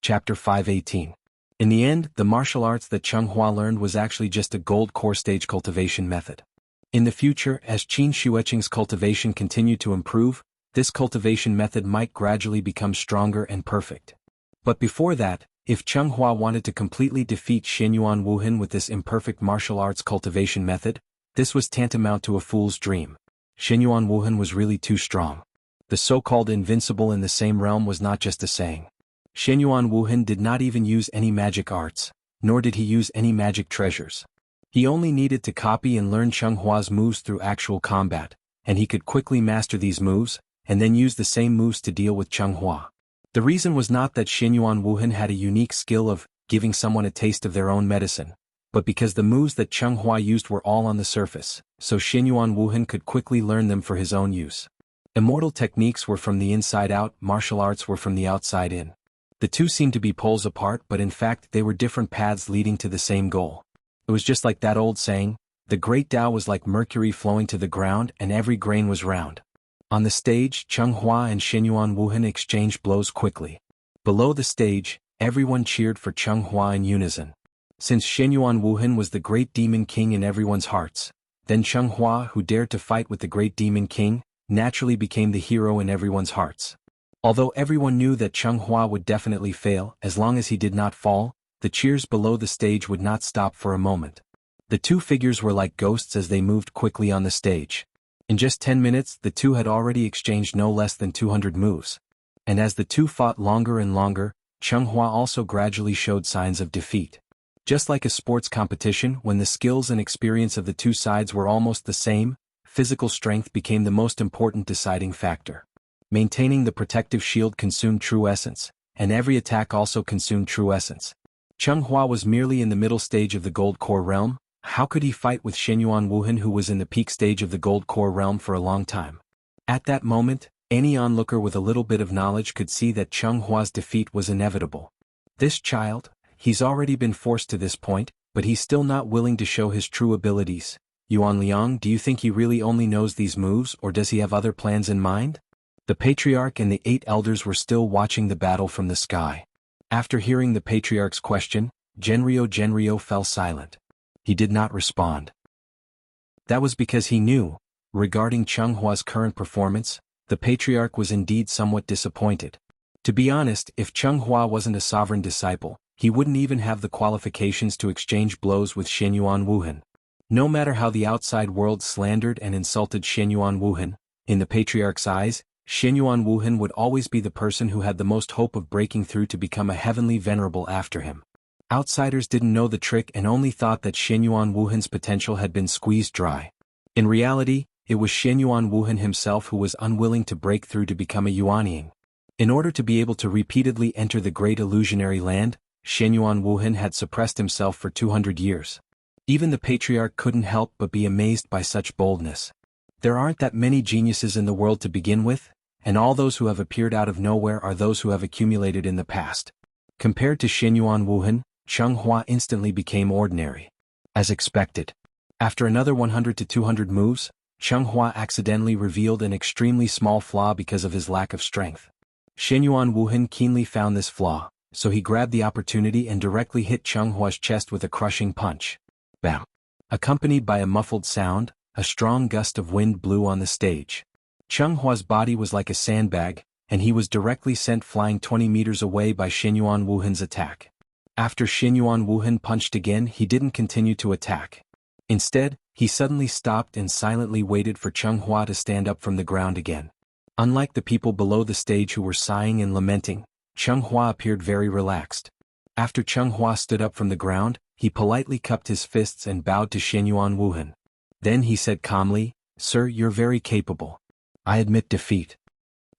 Chapter 518. In the end, the martial arts that Jianghua learned was actually just a gold core stage cultivation method. In the future, as Qin Shueqing's cultivation continued to improve, this cultivation method might gradually become stronger and perfect. But before that, if Jianghua wanted to completely defeat Xianyuan Wuhan with this imperfect martial arts cultivation method, this was tantamount to a fool's dream. Xianyuan Wuhan was really too strong. The so-called invincible in the same realm was not just a saying. Xianyuan Wuhan did not even use any magic arts, nor did he use any magic treasures. He only needed to copy and learn Jianghua's moves through actual combat, and he could quickly master these moves, and then use the same moves to deal with Jianghua. The reason was not that Xianyuan Wuhan had a unique skill of giving someone a taste of their own medicine, but because the moves that Jianghua used were all on the surface, so Xianyuan Wuhan could quickly learn them for his own use. Immortal techniques were from the inside out, martial arts were from the outside in. The two seemed to be poles apart, but in fact they were different paths leading to the same goal. It was just like that old saying, the great Tao was like mercury flowing to the ground and every grain was round. On the stage, Jianghua and Xianyuan Wuhan exchanged blows quickly. Below the stage, everyone cheered for Jianghua in unison. Since Xianyuan Wuhan was the great demon king in everyone's hearts, then Jianghua, who dared to fight with the great demon king, naturally became the hero in everyone's hearts. Although everyone knew that Jianghua would definitely fail, as long as he did not fall, the cheers below the stage would not stop for a moment. The two figures were like ghosts as they moved quickly on the stage. In just 10 minutes, the two had already exchanged no less than 200 moves. And as the two fought longer and longer, Jianghua also gradually showed signs of defeat. Just like a sports competition, when the skills and experience of the two sides were almost the same, physical strength became the most important deciding factor. Maintaining the protective shield consumed true essence, and every attack also consumed true essence. Jianghua was merely in the middle stage of the gold core realm. How could he fight with Xianyuan Wuhan, who was in the peak stage of the gold core realm for a long time? At that moment, any onlooker with a little bit of knowledge could see that Jianghua's defeat was inevitable. This child, he's already been forced to this point, but he's still not willing to show his true abilities. Yuan Liang, do you think he really only knows these moves, or does he have other plans in mind? The patriarch and the 8 elders were still watching the battle from the sky. After hearing the patriarch's question, Genryo fell silent. He did not respond. That was because he knew, regarding Jianghua's current performance, the patriarch was indeed somewhat disappointed. To be honest, if Jianghua wasn't a sovereign disciple, he wouldn't even have the qualifications to exchange blows with Xianyuan Wuhan. No matter how the outside world slandered and insulted Xianyuan Wuhan, in the patriarch's eyes, Xianyuan Wuhan would always be the person who had the most hope of breaking through to become a heavenly venerable after him. Outsiders didn't know the trick and only thought that Xianyuan Wuhan's potential had been squeezed dry. In reality, it was Xianyuan Wuhan himself who was unwilling to break through to become a Yuanying. In order to be able to repeatedly enter the great illusionary land, Xianyuan Wuhan had suppressed himself for 200 years. Even the patriarch couldn't help but be amazed by such boldness. There aren't that many geniuses in the world to begin with, and all those who have appeared out of nowhere are those who have accumulated in the past. Compared to Xianyuan Wuhan, Jianghua instantly became ordinary. As expected. After another 100 to 200 moves, Jianghua accidentally revealed an extremely small flaw because of his lack of strength. Xianyuan Wuhan keenly found this flaw, so he grabbed the opportunity and directly hit Jianghua's chest with a crushing punch. Bam! Accompanied by a muffled sound, a strong gust of wind blew on the stage. Jianghua's body was like a sandbag, and he was directly sent flying 20 meters away by Xianyuan Wuhan's attack. After Xianyuan Wuhan punched again, he didn't continue to attack. Instead, he suddenly stopped and silently waited for Jianghua to stand up from the ground again. Unlike the people below the stage who were sighing and lamenting, Jianghua appeared very relaxed. After Jianghua stood up from the ground, he politely cupped his fists and bowed to Xianyuan Wuhan. Then he said calmly, "Sir, you're very capable. I admit defeat."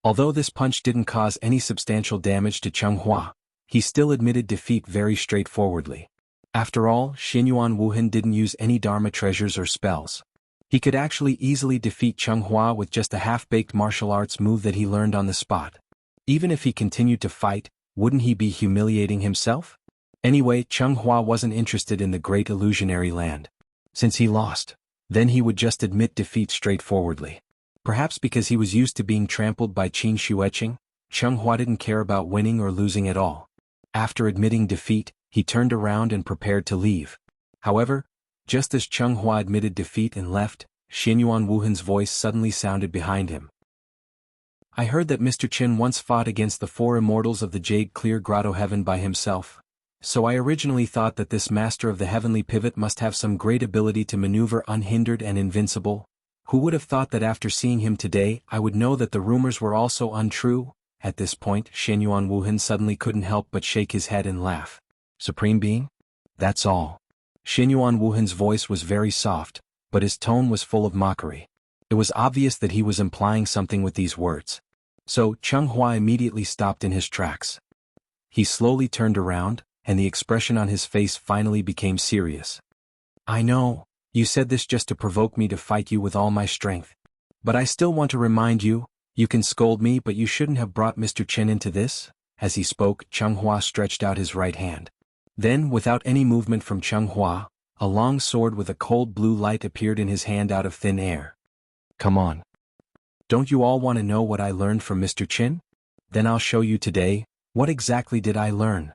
Although this punch didn't cause any substantial damage to Jianghua, he still admitted defeat very straightforwardly. After all, Xianyuan Wuhan didn't use any Dharma treasures or spells. He could actually easily defeat Jianghua with just a half-baked martial arts move that he learned on the spot. Even if he continued to fight, wouldn't he be humiliating himself? Anyway, Jianghua wasn't interested in the great illusionary land. Since he lost, then he would just admit defeat straightforwardly. Perhaps because he was used to being trampled by Qin Shueqing, Jianghua didn't care about winning or losing at all. After admitting defeat, he turned around and prepared to leave. However, just as Changhua admitted defeat and left, Xianyuan Wuhan's voice suddenly sounded behind him. I heard that Mr. Qin once fought against the 4 immortals of the Jade Clear Grotto Heaven by himself. So I originally thought that this master of the heavenly pivot must have some great ability to maneuver unhindered and invincible. Who would have thought that after seeing him today I would know that the rumors were also untrue? At this point, Xianyuan Wuhan suddenly couldn't help but shake his head and laugh. Supreme Being? That's all. Xianyuan Wuhan's voice was very soft, but his tone was full of mockery. It was obvious that he was implying something with these words. So Changhua immediately stopped in his tracks. He slowly turned around, and the expression on his face finally became serious. I know, you said this just to provoke me to fight you with all my strength. But I still want to remind you, you can scold me but you shouldn't have brought Mr. Chen into this. As he spoke, Changhua stretched out his right hand. Then, without any movement from Changhua, a long sword with a cold blue light appeared in his hand out of thin air. Come on. Don't you all want to know what I learned from Mr. Qin? Then I'll show you today. What exactly did I learn?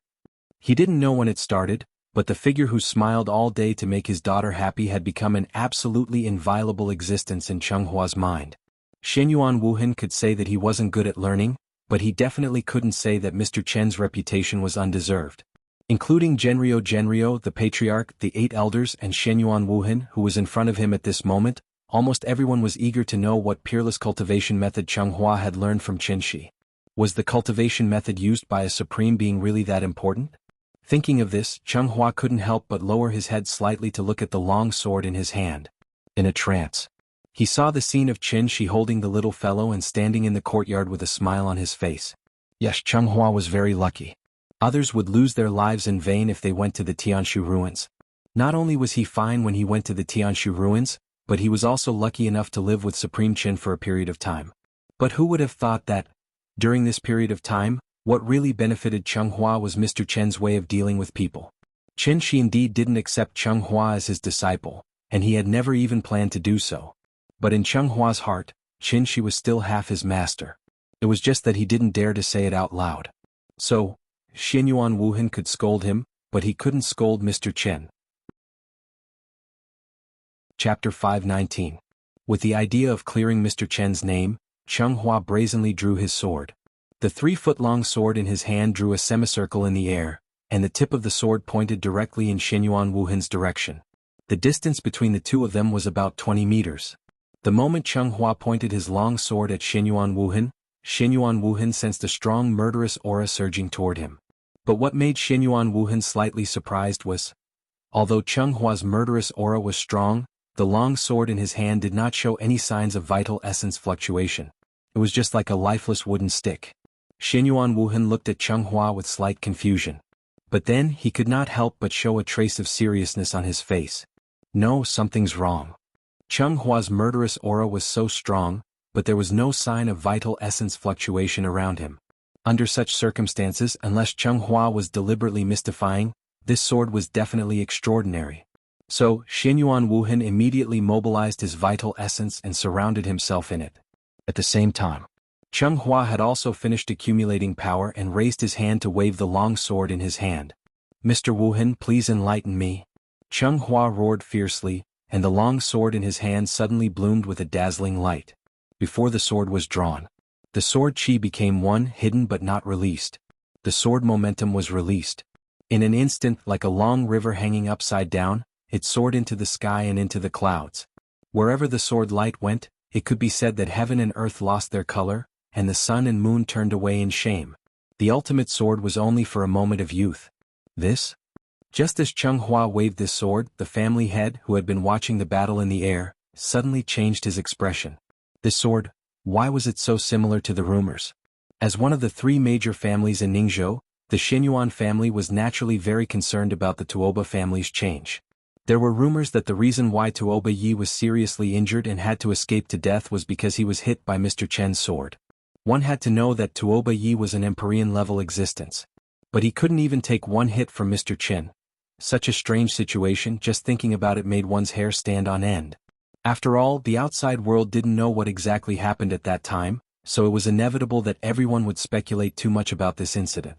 He didn't know when it started, but the figure who smiled all day to make his daughter happy had become an absolutely inviolable existence in Chenghua's mind. Xianyuan Wuhan could say that he wasn't good at learning, but he definitely couldn't say that Mr. Chen's reputation was undeserved. Including Genryo, the patriarch, the 8 elders and Xianyuan Wuhan, who was in front of him at this moment, almost everyone was eager to know what peerless cultivation method Changhua had learned from Qinshi. Was the cultivation method used by a supreme being really that important? Thinking of this, Changhua couldn't help but lower his head slightly to look at the long sword in his hand. In a trance, he saw the scene of Qinshi holding the little fellow and standing in the courtyard with a smile on his face. Yes, Changhua was very lucky. Others would lose their lives in vain if they went to the Tianshu ruins. Not only was he fine when he went to the Tianshu ruins, but he was also lucky enough to live with Supreme Qin for a period of time. But who would have thought that, during this period of time, what really benefited Changhua was Mr. Chen's way of dealing with people. Qinshi indeed didn't accept Changhua as his disciple, and he had never even planned to do so. But in Chenghua's heart, Qinshi was still half his master. It was just that he didn't dare to say it out loud. So, Xianyuan Wuhan could scold him, but he couldn't scold Mr. Chen. Chapter 519. With the idea of clearing Mr. Chen's name, Changhua brazenly drew his sword. The 3-foot-long sword in his hand drew a semicircle in the air, and the tip of the sword pointed directly in Xianyuan Wuhan's direction. The distance between the two of them was about 20 meters. The moment Changhua pointed his long sword at Xianyuan Wuhan sensed a strong murderous aura surging toward him. But what made Xianyuan Wuhan slightly surprised was, although Chenghua's murderous aura was strong, the long sword in his hand did not show any signs of vital essence fluctuation. It was just like a lifeless wooden stick. Xianyuan Wuhan looked at Changhua with slight confusion. But then he could not help but show a trace of seriousness on his face. No, something's wrong. Chenghua's murderous aura was so strong, but there was no sign of vital essence fluctuation around him. Under such circumstances, unless Changhua was deliberately mystifying, this sword was definitely extraordinary. So, Xianyuan Wuhan immediately mobilized his vital essence and surrounded himself in it. At the same time, Changhua had also finished accumulating power and raised his hand to wave the long sword in his hand. Mr. Wuhan, please enlighten me. Changhua roared fiercely, and the long sword in his hand suddenly bloomed with a dazzling light. Before the sword was drawn, the sword chi became one, hidden but not released. The sword momentum was released. In an instant, like a long river hanging upside down, it soared into the sky and into the clouds. Wherever the sword light went, it could be said that heaven and earth lost their color, and the sun and moon turned away in shame. The ultimate sword was only for a moment of youth. This? Just as Changhua waved this sword, the family head, who had been watching the battle in the air, suddenly changed his expression. This sword, why was it so similar to the rumors? As one of the 3 major families in Ningzhou, the Xianyuan family was naturally very concerned about the Tuoba family's change. There were rumors that the reason why Tuoba Yi was seriously injured and had to escape to death was because he was hit by Mr. Chen's sword. One had to know that Tuoba Yi was an Empyrean-level existence. But he couldn't even take one hit from Mr. Chen. Such a strange situation, just thinking about it made one's hair stand on end. After all, the outside world didn't know what exactly happened at that time, so it was inevitable that everyone would speculate too much about this incident.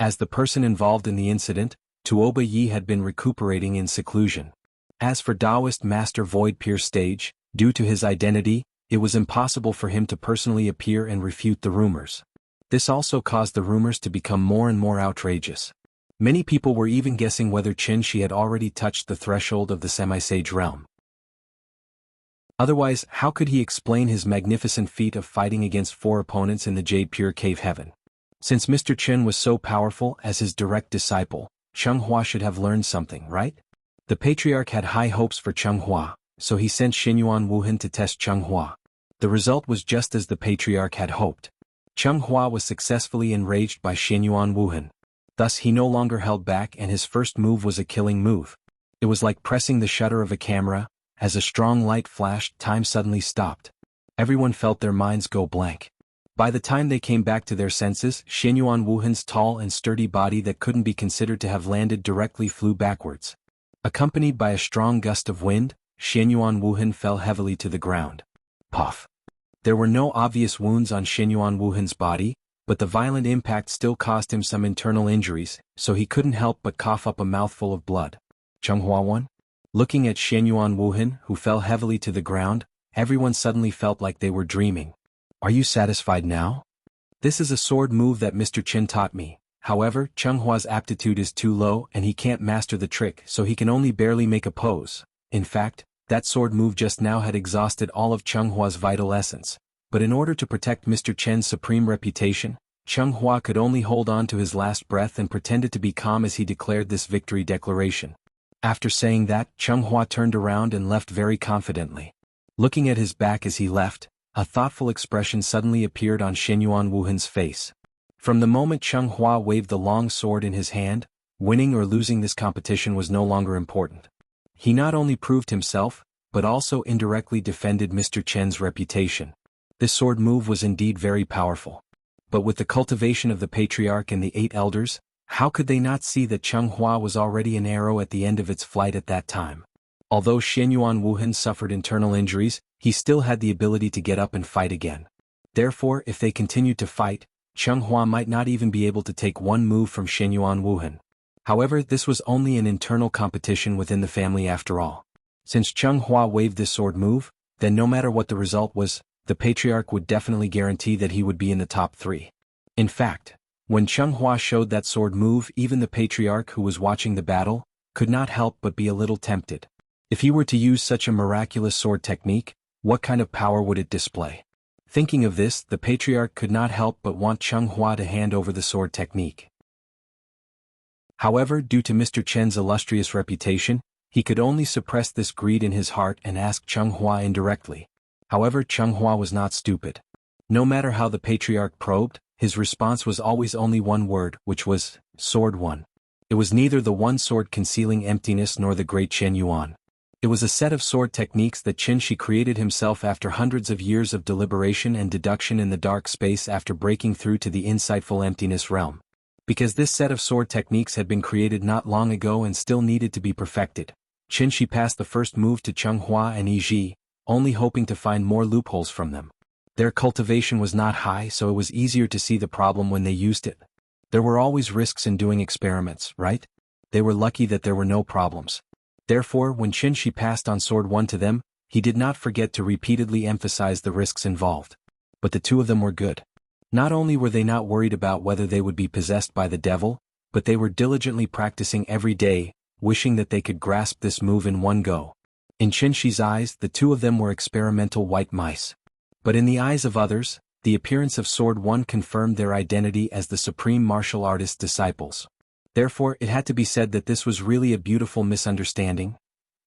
As the person involved in the incident, Tuoba Yi had been recuperating in seclusion. As for Taoist Master Void Pierce Stage, due to his identity, it was impossible for him to personally appear and refute the rumors. This also caused the rumors to become more and more outrageous. Many people were even guessing whether Qin Shi had already touched the threshold of the semi-sage realm. Otherwise, how could he explain his magnificent feat of fighting against 4 opponents in the Jade Pure Cave Heaven? Since Mr. Qin was so powerful as his direct disciple, Chenghua should have learned something, right? The Patriarch had high hopes for Chenghua, so he sent Xinyuan Wuhan to test Chenghua. The result was just as the Patriarch had hoped. Chenghua was successfully enraged by Xinyuan Wuhan. Thus he no longer held back and his first move was a killing move. It was like pressing the shutter of a camera. As a strong light flashed, time suddenly stopped. Everyone felt their minds go blank. By the time they came back to their senses, Xinyuan Wuhan's tall and sturdy body that couldn't be considered to have landed directly flew backwards. Accompanied by a strong gust of wind, Xinyuan Wuhan fell heavily to the ground. Puff. There were no obvious wounds on Xinyuan Wuhan's body, but the violent impact still caused him some internal injuries, so he couldn't help but cough up a mouthful of blood. Chenghua won? Looking at Xinyuan Wuhan, who fell heavily to the ground, everyone suddenly felt like they were dreaming. Are you satisfied now? This is a sword move that Mr. Qin taught me. However, Chenghua's aptitude is too low and he can't master the trick, so he can only barely make a pose. In fact, that sword move just now had exhausted all of Chenghua's vital essence. But in order to protect Mr. Chen's supreme reputation, Chenghua could only hold on to his last breath and pretended to be calm as he declared this victory declaration. After saying that, Chenghua turned around and left very confidently. Looking at his back as he left, a thoughtful expression suddenly appeared on Xinyuan Wuhan's face. From the moment Chenghua waved the long sword in his hand, winning or losing this competition was no longer important. He not only proved himself, but also indirectly defended Mr. Chen's reputation. This sword move was indeed very powerful. But with the cultivation of the Patriarch and the 8 elders, how could they not see that Chenghua was already an arrow at the end of its flight at that time? Although Xinyuan Wuhan suffered internal injuries, he still had the ability to get up and fight again. Therefore, if they continued to fight, Chenghua might not even be able to take one move from Xinyuan Wuhan. However, this was only an internal competition within the family after all. Since Chenghua waved this sword move, then no matter what the result was, the Patriarch would definitely guarantee that he would be in the top 3. In fact, when Chenghua showed that sword move, even the Patriarch who was watching the battle could not help but be a little tempted. If he were to use such a miraculous sword technique, what kind of power would it display? Thinking of this, the Patriarch could not help but want Chenghua to hand over the sword technique. However, due to Mr. Chen's illustrious reputation, he could only suppress this greed in his heart and ask Chenghua indirectly. However, Chenghua was not stupid. No matter how the Patriarch probed, his response was always only one word, which was, Sword 1. It was neither the one sword concealing emptiness nor the great Chen Yuan. It was a set of sword techniques that Qin Shi created himself after hundreds of years of deliberation and deduction in the dark space after breaking through to the insightful emptiness realm. Because this set of sword techniques had been created not long ago and still needed to be perfected, Qin Shi passed the first move to Chenghua and Yi Ji, only hoping to find more loopholes from them. Their cultivation was not high, so it was easier to see the problem when they used it. There were always risks in doing experiments, right? They were lucky that there were no problems. Therefore, when Qin Shi passed on Sword 1 to them, he did not forget to repeatedly emphasize the risks involved. But the two of them were good. Not only were they not worried about whether they would be possessed by the devil, but they were diligently practicing every day, wishing that they could grasp this move in one go. In Qin Shi's eyes, the two of them were experimental white mice. But in the eyes of others, the appearance of Sword 1 confirmed their identity as the supreme martial artist's disciples. Therefore, it had to be said that this was really a beautiful misunderstanding.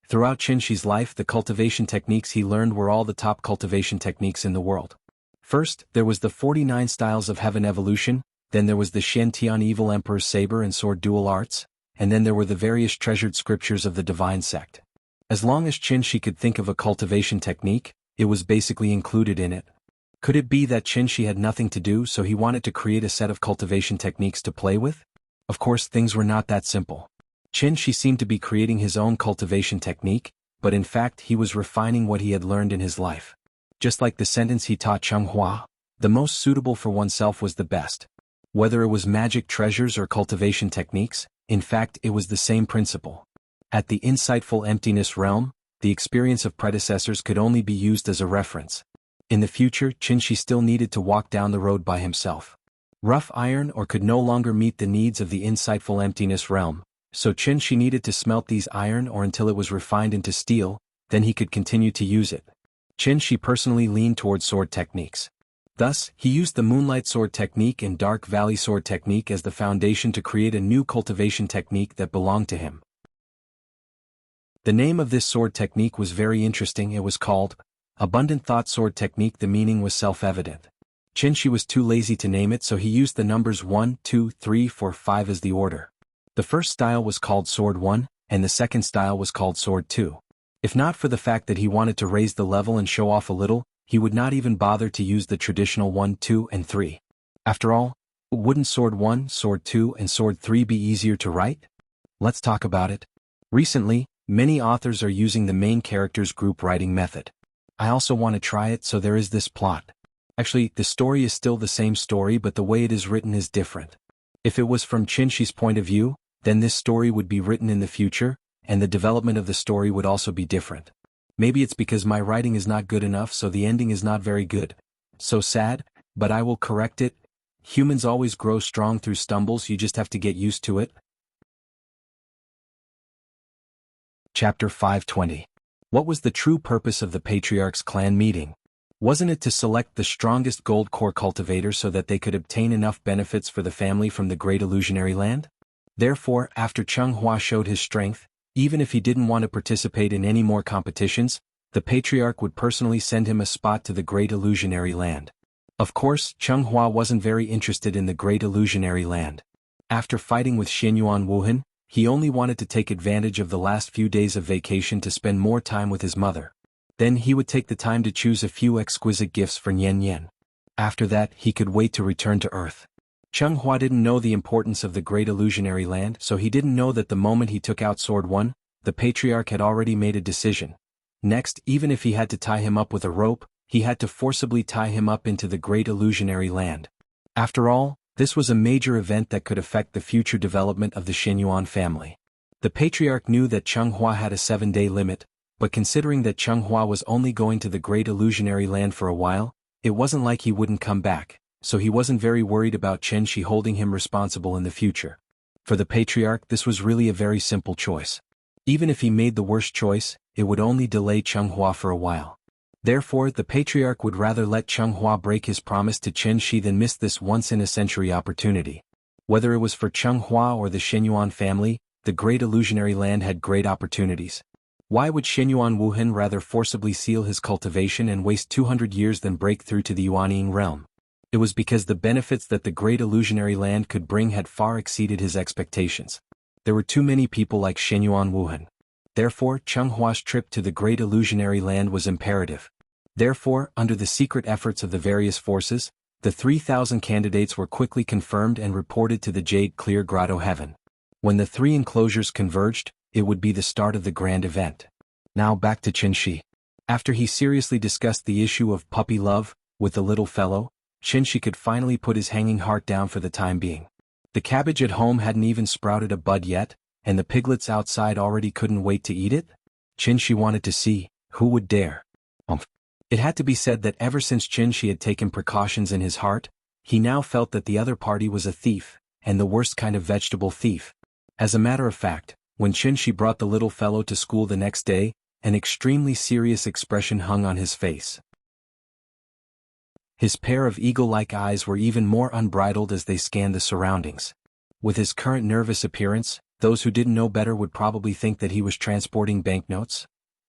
Throughout Qin Shi's life, the cultivation techniques he learned were all the top cultivation techniques in the world. First, there was the 49 styles of heaven evolution, then there was the Shen Tian Evil Emperor's saber and sword dual arts, and then there were the various treasured scriptures of the divine sect. As long as Qin Shi could think of a cultivation technique, it was basically included in it. Could it be that Qin Shi had nothing to do, so he wanted to create a set of cultivation techniques to play with? Of course, things were not that simple. Qin Shi seemed to be creating his own cultivation technique, but in fact he was refining what he had learned in his life. Just like the sentence he taught Chenghua, the most suitable for oneself was the best. Whether it was magic treasures or cultivation techniques, in fact it was the same principle. At the insightful emptiness realm, the experience of predecessors could only be used as a reference. In the future, Qinshi still needed to walk down the road by himself. Rough iron ore could no longer meet the needs of the insightful emptiness realm, so Qinshi needed to smelt these iron ore until it was refined into steel, then he could continue to use it. Qinshi personally leaned toward sword techniques. Thus, he used the Moonlight Sword technique and Dark Valley Sword technique as the foundation to create a new cultivation technique that belonged to him. The name of this sword technique was very interesting. It was called Abundant Thought Sword Technique. The meaning was self-evident. Qinshi was too lazy to name it, so he used the numbers 1, 2, 3, 4, 5 as the order. The first style was called Sword 1, and the second style was called Sword 2. If not for the fact that he wanted to raise the level and show off a little, he would not even bother to use the traditional 1, 2, and 3. After all, wouldn't Sword 1, Sword 2, and Sword 3 be easier to write? Let's talk about it. Recently, many authors are using the main character's group writing method. I also want to try it, so there is this plot. Actually, the story is still the same story, but the way it is written is different. If it was from Qinshi's point of view, then this story would be written in the future, and the development of the story would also be different. Maybe it's because my writing is not good enough, so the ending is not very good. So sad, but I will correct it. Humans always grow strong through stumbles, you just have to get used to it. Chapter 520. What was the true purpose of the Patriarch's clan meeting? Wasn't it to select the strongest gold core cultivators so that they could obtain enough benefits for the family from the Great Illusionary Land? Therefore, after Jianghu showed his strength, even if he didn't want to participate in any more competitions, the Patriarch would personally send him a spot to the Great Illusionary Land. Of course, Jianghu wasn't very interested in the Great Illusionary Land. After fighting with Xianyuan Wuhan, he only wanted to take advantage of the last few days of vacation to spend more time with his mother. Then he would take the time to choose a few exquisite gifts for Nian Nian. After that, he could wait to return to Earth. Jianghu didn't know the importance of the Great Illusionary Land, so he didn't know that the moment he took out Sword 1, the Patriarch had already made a decision. Next, even if he had to tie him up with a rope, he had to forcibly tie him up into the Great Illusionary Land. After all, this was a major event that could affect the future development of the Xianyuan family. The Patriarch knew that Jianghu had a 7-day limit, but considering that Jianghu was only going to the Great Illusionary Land for a while, it wasn't like he wouldn't come back, so he wasn't very worried about Qianshi holding him responsible in the future. For the Patriarch, this was really a very simple choice. Even if he made the worst choice, it would only delay Jianghu for a while. Therefore, the Patriarch would rather let Jianghu break his promise to Qianshi than miss this once-in-a-century opportunity. Whether it was for Jianghu or the Xianyuan family, the Great Illusionary Land had great opportunities. Why would Xianyuan Wuhan rather forcibly seal his cultivation and waste 200 years than break through to the Yuanying realm? It was because the benefits that the Great Illusionary Land could bring had far exceeded his expectations. There were too many people like Xianyuan Wuhan. Therefore, Jianghu's trip to the Great Illusionary Land was imperative. Therefore, under the secret efforts of the various forces, the 3,000 candidates were quickly confirmed and reported to the Jade Clear Grotto Heaven. When the 3 enclosures converged, it would be the start of the grand event. Now back to Qianshi. After he seriously discussed the issue of puppy love with the little fellow, Qianshi could finally put his hanging heart down for the time being. The cabbage at home hadn't even sprouted a bud yet, and the piglets outside already couldn't wait to eat it. Qianshi wanted to see who would dare. It had to be said that ever since Qianshi had taken precautions in his heart, he now felt that the other party was a thief, and the worst kind of vegetable thief. As a matter of fact, when Qianshi brought the little fellow to school the next day, an extremely serious expression hung on his face. His pair of eagle-like eyes were even more unbridled as they scanned the surroundings. With his current nervous appearance, those who didn't know better would probably think that he was transporting banknotes.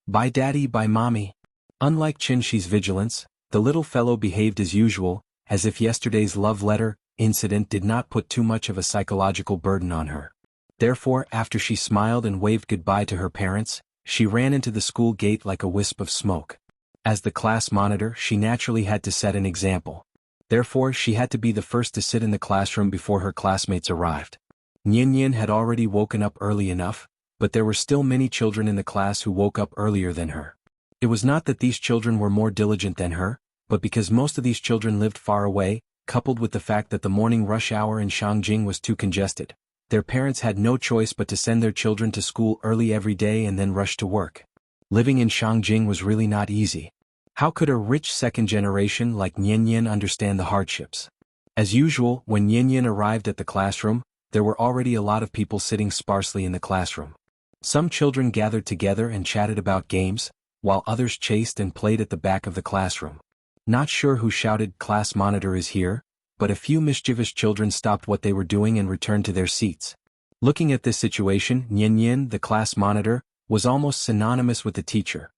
Bye daddy, bye mommy. Unlike Qianshi's vigilance, the little fellow behaved as usual, as if yesterday's love letter incident did not put too much of a psychological burden on her. Therefore, after she smiled and waved goodbye to her parents, she ran into the school gate like a wisp of smoke. As the class monitor, she naturally had to set an example. Therefore, she had to be the first to sit in the classroom before her classmates arrived. Nian Nian had already woken up early enough, but there were still many children in the class who woke up earlier than her. It was not that these children were more diligent than her, but because most of these children lived far away, coupled with the fact that the morning rush hour in Shangjing was too congested. Their parents had no choice but to send their children to school early every day and then rush to work. Living in Shangjing was really not easy. How could a rich second generation like Nian understand the hardships? As usual, when Nian arrived at the classroom, there were already a lot of people sitting sparsely in the classroom. Some children gathered together and chatted about games, while others chased and played at the back of the classroom. Not sure who shouted "Class monitor is here," but a few mischievous children stopped what they were doing and returned to their seats. Looking at this situation, Nian, the class monitor, was almost synonymous with the teacher.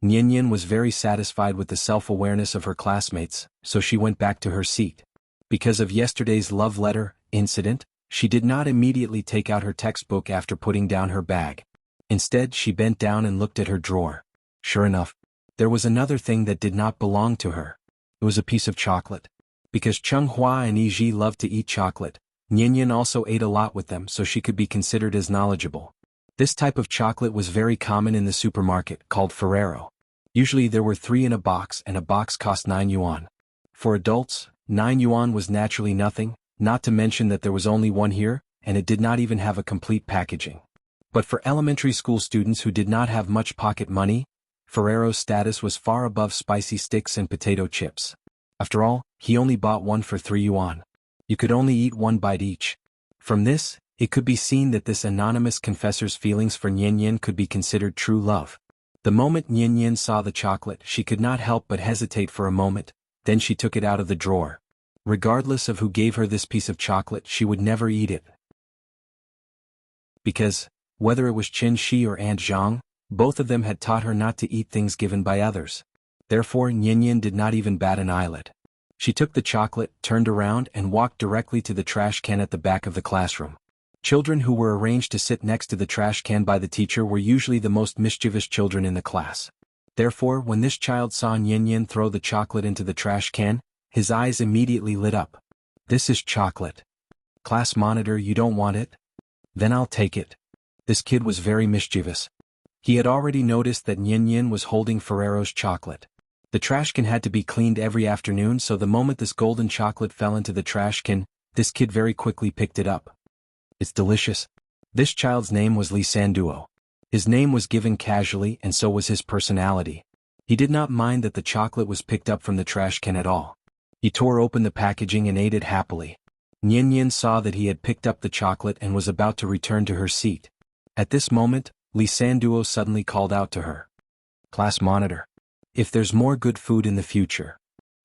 Nian was very satisfied with the self-awareness of her classmates, so she went back to her seat. Because of yesterday's love letter incident, she did not immediately take out her textbook after putting down her bag. Instead, she bent down and looked at her drawer. Sure enough, there was another thing that did not belong to her. It was a piece of chocolate. Because Chenghua and Yiji loved to eat chocolate, Nian also ate a lot with them so she could be considered as knowledgeable. This type of chocolate was very common in the supermarket, called Ferrero. Usually there were 3 in a box and a box cost 9 yuan. For adults, 9 yuan was naturally nothing, not to mention that there was only one here, and it did not even have a complete packaging. But for elementary school students who did not have much pocket money, Ferrero's status was far above spicy sticks and potato chips. After all, he only bought one for 3 yuan. You could only eat 1 bite each. From this, it could be seen that this anonymous confessor's feelings for Nian could be considered true love. The moment Nian saw the chocolate, she could not help but hesitate for a moment, then she took it out of the drawer. Regardless of who gave her this piece of chocolate, she would never eat it. Because, whether it was Qin Shi or Aunt Zhang, both of them had taught her not to eat things given by others. Therefore Nian did not even bat an eyelid. She took the chocolate, turned around and walked directly to the trash can at the back of the classroom. Children who were arranged to sit next to the trash can by the teacher were usually the most mischievous children in the class. Therefore, when this child saw Nian throw the chocolate into the trash can, his eyes immediately lit up. "This is chocolate. Class monitor, you don't want it? Then I'll take it." This kid was very mischievous. He had already noticed that Nian was holding Ferrero's chocolate. The trash can had to be cleaned every afternoon, so the moment this golden chocolate fell into the trash can, this kid very quickly picked it up. "It's delicious." This child's name was Li Sanduo. His name was given casually and so was his personality. He did not mind that the chocolate was picked up from the trash can at all. He tore open the packaging and ate it happily. Nian saw that he had picked up the chocolate and was about to return to her seat. At this moment, Li Sanduo suddenly called out to her. "Class monitor. If there's more good food in the future,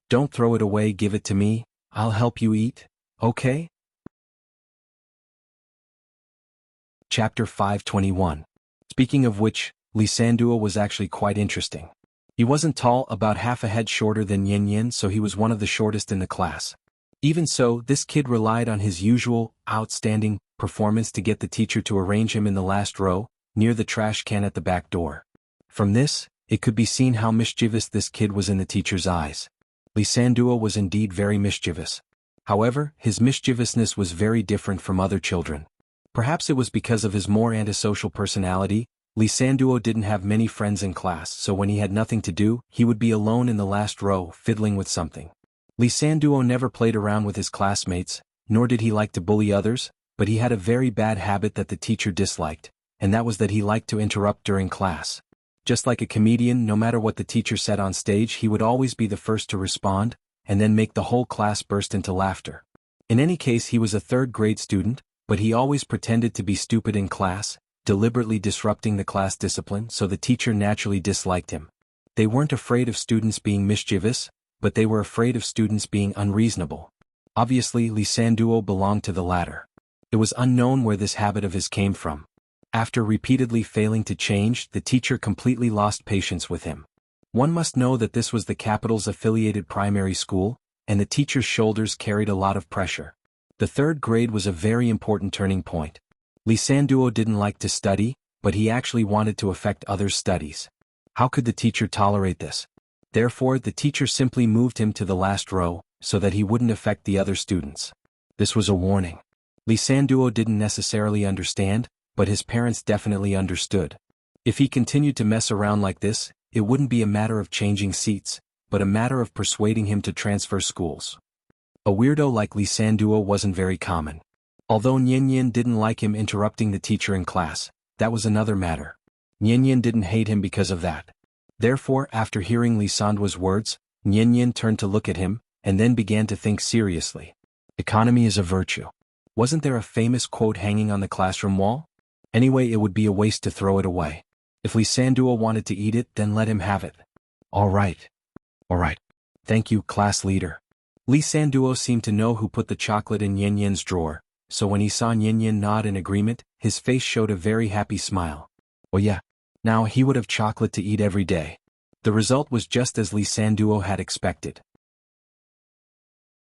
don't throw it away, give it to me, I'll help you eat, okay?" Chapter 521. Speaking of which, Li Sanduo was actually quite interesting. He wasn't tall, about half a head shorter than Nian, so he was one of the shortest in the class. Even so, this kid relied on his usual, outstanding, performance to get the teacher to arrange him in the last row, near the trash can at the back door. From this, it could be seen how mischievous this kid was in the teacher's eyes. Li Sanduo was indeed very mischievous. However, his mischievousness was very different from other children. Perhaps it was because of his more antisocial personality. Li Sanduo didn't have many friends in class, so when he had nothing to do, he would be alone in the last row, fiddling with something. Li Sanduo never played around with his classmates, nor did he like to bully others, but he had a very bad habit that the teacher disliked, and that was that he liked to interrupt during class. Just like a comedian, no matter what the teacher said on stage, he would always be the first to respond, and then make the whole class burst into laughter. In any case, he was a third-grade student, but he always pretended to be stupid in class, deliberately disrupting the class discipline, so the teacher naturally disliked him. They weren't afraid of students being mischievous, but they were afraid of students being unreasonable. Obviously, Li Sanduo belonged to the latter. It was unknown where this habit of his came from. After repeatedly failing to change, the teacher completely lost patience with him. One must know that this was the capital's affiliated primary school, and the teacher's shoulders carried a lot of pressure. The third grade was a very important turning point. Li Sanduo didn't like to study, but he actually wanted to affect others' studies. How could the teacher tolerate this? Therefore, the teacher simply moved him to the last row, so that he wouldn't affect the other students. This was a warning. Li Sanduo didn't necessarily understand, but his parents definitely understood. If he continued to mess around like this, it wouldn't be a matter of changing seats, but a matter of persuading him to transfer schools. A weirdo like Lee Sanduo wasn't very common. Although Nian didn't like him interrupting the teacher in class, that was another matter. Nian didn't hate him because of that. Therefore, after hearing Lee Sanduo's words, Nian turned to look at him, and then began to think seriously. Economy is a virtue. Wasn't there a famous quote hanging on the classroom wall? Anyway, it would be a waste to throw it away. If Lee Sanduo wanted to eat it, then let him have it. All right. Thank you, class leader. Lee Sanduo seemed to know who put the chocolate in Nian's drawer, so when he saw Nian nod in agreement, his face showed a very happy smile. Oh yeah. Now he would have chocolate to eat every day. The result was just as Lee Sanduo had expected.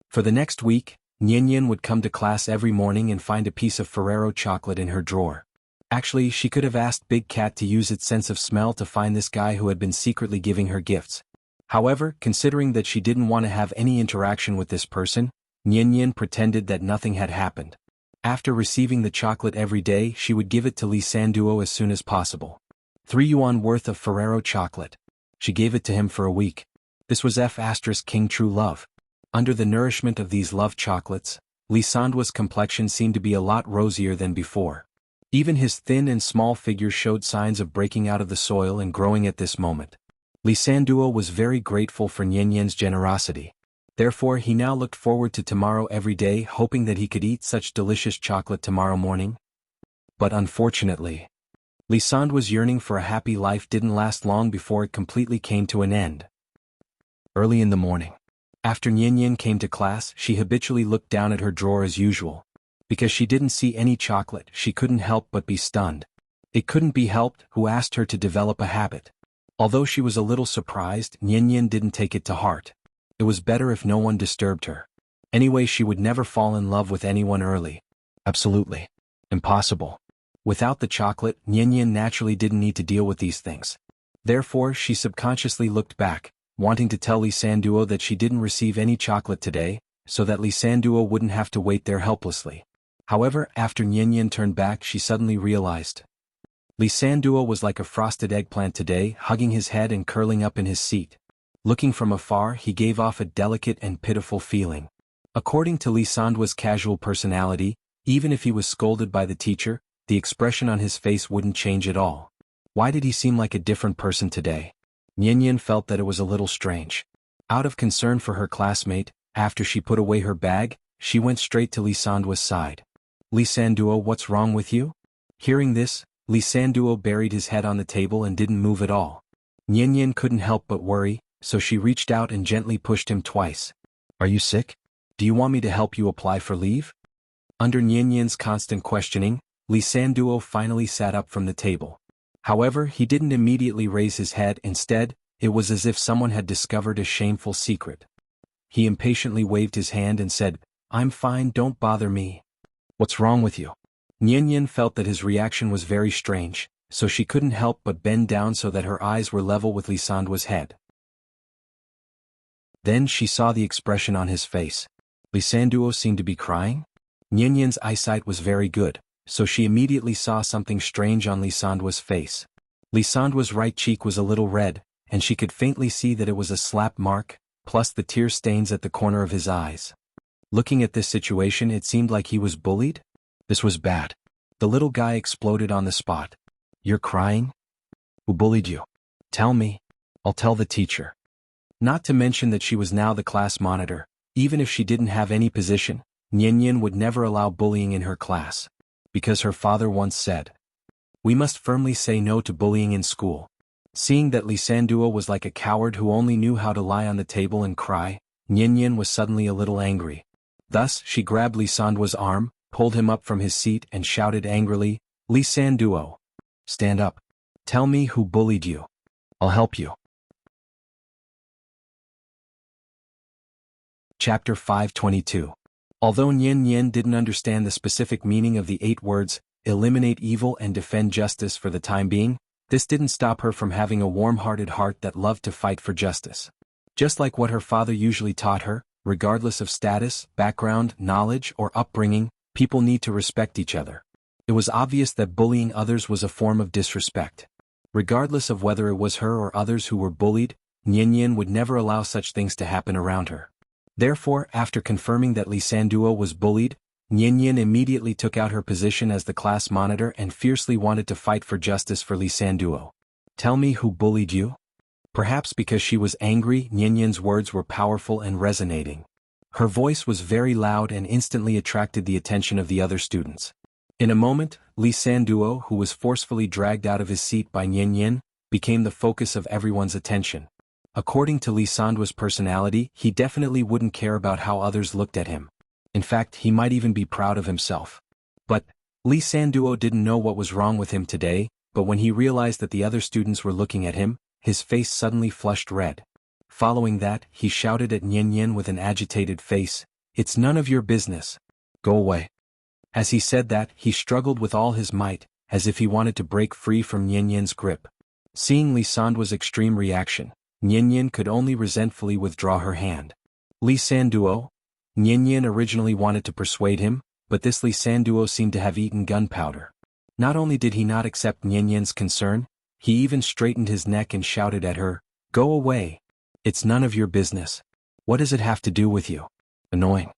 For the next week, Nian would come to class every morning and find a piece of Ferrero chocolate in her drawer. Actually, she could have asked Big Cat to use its sense of smell to find this guy who had been secretly giving her gifts. However, considering that she didn't want to have any interaction with this person, Nian pretended that nothing had happened. After receiving the chocolate every day, she would give it to Lee Sanduo as soon as possible. 3 yuan worth of Ferrero chocolate. She gave it to him for a week. This was King true love. Under the nourishment of these love chocolates, Lee Sanduo's complexion seemed to be a lot rosier than before. Even his thin and small figure showed signs of breaking out of the soil and growing at this moment. Lee Sanduo was very grateful for Nian's generosity. Therefore, he now looked forward to tomorrow every day, hoping that he could eat such delicious chocolate tomorrow morning. But unfortunately, Lee Sanduo's yearning for a happy life didn't last long before it completely came to an end. Early in the morning, after Nian came to class, she habitually looked down at her drawer as usual. Because she didn't see any chocolate, she couldn't help but be stunned. It couldn't be helped, who asked her to develop a habit. Although she was a little surprised, Nian didn't take it to heart. It was better if no one disturbed her. Anyway, she would never fall in love with anyone early. Absolutely. Impossible. Without the chocolate, Nian naturally didn't need to deal with these things. Therefore, she subconsciously looked back, wanting to tell Lee Sanduo that she didn't receive any chocolate today, so that Lee Sanduo wouldn't have to wait there helplessly. However, after Nian turned back, she suddenly realized. Lee Sanduo was like a frosted eggplant today, hugging his head and curling up in his seat. Looking from afar, he gave off a delicate and pitiful feeling. According to Lee Sanduo's casual personality, even if he was scolded by the teacher, the expression on his face wouldn't change at all. Why did he seem like a different person today? Nian felt that it was a little strange. Out of concern for her classmate, after she put away her bag, she went straight to Lee Sanduo's side. Lee Sanduo, what's wrong with you? Hearing this, Lee Sanduo buried his head on the table and didn't move at all. Nian couldn't help but worry, so she reached out and gently pushed him twice. Are you sick? Do you want me to help you apply for leave? Under Nian's constant questioning, Lee Sanduo finally sat up from the table. However, he didn't immediately raise his head. Instead, it was as if someone had discovered a shameful secret. He impatiently waved his hand and said, I'm fine, don't bother me. What's wrong with you? Nian felt that his reaction was very strange, so she couldn't help but bend down so that her eyes were level with Lee Sanduo's head. Then she saw the expression on his face. Lee Sanduo seemed to be crying. Nian's eyesight was very good, so she immediately saw something strange on Lee Sanduo's face. Lee Sanduo's right cheek was a little red, and she could faintly see that it was a slap mark, plus the tear stains at the corner of his eyes. Looking at this situation, it seemed like he was bullied. This was bad. The little guy exploded on the spot. You're crying? Who bullied you? Tell me. I'll tell the teacher. Not to mention that she was now the class monitor. Even if she didn't have any position, Nian would never allow bullying in her class. Because her father once said, we must firmly say no to bullying in school. Seeing that Lee Sanduo was like a coward who only knew how to lie on the table and cry, Nian was suddenly a little angry. Thus, she grabbed Lee Sanduo's arm, pulled him up from his seat and shouted angrily, Lee Sanduo, stand up. Tell me who bullied you. I'll help you. Chapter 522. Although Nian didn't understand the specific meaning of the 8 words, eliminate evil and defend justice for the time being, this didn't stop her from having a warm-hearted heart that loved to fight for justice. Just like what her father usually taught her, regardless of status, background, knowledge, or upbringing, people need to respect each other. It was obvious that bullying others was a form of disrespect. Regardless of whether it was her or others who were bullied, Nian would never allow such things to happen around her. Therefore, after confirming that Li Sanduo was bullied, Nian immediately took out her position as the class monitor and fiercely wanted to fight for justice for Li Sanduo. Tell me who bullied you? Perhaps because she was angry, Nian's words were powerful and resonating. Her voice was very loud and instantly attracted the attention of the other students. In a moment, Li Sanduo, who was forcefully dragged out of his seat by Nian, became the focus of everyone's attention. According to Li Sanduo's personality, he definitely wouldn't care about how others looked at him. In fact, he might even be proud of himself. But Li Sanduo didn't know what was wrong with him today, but when he realized that the other students were looking at him, his face suddenly flushed red. Following that, he shouted at Nian with an agitated face, "It's none of your business. Go away." As he said that, he struggled with all his might, as if he wanted to break free from Nian's grip. Seeing Li Sanduo's extreme reaction, Nian could only resentfully withdraw her hand. Li Sanduo? Nian originally wanted to persuade him, but this Li Sanduo seemed to have eaten gunpowder. Not only did he not accept Nian's concern, he even straightened his neck and shouted at her, "Go away. It's none of your business. What does it have to do with you?" Annoying.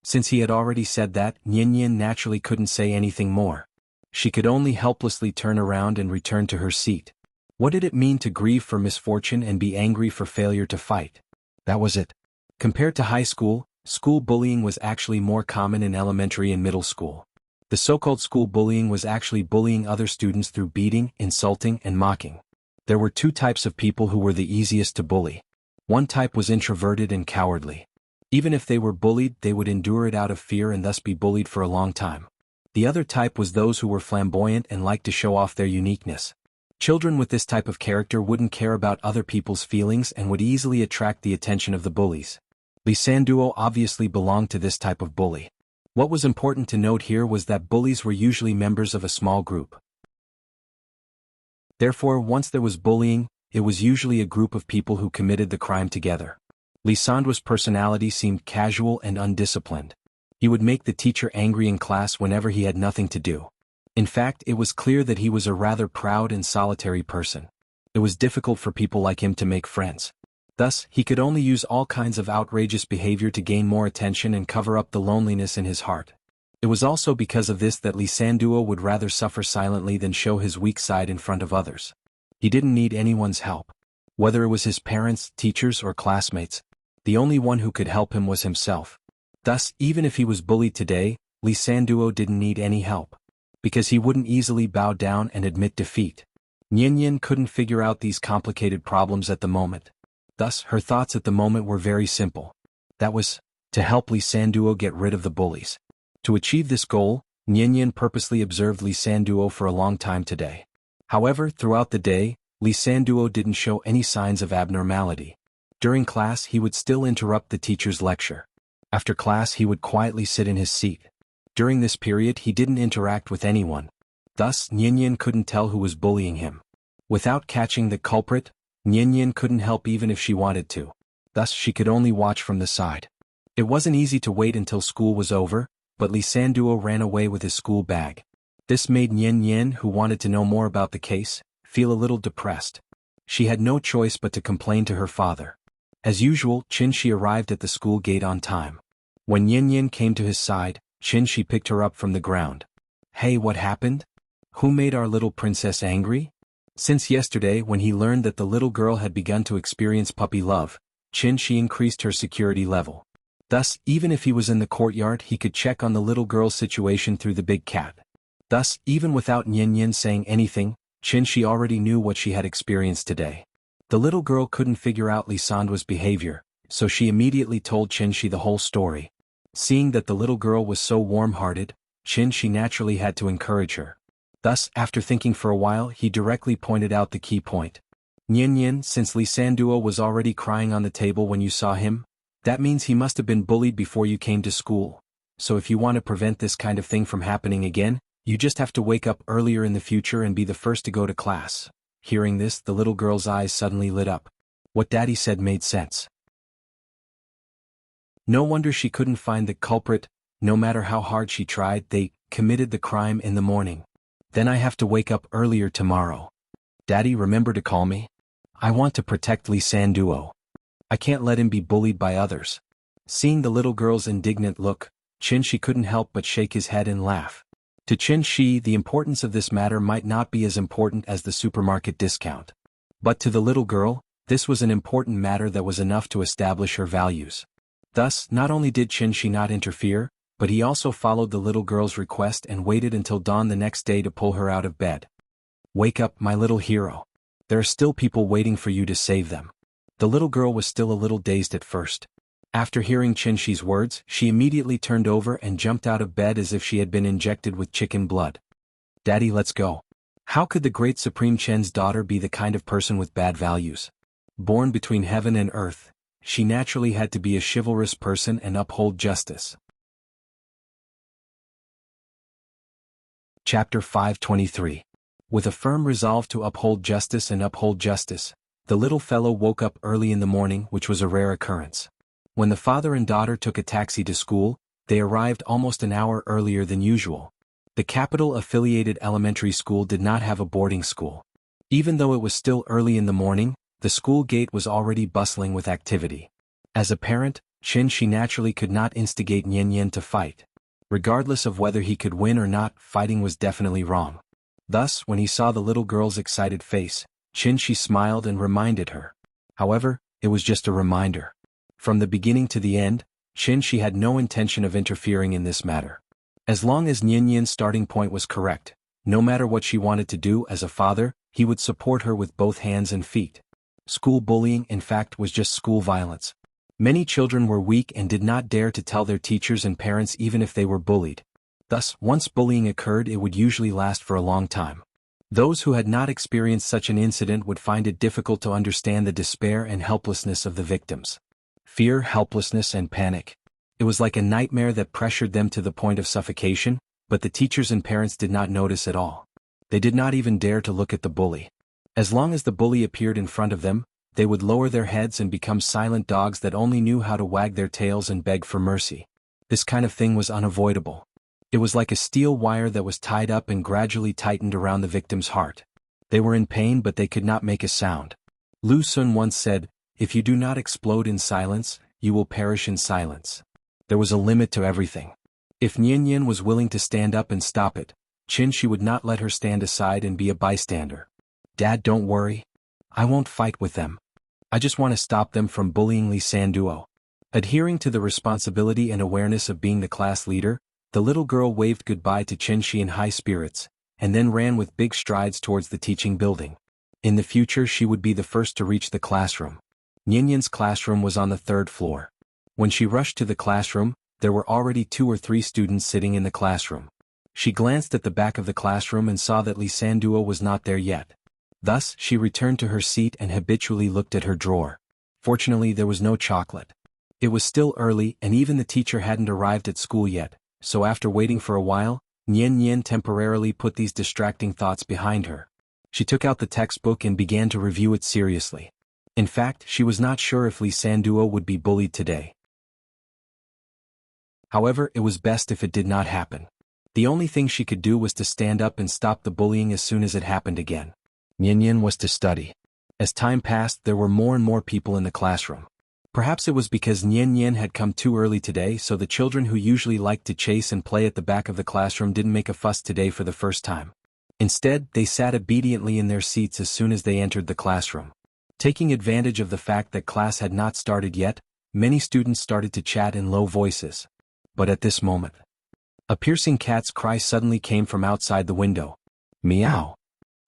Since he had already said that, Nian naturally couldn't say anything more. She could only helplessly turn around and return to her seat. What did it mean to grieve for misfortune and be angry for failure to fight? That was it. Compared to high school, school bullying was actually more common in elementary and middle school. The so-called school bullying was actually bullying other students through beating, insulting, and mocking. There were two types of people who were the easiest to bully. One type was introverted and cowardly. Even if they were bullied, they would endure it out of fear and thus be bullied for a long time. The other type was those who were flamboyant and liked to show off their uniqueness. Children with this type of character wouldn't care about other people's feelings and would easily attract the attention of the bullies. Li Sanduo obviously belonged to this type of bully. What was important to note here was that bullies were usually members of a small group. Therefore, once there was bullying, it was usually a group of people who committed the crime together. Li Sanduo's personality seemed casual and undisciplined. He would make the teacher angry in class whenever he had nothing to do. In fact, it was clear that he was a rather proud and solitary person. It was difficult for people like him to make friends. Thus, he could only use all kinds of outrageous behavior to gain more attention and cover up the loneliness in his heart. It was also because of this that Li Sanduo would rather suffer silently than show his weak side in front of others. He didn't need anyone's help. Whether it was his parents, teachers, or classmates, the only one who could help him was himself. Thus, even if he was bullied today, Li Sanduo didn't need any help. Because he wouldn't easily bow down and admit defeat. Nian couldn't figure out these complicated problems at the moment. Thus, her thoughts at the moment were very simple. That was, to help Li Sanduo get rid of the bullies. To achieve this goal, Nian purposely observed Li Sanduo for a long time today. However, throughout the day, Li Sanduo didn't show any signs of abnormality. During class he would still interrupt the teacher's lecture. After class he would quietly sit in his seat. During this period he didn't interact with anyone. Thus, Nian couldn't tell who was bullying him. Without catching the culprit, Nian couldn't help even if she wanted to. Thus she could only watch from the side. It wasn't easy to wait until school was over, but Li Sanduo ran away with his school bag. This made Nian, who wanted to know more about the case, feel a little depressed. She had no choice but to complain to her father. As usual, Qinshi arrived at the school gate on time. When Nian came to his side, Qinshi picked her up from the ground. "Hey, what happened? Who made our little princess angry?" Since yesterday, when he learned that the little girl had begun to experience puppy love, Qinshi increased her security level. Thus, even if he was in the courtyard, he could check on the little girl's situation through the big cat. Thus, even without Nian saying anything, Qinshi already knew what she had experienced today. The little girl couldn't figure out Li Sanduo's behavior, so she immediately told Qinshi the whole story. Seeing that the little girl was so warm-hearted, Qinshi naturally had to encourage her. Thus, after thinking for a while, he directly pointed out the key point. "Nian, since Li Sanduo was already crying on the table when you saw him, that means he must have been bullied before you came to school. So if you want to prevent this kind of thing from happening again, you just have to wake up earlier in the future and be the first to go to class." Hearing this, the little girl's eyes suddenly lit up. What Daddy said made sense. No wonder she couldn't find the culprit. No matter how hard she tried, they committed the crime in the morning. Then I have to wake up earlier tomorrow. Daddy, remember to call me? I want to protect Li Sanduo. I can't let him be bullied by others. Seeing the little girl's indignant look, Qin Shi couldn't help but shake his head and laugh. To Qin Shi, the importance of this matter might not be as important as the supermarket discount. But to the little girl, this was an important matter that was enough to establish her values. Thus, not only did Qin Shi not interfere, but he also followed the little girl's request and waited until dawn the next day to pull her out of bed. "Wake up, my little hero. There are still people waiting for you to save them." The little girl was still a little dazed at first. After hearing Qin Shi's words, she immediately turned over and jumped out of bed as if she had been injected with chicken blood. "Daddy, let's go." How could the great Supreme Chen's daughter be the kind of person with bad values? Born between heaven and earth, she naturally had to be a chivalrous person and uphold justice. Chapter 523. With a firm resolve to uphold justice, the little fellow woke up early in the morning, which was a rare occurrence. When the father and daughter took a taxi to school, they arrived almost an hour earlier than usual. The capital-affiliated elementary school did not have a boarding school. Even though it was still early in the morning, the school gate was already bustling with activity. As a parent, Qin Shi naturally could not instigate Nian to fight. Regardless of whether he could win or not, fighting was definitely wrong. Thus, when he saw the little girl's excited face, Qin Shi smiled and reminded her. However, it was just a reminder. From the beginning to the end, Qin Shi had no intention of interfering in this matter. As long as Nian's starting point was correct, no matter what she wanted to do as a father, he would support her with both hands and feet. School bullying, in fact, was just school violence. Many children were weak and did not dare to tell their teachers and parents even if they were bullied. Thus, once bullying occurred, it would usually last for a long time. Those who had not experienced such an incident would find it difficult to understand the despair and helplessness of the victims. Fear, helplessness, and panic. It was like a nightmare that pressured them to the point of suffocation, but the teachers and parents did not notice at all. They did not even dare to look at the bully. As long as the bully appeared in front of them, they would lower their heads and become silent dogs that only knew how to wag their tails and beg for mercy. This kind of thing was unavoidable. It was like a steel wire that was tied up and gradually tightened around the victim's heart. They were in pain, but they could not make a sound. Lu Sun once said, "If you do not explode in silence, you will perish in silence." There was a limit to everything. If Nian was willing to stand up and stop it, Qin Shi would not let her stand aside and be a bystander. "Dad, don't worry. I won't fight with them. I just want to stop them from bullying Li Sanduo." Adhering to the responsibility and awareness of being the class leader, the little girl waved goodbye to Qin Shi in high spirits, and then ran with big strides towards the teaching building. In the future, she would be the first to reach the classroom. Nian's classroom was on the 3rd floor. When she rushed to the classroom, there were already 2 or 3 students sitting in the classroom. She glanced at the back of the classroom and saw that Li Sanduo was not there yet. Thus, she returned to her seat and habitually looked at her drawer. Fortunately, there was no chocolate. It was still early and even the teacher hadn't arrived at school yet, so after waiting for a while, Nian temporarily put these distracting thoughts behind her. She took out the textbook and began to review it seriously. In fact, she was not sure if Li Sanduo would be bullied today. However, it was best if it did not happen. The only thing she could do was to stand up and stop the bullying as soon as it happened again. Nian was to study. As time passed, there were more and more people in the classroom. Perhaps it was because Nian had come too early today, so the children who usually liked to chase and play at the back of the classroom didn't make a fuss today for the first time. Instead, they sat obediently in their seats as soon as they entered the classroom. Taking advantage of the fact that class had not started yet, many students started to chat in low voices. But at this moment, a piercing cat's cry suddenly came from outside the window. Meow.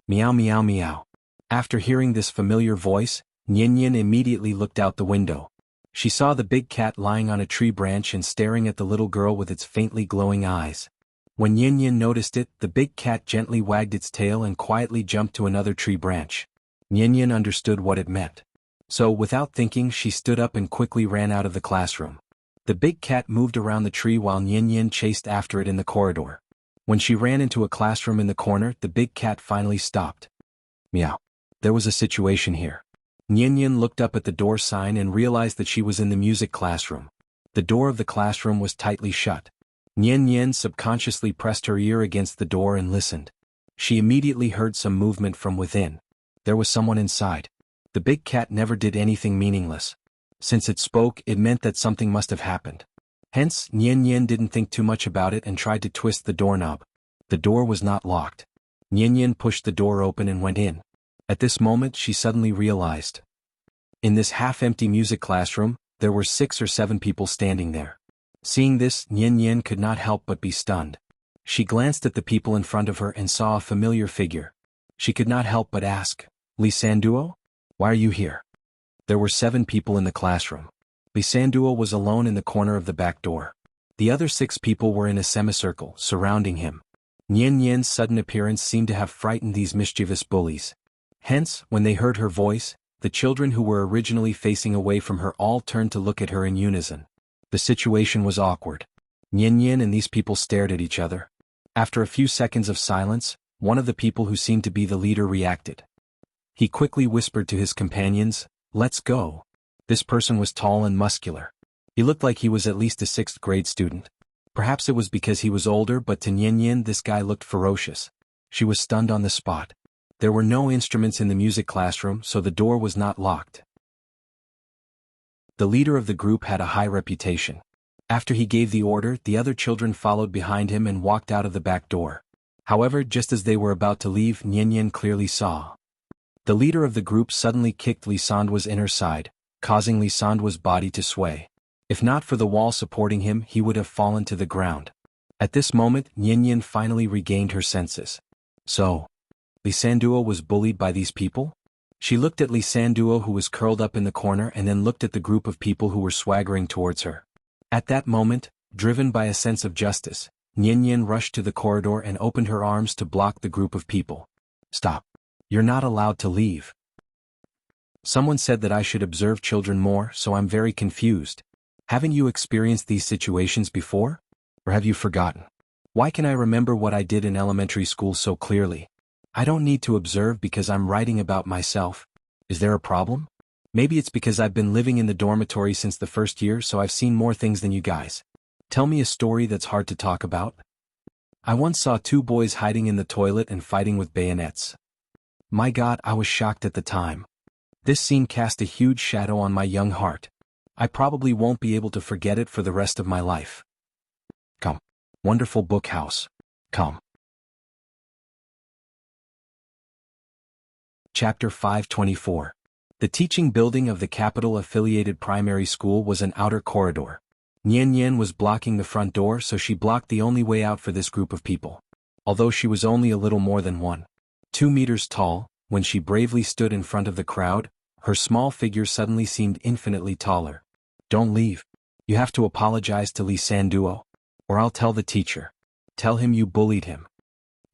Meow meow meow. After hearing this familiar voice, Nian immediately looked out the window. She saw the big cat lying on a tree branch and staring at the little girl with its faintly glowing eyes. When Nian noticed it, the big cat gently wagged its tail and quietly jumped to another tree branch. Nian understood what it meant. So, without thinking, she stood up and quickly ran out of the classroom. The big cat moved around the tree while Nian chased after it in the corridor. When she ran into a classroom in the corner, the big cat finally stopped. Meow. There was a situation here. Nian looked up at the door sign and realized that she was in the music classroom. The door of the classroom was tightly shut. Nian subconsciously pressed her ear against the door and listened. She immediately heard some movement from within. There was someone inside. The big cat never did anything meaningless. Since it spoke, it meant that something must have happened. Hence, Nian Nian didn't think too much about it and tried to twist the doorknob. The door was not locked. Nian Nian pushed the door open and went in. At this moment she suddenly realized. In this half-empty music classroom, there were 6 or 7 people standing there. Seeing this, Nian Nian could not help but be stunned. She glanced at the people in front of her and saw a familiar figure. She could not help but ask, "Lee Sanduo? Why are you here?" There were 7 people in the classroom. Lee Sanduo was alone in the corner of the back door. The other 6 people were in a semicircle, surrounding him. Nian Nian's sudden appearance seemed to have frightened these mischievous bullies. Hence, when they heard her voice, the children who were originally facing away from her all turned to look at her in unison. The situation was awkward. Nian Nian and these people stared at each other. After a few seconds of silence, one of the people who seemed to be the leader reacted. He quickly whispered to his companions, "Let's go." This person was tall and muscular. He looked like he was at least a 6th grade student. Perhaps it was because he was older, but to Nian Nian this guy looked ferocious. She was stunned on the spot. There were no instruments in the music classroom, so the door was not locked. The leader of the group had a high reputation. After he gave the order, the other children followed behind him and walked out of the back door. However, just as they were about to leave, Nian Nian clearly saw. The leader of the group suddenly kicked Lee Sanduo's inner side, causing Lee Sanduo's body to sway. If not for the wall supporting him, he would have fallen to the ground. At this moment, Nian Nian finally regained her senses. So, Lee Sanduo was bullied by these people? She looked at Lee Sanduo, who was curled up in the corner, and then looked at the group of people who were swaggering towards her. At that moment, driven by a sense of justice, Nian Nian rushed to the corridor and opened her arms to block the group of people. "Stop. You're not allowed to leave. Someone said that I should observe children more, so I'm very confused. Haven't you experienced these situations before? Or have you forgotten? Why can I remember what I did in elementary school so clearly? I don't need to observe because I'm writing about myself. Is there a problem? Maybe it's because I've been living in the dormitory since the first year, so I've seen more things than you guys. Tell me a story that's hard to talk about." I once saw 2 boys hiding in the toilet and fighting with bayonets. My God, I was shocked at the time. This scene cast a huge shadow on my young heart. I probably won't be able to forget it for the rest of my life. Come. Wonderful book house. Come. Chapter 524. The teaching building of the capital-affiliated primary school was an outer corridor. Nian Nian was blocking the front door, so she blocked the only way out for this group of people. Although she was only a little more than 1.2 meters tall, when she bravely stood in front of the crowd, her small figure suddenly seemed infinitely taller. "Don't leave. You have to apologize to Lee Sanduo, or I'll tell the teacher. Tell him you bullied him."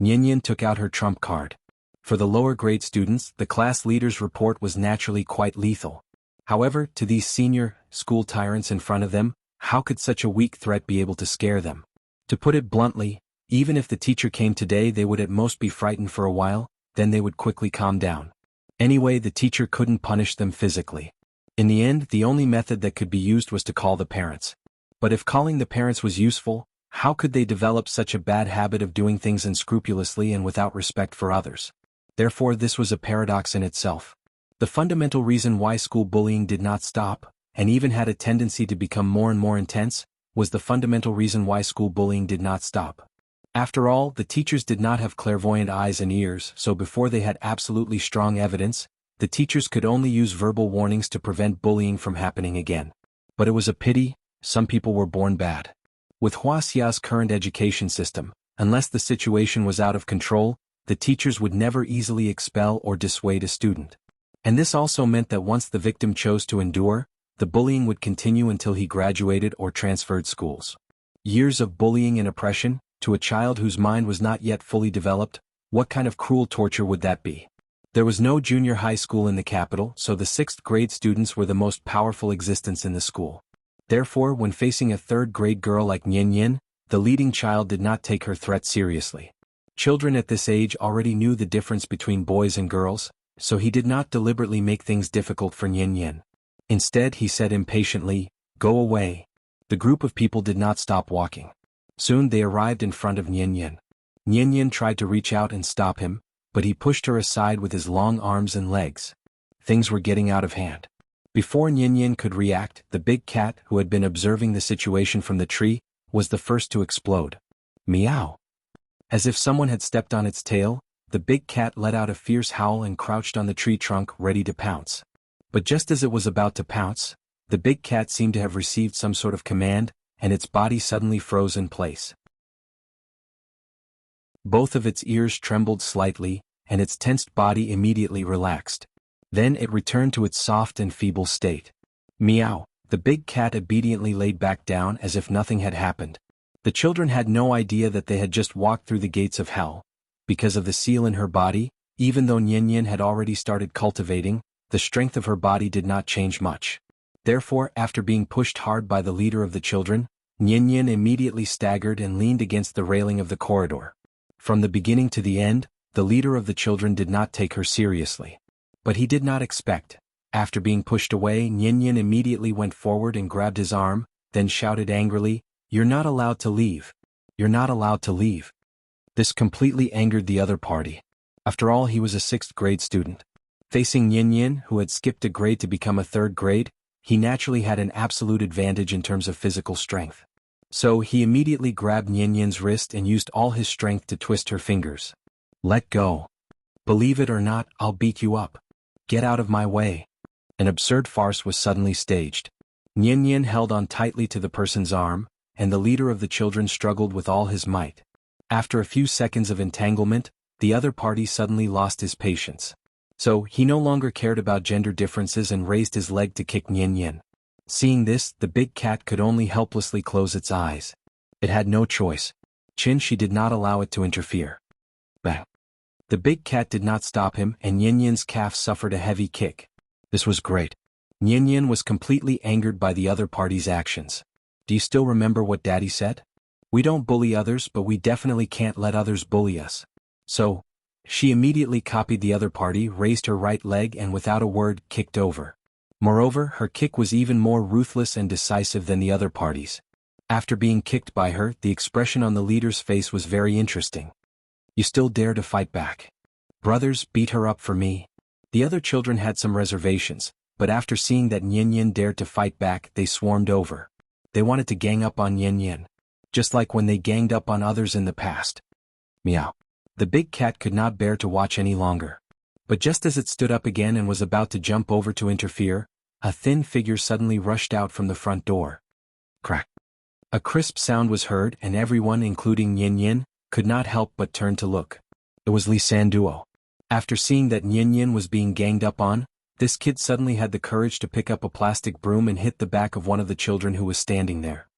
Nian Nian took out her trump card. For the lower grade students, the class leader's report was naturally quite lethal. However, to these senior school tyrants in front of them, how could such a weak threat be able to scare them? To put it bluntly, even if the teacher came today, they would at most be frightened for a while, then they would quickly calm down. Anyway, the teacher couldn't punish them physically. In the end, the only method that could be used was to call the parents. But if calling the parents was useful, how could they develop such a bad habit of doing things unscrupulously and without respect for others? Therefore, this was a paradox in itself. The fundamental reason why school bullying did not stop, and even had a tendency to become more and more intense, was the fundamental reason why school bullying did not stop. After all, the teachers did not have clairvoyant eyes and ears, so before they had absolutely strong evidence, the teachers could only use verbal warnings to prevent bullying from happening again. But it was a pity, some people were born bad. With Wuxia's current education system, unless the situation was out of control, the teachers would never easily expel or dissuade a student. And this also meant that once the victim chose to endure, the bullying would continue until he graduated or transferred schools. Years of bullying and oppression, to a child whose mind was not yet fully developed, what kind of cruel torture would that be? There was no junior high school in the capital, so the 6th grade students were the most powerful existence in the school. Therefore, when facing a 3rd grade girl like Nian Nian, the leading child did not take her threat seriously. Children at this age already knew the difference between boys and girls, so he did not deliberately make things difficult for Nian Nian. Instead, he said impatiently, "Go away." The group of people did not stop walking. Soon they arrived in front of Nian Nian. Nian Nian tried to reach out and stop him, but he pushed her aside with his long arms and legs. Things were getting out of hand. Before Nyin could react, the big cat, who had been observing the situation from the tree, was the first to explode. Meow. As if someone had stepped on its tail, the big cat let out a fierce howl and crouched on the tree trunk ready to pounce. But just as it was about to pounce, the big cat seemed to have received some sort of command, and its body suddenly froze in place. Both of its ears trembled slightly, and its tensed body immediately relaxed. Then it returned to its soft and feeble state. Meow. The big cat obediently laid back down as if nothing had happened. The children had no idea that they had just walked through the gates of hell. Because of the seal in her body, even though Nyin had already started cultivating, the strength of her body did not change much. Therefore, after being pushed hard by the leader of the children, Nyin immediately staggered and leaned against the railing of the corridor. From the beginning to the end, the leader of the children did not take her seriously. But he did not expect. After being pushed away, Nyin immediately went forward and grabbed his arm, then shouted angrily, "You're not allowed to leave. You're not allowed to leave." This completely angered the other party. After all, he was a 6th grade student. Facing Nyin, who had skipped a grade to become a 3rd grade, he naturally had an absolute advantage in terms of physical strength. So he immediately grabbed Nyin's wrist and used all his strength to twist her fingers. "Let go. Believe it or not, I'll beat you up. Get out of my way." An absurd farce was suddenly staged. Nyin held on tightly to the person's arm, and the leader of the children struggled with all his might. After a few seconds of entanglement, the other party suddenly lost his patience. So he no longer cared about gender differences and raised his leg to kick Nyin. Seeing this, the big cat could only helplessly close its eyes. It had no choice. She did not allow it to interfere. Bang. The big cat did not stop him, and Nyin's calf suffered a heavy kick. This was great. Nyin was completely angered by the other party's actions. "Do you still remember what Daddy said? We don't bully others, but we definitely can't let others bully us." So, she immediately copied the other party, raised her right leg and without a word kicked over. Moreover, her kick was even more ruthless and decisive than the other party's. After being kicked by her, the expression on the leader's face was very interesting. "You still dare to fight back? Brothers, beat her up for me." The other children had some reservations, but after seeing that Nyin dared to fight back, they swarmed over. They wanted to gang up on Nyin, just like when they ganged up on others in the past. Meow. The big cat could not bear to watch any longer. But just as it stood up again and was about to jump over to interfere, a thin figure suddenly rushed out from the front door. Crack. A crisp sound was heard, and everyone, including Nyin, could not help but turn to look. It was Lisanduo. After seeing that Nyin was being ganged up on, this kid suddenly had the courage to pick up a plastic broom and hit the back of one of the children who was standing there.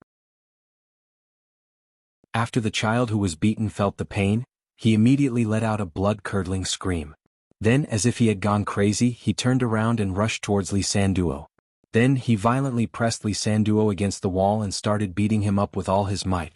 After the child who was beaten felt the pain, he immediately let out a blood-curdling scream. Then, as if he had gone crazy, he turned around and rushed towards Lisanduo. Then he violently pressed Lisanduo against the wall and started beating him up with all his might.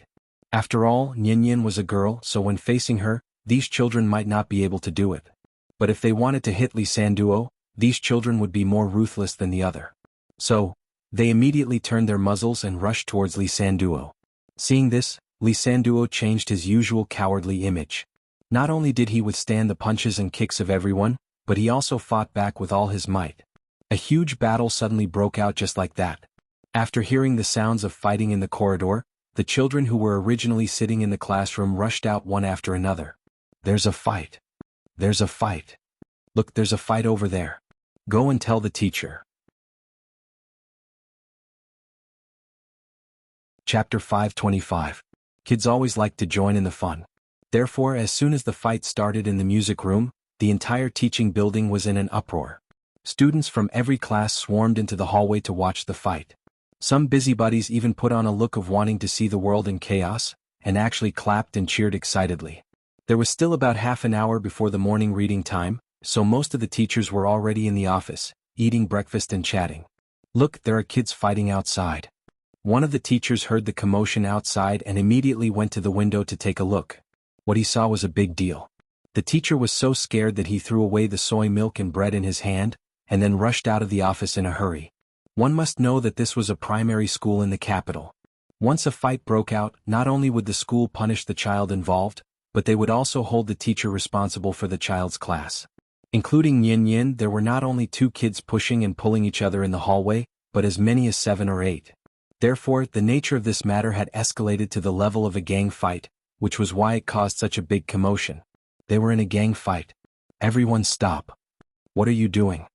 After all, Nyin was a girl, so when facing her, these children might not be able to do it. But if they wanted to hit Lisanduo, these children would be more ruthless than the other. So, they immediately turned their muzzles and rushed towards Lisanduo. Seeing this, Lisanduo changed his usual cowardly image. Not only did he withstand the punches and kicks of everyone, but he also fought back with all his might. A huge battle suddenly broke out just like that. After hearing the sounds of fighting in the corridor, the children who were originally sitting in the classroom rushed out one after another. "There's a fight. There's a fight. Look, there's a fight over there. Go and tell the teacher." Chapter 525. Kids always like to join in the fun. Therefore, as soon as the fight started in the music room, the entire teaching building was in an uproar. Students from every class swarmed into the hallway to watch the fight. Some busybodies even put on a look of wanting to see the world in chaos, and actually clapped and cheered excitedly. There was still about half an hour before the morning reading time, so most of the teachers were already in the office, eating breakfast and chatting. "Look, there are kids fighting outside." One of the teachers heard the commotion outside and immediately went to the window to take a look. What he saw was a big deal. The teacher was so scared that he threw away the soy milk and bread in his hand, and then rushed out of the office in a hurry. One must know that this was a primary school in the capital. Once a fight broke out, not only would the school punish the child involved, but they would also hold the teacher responsible for the child's class. Including Yin Yin, there were not only 2 kids pushing and pulling each other in the hallway, but as many as 7 or 8. Therefore, the nature of this matter had escalated to the level of a gang fight, which was why it caused such a big commotion. They were in a gang fight. Everyone stop. What are you doing?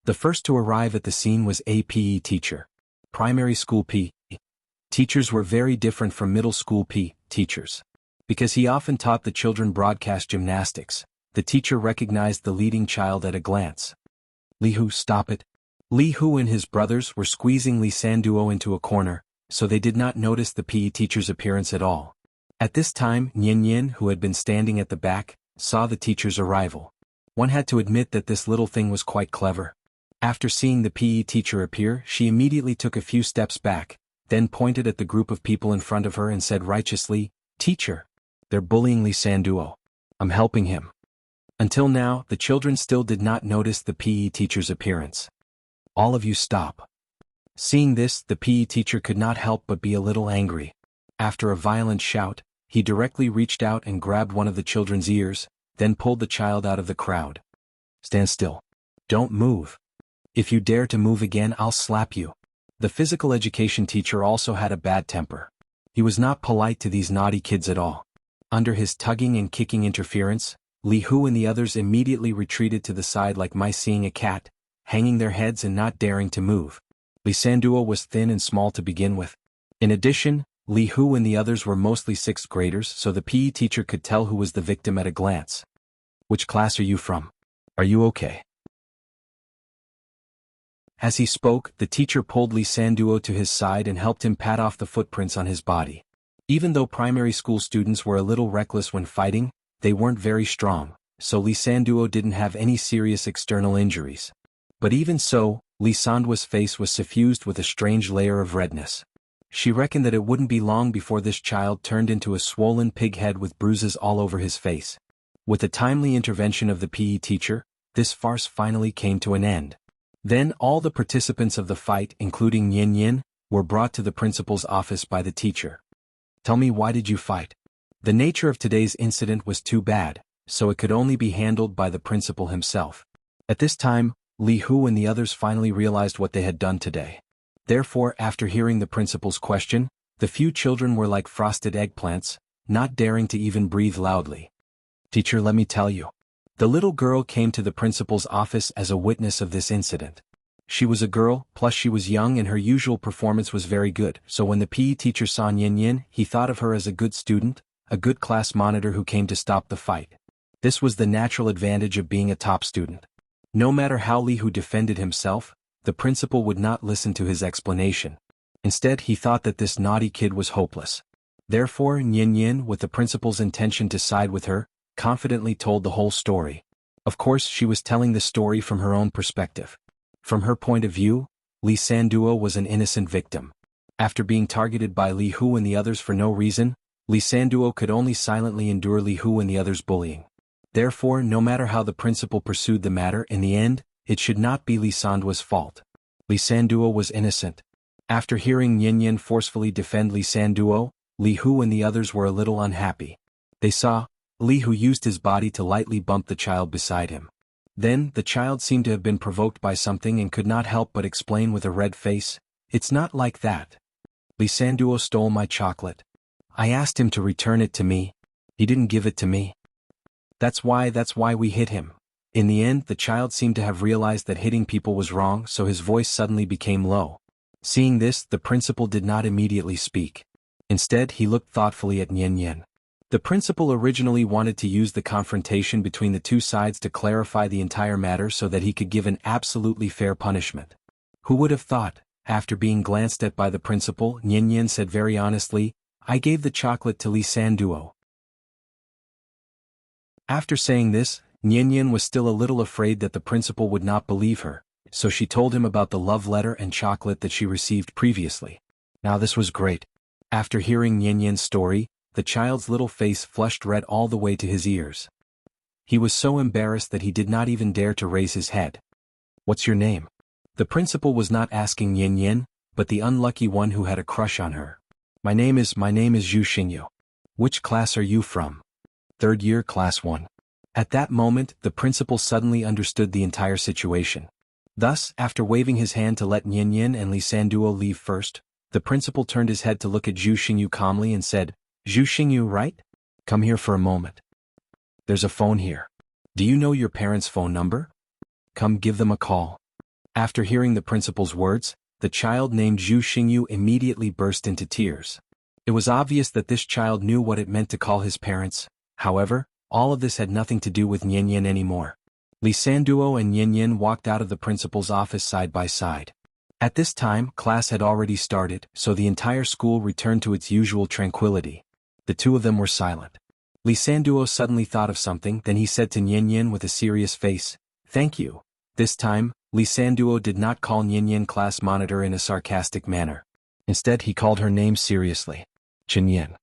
The first to arrive at the scene was a PE teacher. Primary school PE teachers were very different from middle school PE teachers. Because he often taught the children broadcast gymnastics, the teacher recognized the leading child at a glance. Li Hu, stop it. Li Hu and his brothers were squeezing Li Sanduo into a corner, so they did not notice the PE teacher's appearance at all. At this time, Yin Yin, who had been standing at the back, saw the teacher's arrival. One had to admit that this little thing was quite clever. After seeing the PE teacher appear, she immediately took a few steps back, then pointed at the group of people in front of her and said righteously, "Teacher, they're bullying Li Sanduo. I'm helping him." Until now, the children still did not notice the PE teacher's appearance. All of you stop. Seeing this, the PE teacher could not help but be a little angry. After a violent shout, he directly reached out and grabbed one of the children's ears, then pulled the child out of the crowd. Stand still. Don't move. If you dare to move again, I'll slap you. The physical education teacher also had a bad temper. He was not polite to these naughty kids at all. Under his tugging and kicking interference, Li Hu and the others immediately retreated to the side like mice seeing a cat, hanging their heads and not daring to move. Li Sanduo was thin and small to begin with. In addition, Li Hu and the others were mostly 6th graders, so the PE teacher could tell who was the victim at a glance. Which class are you from? Are you okay? As he spoke, the teacher pulled Li Sanduo to his side and helped him pat off the footprints on his body. Even though primary school students were a little reckless when fighting, they weren't very strong, so Li Sanduo didn't have any serious external injuries. But even so, Li Sanduo's face was suffused with a strange layer of redness. She reckoned that it wouldn't be long before this child turned into a swollen pig head with bruises all over his face. With the timely intervention of the PE teacher, this farce finally came to an end. Then all the participants of the fight, including Yin Yin, were brought to the principal's office by the teacher. Tell me, why did you fight? The nature of today's incident was too bad, so it could only be handled by the principal himself. At this time, Li Hu and the others finally realized what they had done today. Therefore, after hearing the principal's question, the few children were like frosted eggplants, not daring to even breathe loudly. Teacher, let me tell you. The little girl came to the principal's office as a witness of this incident. She was a girl, plus she was young and her usual performance was very good, so when the PE teacher saw Yin Yin, he thought of her as a good student, a good class monitor who came to stop the fight. This was the natural advantage of being a top student. No matter how Li Hu defended himself, the principal would not listen to his explanation. Instead, he thought that this naughty kid was hopeless. Therefore, Yin Yin, with the principal's intention to side with her, confidently told the whole story. Of course, she was telling the story from her own perspective. From her point of view, Li Sanduo was an innocent victim. After being targeted by Li Hu and the others for no reason, Li Sanduo could only silently endure Li Hu and the others' bullying. Therefore, no matter how the principal pursued the matter, in the end, it should not be Li Sanduo's fault. Li Sanduo was innocent. After hearing Yin Yin forcefully defend Li Sanduo, Li Hu and the others were a little unhappy. They saw Li Hu used his body to lightly bump the child beside him. Then, the child seemed to have been provoked by something and could not help but explain with a red face, "It's not like that. Li Sanduo stole my chocolate. I asked him to return it to me. He didn't give it to me. That's why we hit him." In the end, the child seemed to have realized that hitting people was wrong, so his voice suddenly became low. Seeing this, the principal did not immediately speak. Instead, he looked thoughtfully at Yin Yin. The principal originally wanted to use the confrontation between the two sides to clarify the entire matter so that he could give an absolutely fair punishment. Who would have thought? After being glanced at by the principal, Yin Yin said very honestly, "I gave the chocolate to Li Sanduo." After saying this, Yin Yin was still a little afraid that the principal would not believe her, so she told him about the love letter and chocolate that she received previously. Now this was great. After hearing Yin Yin's story, the child's little face flushed red all the way to his ears. He was so embarrassed that he did not even dare to raise his head. "What's your name?" The principal was not asking Yin Yin, but the unlucky one who had a crush on her. My name is Zhu Xingyu. Which class are you from?" "3rd year, class 1. At that moment, the principal suddenly understood the entire situation. Thus, after waving his hand to let Nian and Li Sanduo leave first, the principal turned his head to look at Zhu Xingyu calmly and said, "Zhu Xingyu, right? Come here for a moment. There's a phone here. Do you know your parents' phone number? Come give them a call." After hearing the principal's words, the child named Zhu Xingyu immediately burst into tears. It was obvious that this child knew what it meant to call his parents. However, all of this had nothing to do with Nian anymore. Li Sanduo and Nian walked out of the principal's office side by side. At this time, class had already started, so the entire school returned to its usual tranquility. The two of them were silent. Li Sanduo suddenly thought of something, then he said to Nian with a serious face, "Thank you." This time, Li Sanduo did not call Nian class monitor in a sarcastic manner. Instead, he called her name seriously. Chinyan.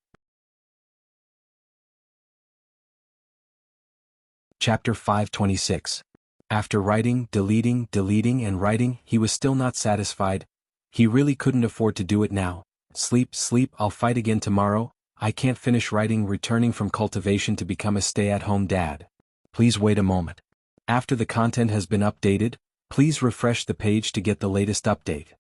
Chapter 526. After writing, deleting, and writing, he was still not satisfied. He really couldn't afford to do it now. Sleep, I'll fight again tomorrow. I can't finish writing returning from cultivation to become a stay-at-home dad. Please wait a moment. After the content has been updated, please refresh the page to get the latest update.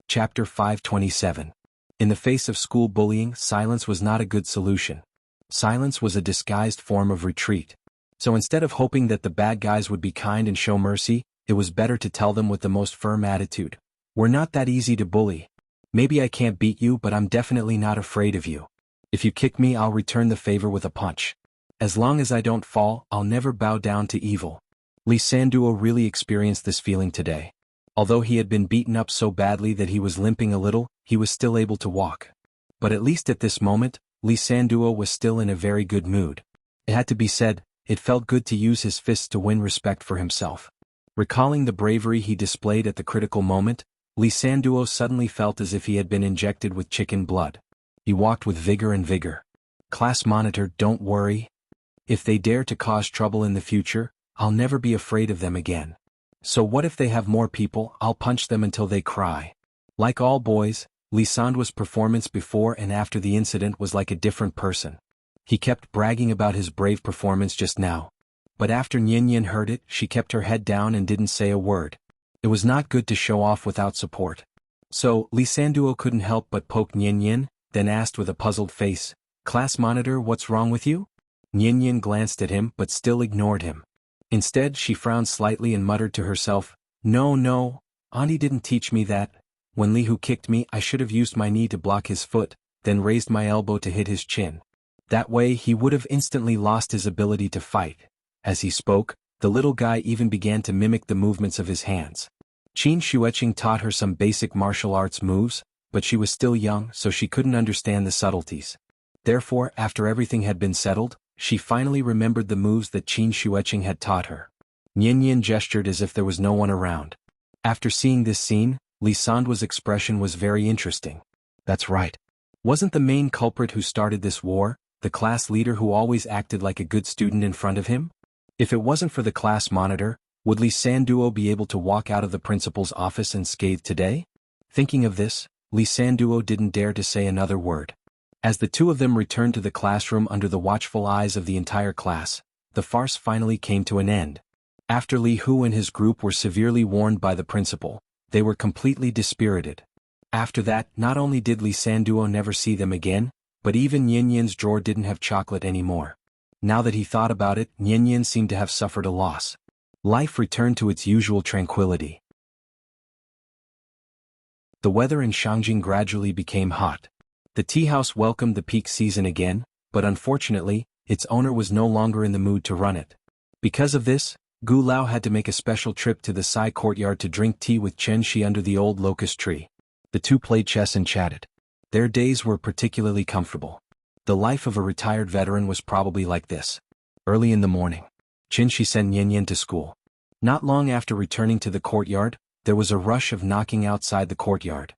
Chapter 527. In the face of school bullying, silence was not a good solution. Silence was a disguised form of retreat. So instead of hoping that the bad guys would be kind and show mercy, it was better to tell them with the most firm attitude, "We're not that easy to bully. Maybe I can't beat you, but I'm definitely not afraid of you. If you kick me, I'll return the favor with a punch. As long as I don't fall, I'll never bow down to evil." Li Sanduo really experienced this feeling today. Although he had been beaten up so badly that he was limping a little, he was still able to walk. But at least at this moment, Li Sanduo was still in a very good mood. It had to be said, it felt good to use his fists to win respect for himself. Recalling the bravery he displayed at the critical moment, Li Sanduo suddenly felt as if he had been injected with chicken blood. He walked with vigor and vigor. "Class monitor, don't worry. If they dare to cause trouble in the future, I'll never be afraid of them again. So what if they have more people? I'll punch them until they cry." Like all boys, Li Sanduo's performance before and after the incident was like a different person. He kept bragging about his brave performance just now. But after Nian heard it, she kept her head down and didn't say a word. It was not good to show off without support. So, Li Sanduo couldn't help but poke Nian, then asked with a puzzled face, "Class monitor, what's wrong with you?" Nian glanced at him but still ignored him. Instead, she frowned slightly and muttered to herself, No, Auntie didn't teach me that. When Li Hu kicked me, I should have used my knee to block his foot, then raised my elbow to hit his chin. That way he would have instantly lost his ability to fight." As he spoke, the little guy even began to mimic the movements of his hands. Qin Xueqing taught her some basic martial arts moves, but she was still young, so she couldn't understand the subtleties. Therefore, after everything had been settled, she finally remembered the moves that Qin Xueqing had taught her. Nian gestured as if there was no one around. After seeing this scene, Li Sanduo's expression was very interesting. That's right. Wasn't the main culprit who started this war, the class leader who always acted like a good student in front of him? If it wasn't for the class monitor, would Li Sanduo be able to walk out of the principal's office unscathed today? Thinking of this, Li Sanduo didn't dare to say another word. As the two of them returned to the classroom under the watchful eyes of the entire class, the farce finally came to an end. After Li Hu and his group were severely warned by the principal, they were completely dispirited. After that, not only did Li Sanduo never see them again, but even Nian's drawer didn't have chocolate anymore. Now that he thought about it, Nian seemed to have suffered a loss. Life returned to its usual tranquility. The weather in Shangjing gradually became hot. The tea house welcomed the peak season again, but unfortunately, its owner was no longer in the mood to run it. Because of this, Gu Lao had to make a special trip to the Sai courtyard to drink tea with Chen Shi under the old locust tree. The two played chess and chatted. Their days were particularly comfortable. The life of a retired veteran was probably like this. Early in the morning, Chen Shi sent Nian to school. Not long after returning to the courtyard, there was a rush of knocking outside the courtyard.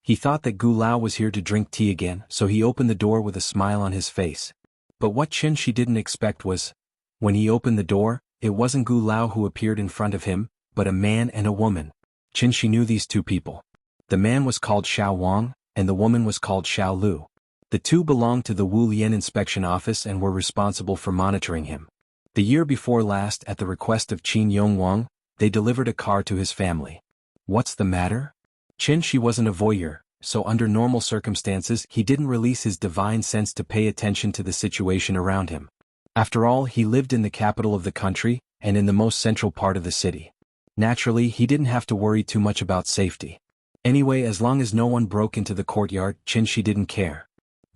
He thought that Gu Lao was here to drink tea again, so he opened the door with a smile on his face. But what Chen Shi didn't expect was, when he opened the door, it wasn't Gu Lao who appeared in front of him, but a man and a woman. Chen Shi knew these two people. The man was called Xiao Wang, and the woman was called Xiao Lu. The two belonged to the Wu Lian inspection office and were responsible for monitoring him. The year before last, at the request of Qin Yongwang, they delivered a car to his family. What's the matter? Qin Shi wasn't a voyeur, so under normal circumstances he didn't release his divine sense to pay attention to the situation around him. After all, he lived in the capital of the country, and in the most central part of the city. Naturally, he didn't have to worry too much about safety. Anyway, as long as no one broke into the courtyard, Qin Shi didn't care.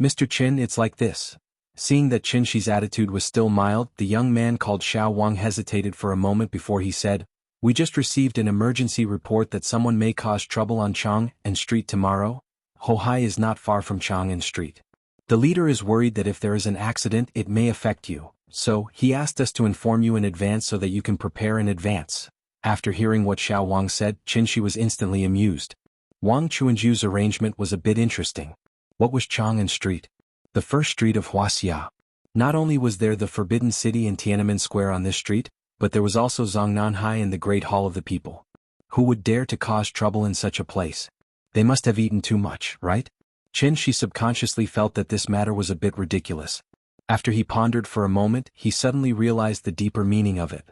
Mr. Qin, it's like this. Seeing that Qin Shi's attitude was still mild, the young man called Xiao Wang hesitated for a moment before he said, "We just received an emergency report that someone may cause trouble on Chang'an Street tomorrow. Hohai is not far from Chang'an Street. The leader is worried that if there is an accident it may affect you, so he asked us to inform you in advance so that you can prepare in advance." After hearing what Xiao Wang said, Qin Shi was instantly amused. Wang Chuanju's arrangement was a bit interesting. What was Chang'an Street? The first street of Wuxia. Not only was there the Forbidden City in Tiananmen Square on this street, but there was also Zongnanhai in the Great Hall of the People. Who would dare to cause trouble in such a place? They must have eaten too much, right? Qin Shi subconsciously felt that this matter was a bit ridiculous. After he pondered for a moment, he suddenly realized the deeper meaning of it.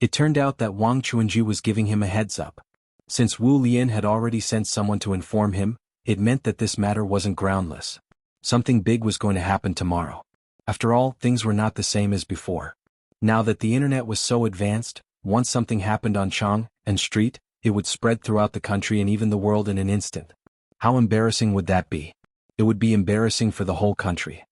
It turned out that Wang Chuanju was giving him a heads-up. Since Wu Lian had already sent someone to inform him, it meant that this matter wasn't groundless. Something big was going to happen tomorrow. After all, things were not the same as before. Now that the internet was so advanced, once something happened on Chang'an Street, it would spread throughout the country and even the world in an instant. How embarrassing would that be? It would be embarrassing for the whole country.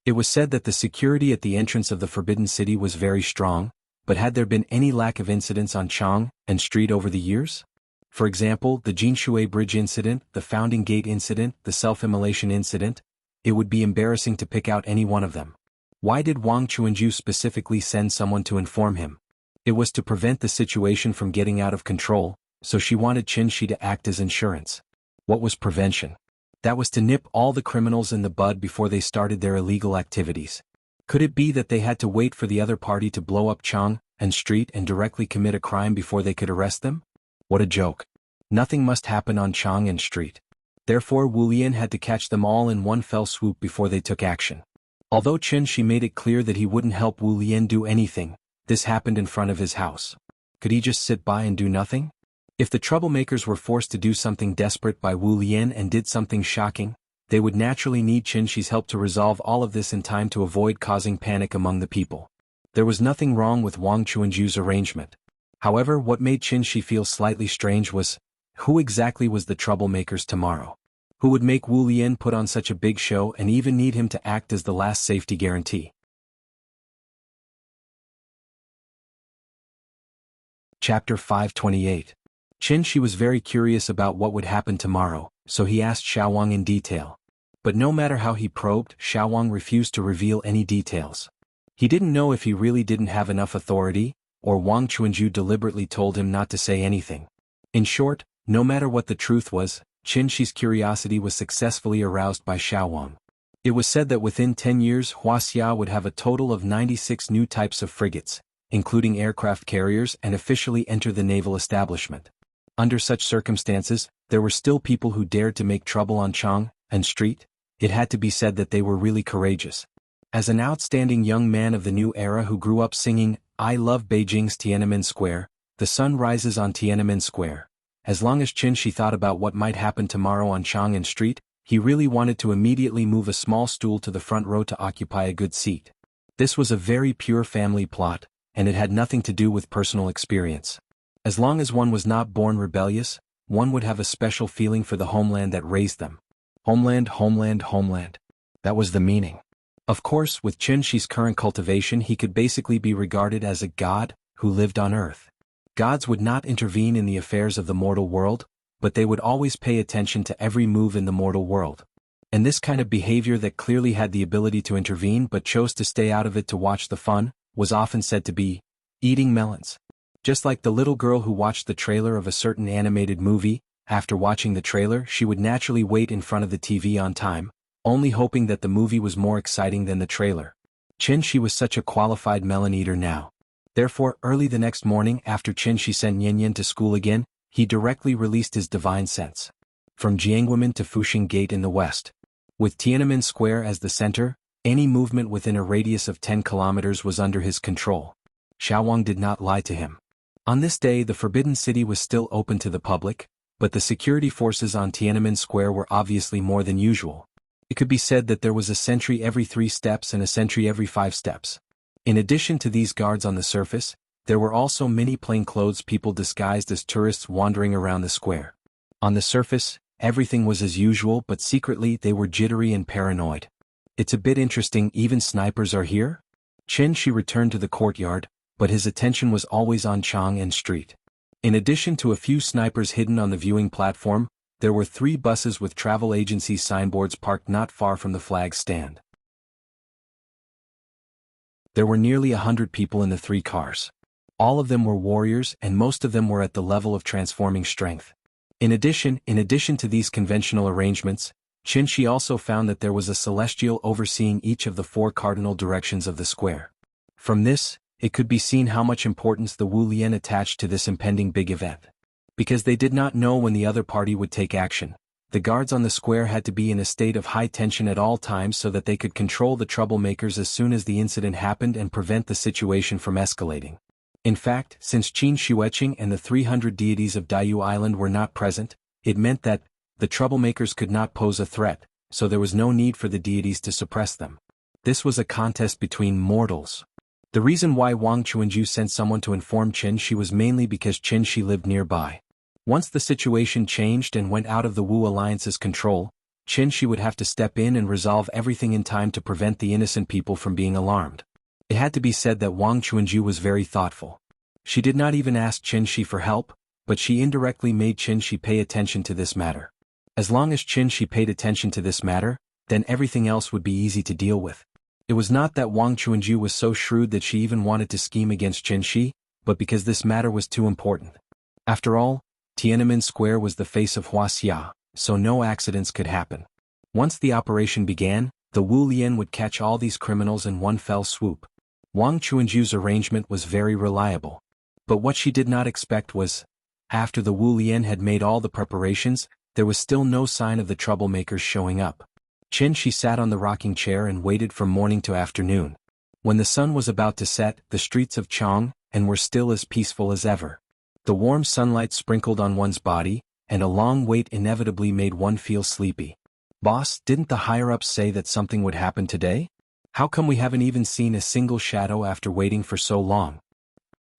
It was said that the security at the entrance of the Forbidden City was very strong, but had there been any lack of incidents on Chang'an Street over the years? For example, the Jinshui Bridge incident, the Founding Gate incident, the self-immolation incident, it would be embarrassing to pick out any one of them. Why did Wang Chuanju specifically send someone to inform him? It was to prevent the situation from getting out of control, so she wanted Qin Shi to act as insurance. What was prevention? That was to nip all the criminals in the bud before they started their illegal activities. Could it be that they had to wait for the other party to blow up Chang'an Street and directly commit a crime before they could arrest them? What a joke. Nothing must happen on Chang'an Street. Therefore Wu Lian had to catch them all in one fell swoop before they took action. Although Qin Shi made it clear that he wouldn't help Wu Lian do anything, this happened in front of his house. Could he just sit by and do nothing? If the troublemakers were forced to do something desperate by Wu Lian and did something shocking, they would naturally need Qin Shi's help to resolve all of this in time to avoid causing panic among the people. There was nothing wrong with Wang Chuanju's arrangement. However, what made Qin Shi feel slightly strange was, who exactly was the troublemakers tomorrow? Who would make Wu Lian put on such a big show and even need him to act as the last safety guarantee? Chapter 528. Qin Shi was very curious about what would happen tomorrow, so he asked Xiao Wang in detail. But no matter how he probed, Xiao Wang refused to reveal any details. He didn't know if he really didn't have enough authority, or Wang Chuanju deliberately told him not to say anything. In short, no matter what the truth was, Qin Shi's curiosity was successfully aroused by Xiao Wang. It was said that within 10 years Wuxia would have a total of 96 new types of frigates, including aircraft carriers, and officially enter the naval establishment. Under such circumstances, there were still people who dared to make trouble on Chang'an Street. It had to be said that they were really courageous. As an outstanding young man of the new era who grew up singing, "I love Beijing's Tiananmen Square, the sun rises on Tiananmen Square," as long as Qin Shi thought about what might happen tomorrow on Chang'an Street, he really wanted to immediately move a small stool to the front row to occupy a good seat. This was a very pure family plot, and it had nothing to do with personal experience. As long as one was not born rebellious, one would have a special feeling for the homeland that raised them. Homeland, homeland, homeland. That was the meaning. Of course, with Qin Shi's current cultivation he could basically be regarded as a god who lived on Earth. Gods would not intervene in the affairs of the mortal world, but they would always pay attention to every move in the mortal world. And this kind of behavior that clearly had the ability to intervene but chose to stay out of it to watch the fun, was often said to be eating melons. Just like the little girl who watched the trailer of a certain animated movie, after watching the trailer she would naturally wait in front of the TV on time, only hoping that the movie was more exciting than the trailer. Qin Shi was such a qualified melon eater now. Therefore, early the next morning after Qin Shi sent Yan Yan to school again, he directly released his divine sense. from Jianghu to Fuxing Gate in the west. With Tiananmen Square as the center, any movement within a radius of 10 kilometers was under his control. Xiaowang did not lie to him. On this day the Forbidden City was still open to the public, but the security forces on Tiananmen Square were obviously more than usual. It could be said that there was a sentry every 3 steps and a sentry every 5 steps. In addition to these guards on the surface, there were also many plainclothes people disguised as tourists wandering around the square. On the surface, everything was as usual, but secretly they were jittery and paranoid. It's a bit interesting, even snipers are here? Chen Shi returned to the courtyard, but his attention was always on Chang'an Street. In addition to a few snipers hidden on the viewing platform, there were 3 buses with travel agency signboards parked not far from the flag stand. There were nearly 100 people in the 3 cars. All of them were warriors and most of them were at the level of transforming strength. In addition to these conventional arrangements, Chen Shi also found that there was a celestial overseeing each of the 4 cardinal directions of the square. From this, it could be seen how much importance the Wu Lian attached to this impending big event. Because they did not know when the other party would take action, the guards on the square had to be in a state of high tension at all times so that they could control the troublemakers as soon as the incident happened and prevent the situation from escalating. In fact, since Qin Xueqing and the 300 deities of Daiyu Island were not present, it meant that the troublemakers could not pose a threat, so there was no need for the deities to suppress them. This was a contest between mortals. The reason why Wang Chuanju sent someone to inform Chen Shi was mainly because Chen Shi lived nearby. Once the situation changed and went out of the Wu Alliance's control, Chen Shi would have to step in and resolve everything in time to prevent the innocent people from being alarmed. It had to be said that Wang Chuanju was very thoughtful. She did not even ask Chen Shi for help, but she indirectly made Chen Shi pay attention to this matter. As long as Chen Shi paid attention to this matter, then everything else would be easy to deal with. It was not that Wang Chuanju was so shrewd that she even wanted to scheme against Chen Shi, but because this matter was too important. After all, Tiananmen Square was the face of Wuxia, so no accidents could happen. Once the operation began, the Wu Lian would catch all these criminals in one fell swoop. Wang Chuanju's arrangement was very reliable. But what she did not expect was, after the Wu Lian had made all the preparations, there was still no sign of the troublemakers showing up. Chen Shi sat on the rocking chair and waited from morning to afternoon. When the sun was about to set, the streets of Chang'an were still as peaceful as ever. The warm sunlight sprinkled on one's body, and a long wait inevitably made one feel sleepy. Boss, didn't the higher-ups say that something would happen today? How come we haven't even seen a single shadow after waiting for so long?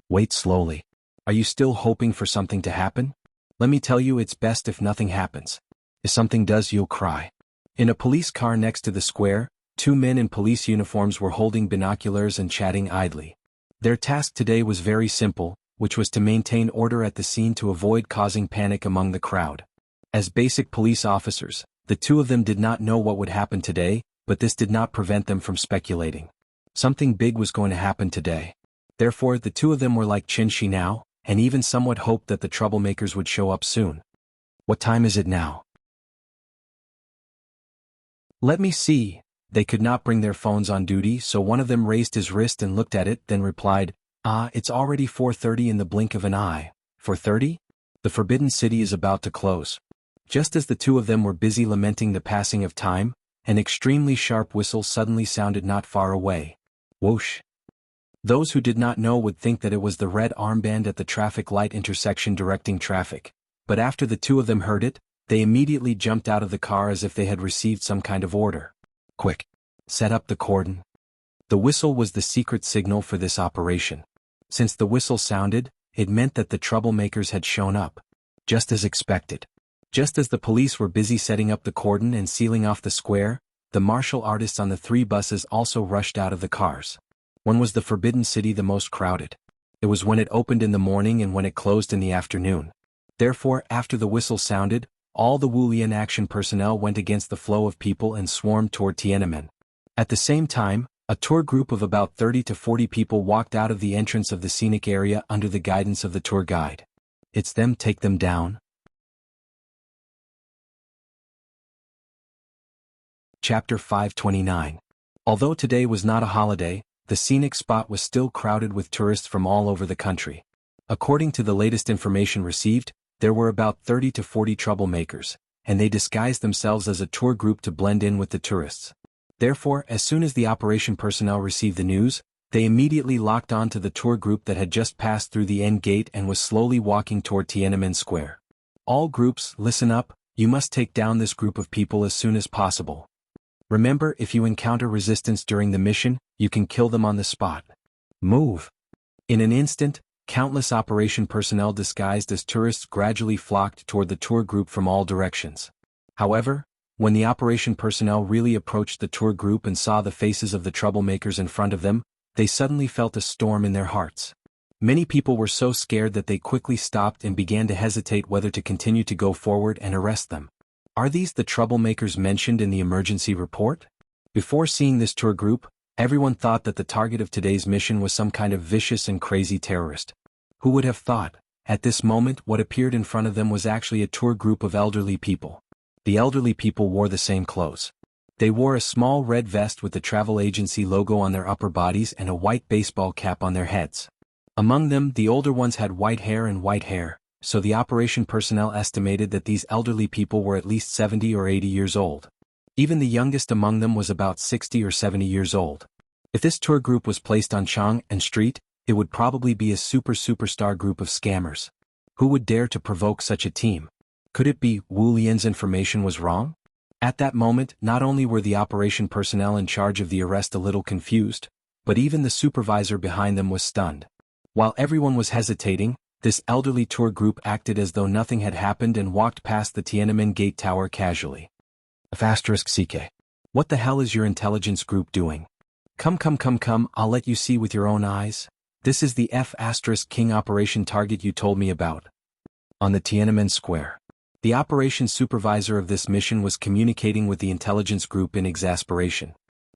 Wait slowly. Are you still hoping for something to happen? Let me tell you, it's best if nothing happens. If something does, you'll cry. In a police car next to the square, 2 men in police uniforms were holding binoculars and chatting idly. Their task today was very simple, which was to maintain order at the scene to avoid causing panic among the crowd. As basic police officers, the 2 of them did not know what would happen today, but this did not prevent them from speculating. Something big was going to happen today. Therefore, the 2 of them were like Chen Shi now, and even somewhat hoped that the troublemakers would show up soon. What time is it now? Let me see. They could not bring their phones on duty, so one of them raised his wrist and looked at it, then replied, it's already 4:30 in the blink of an eye. 4:30? The Forbidden City is about to close. Just as the 2 of them were busy lamenting the passing of time, an extremely sharp whistle suddenly sounded not far away. Whoosh. Those who did not know would think that it was the red armband at the traffic light intersection directing traffic, but after the 2 of them heard it, they immediately jumped out of the car as if they had received some kind of order. Quick! Set up the cordon. The whistle was the secret signal for this operation. Since the whistle sounded, it meant that the troublemakers had shown up. Just as expected. Just as the police were busy setting up the cordon and sealing off the square, the martial artists on the 3 buses also rushed out of the cars. When was the Forbidden City the most crowded? It was when it opened in the morning and when it closed in the afternoon. Therefore, after the whistle sounded, all the Wu Lian action personnel went against the flow of people and swarmed toward Tiananmen. At the same time, a tour group of about 30 to 40 people walked out of the entrance of the scenic area under the guidance of the tour guide. It's them, take them down. Chapter 529. Although today was not a holiday, the scenic spot was still crowded with tourists from all over the country. According to the latest information received, there were about 30 to 40 troublemakers, and they disguised themselves as a tour group to blend in with the tourists. Therefore, as soon as the operation personnel received the news, they immediately locked on to the tour group that had just passed through the end gate and was slowly walking toward Tiananmen Square. All groups, listen up, you must take down this group of people as soon as possible. Remember, if you encounter resistance during the mission, you can kill them on the spot. Move. In an instant, countless operation personnel disguised as tourists gradually flocked toward the tour group from all directions. However, when the operation personnel really approached the tour group and saw the faces of the troublemakers in front of them, they suddenly felt a storm in their hearts. Many people were so scared that they quickly stopped and began to hesitate whether to continue to go forward and arrest them. Are these the troublemakers mentioned in the emergency report? Before seeing this tour group, everyone thought that the target of today's mission was some kind of vicious and crazy terrorist. Who would have thought? At this moment, what appeared in front of them was actually a tour group of elderly people. The elderly people wore the same clothes. They wore a small red vest with the travel agency logo on their upper bodies and a white baseball cap on their heads. Among them, the older ones had white hair, so the operation personnel estimated that these elderly people were at least 70 or 80 years old. Even the youngest among them was about 60 or 70 years old. If this tour group was placed on Chang'an Street, it would probably be a superstar group of scammers. Who would dare to provoke such a team? Could it be Wu Lian's information was wrong? At that moment, not only were the operation personnel in charge of the arrest a little confused, but even the supervisor behind them was stunned. While everyone was hesitating, this elderly tour group acted as though nothing had happened and walked past the Tiananmen Gate Tower casually. *CK. What the hell is your intelligence group doing? Come, I'll let you see with your own eyes. This is the King operation target you told me about. On the Tiananmen Square. The operations supervisor of this mission was communicating with the intelligence group in exasperation.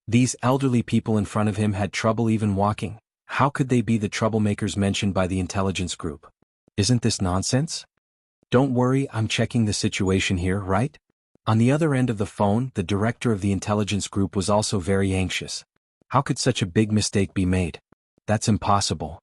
These elderly people in front of him had trouble even walking. How could they be the troublemakers mentioned by the intelligence group? Isn't this nonsense? Don't worry, I'm checking the situation here, right? On the other end of the phone, the director of the intelligence group was also very anxious. How could such a big mistake be made? That's impossible.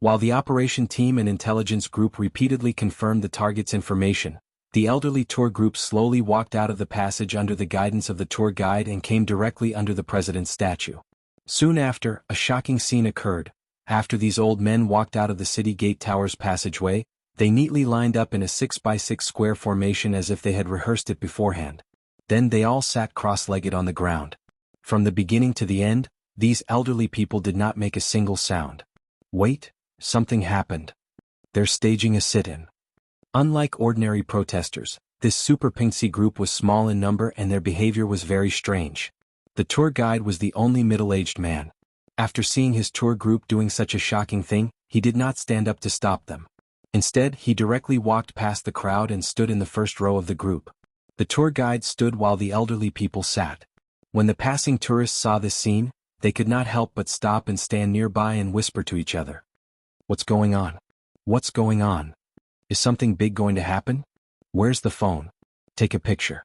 While the operation team and intelligence group repeatedly confirmed the target's information, the elderly tour group slowly walked out of the passage under the guidance of the tour guide and came directly under the president's statue. Soon after, a shocking scene occurred. After these old men walked out of the city gate tower's passageway, they neatly lined up in a 6x6 square formation as if they had rehearsed it beforehand. Then they all sat cross-legged on the ground. From the beginning to the end, these elderly people did not make a single sound. Wait. Something happened. They're staging a sit-in. Unlike ordinary protesters, this Super Pinxi group was small in number and their behavior was very strange. The tour guide was the only middle-aged man. After seeing his tour group doing such a shocking thing, he did not stand up to stop them. Instead, he directly walked past the crowd and stood in the first row of the group. The tour guide stood while the elderly people sat. When the passing tourists saw this scene, they could not help but stop and stand nearby and whisper to each other. What's going on? What's going on? Is something big going to happen? Where's the phone? Take a picture.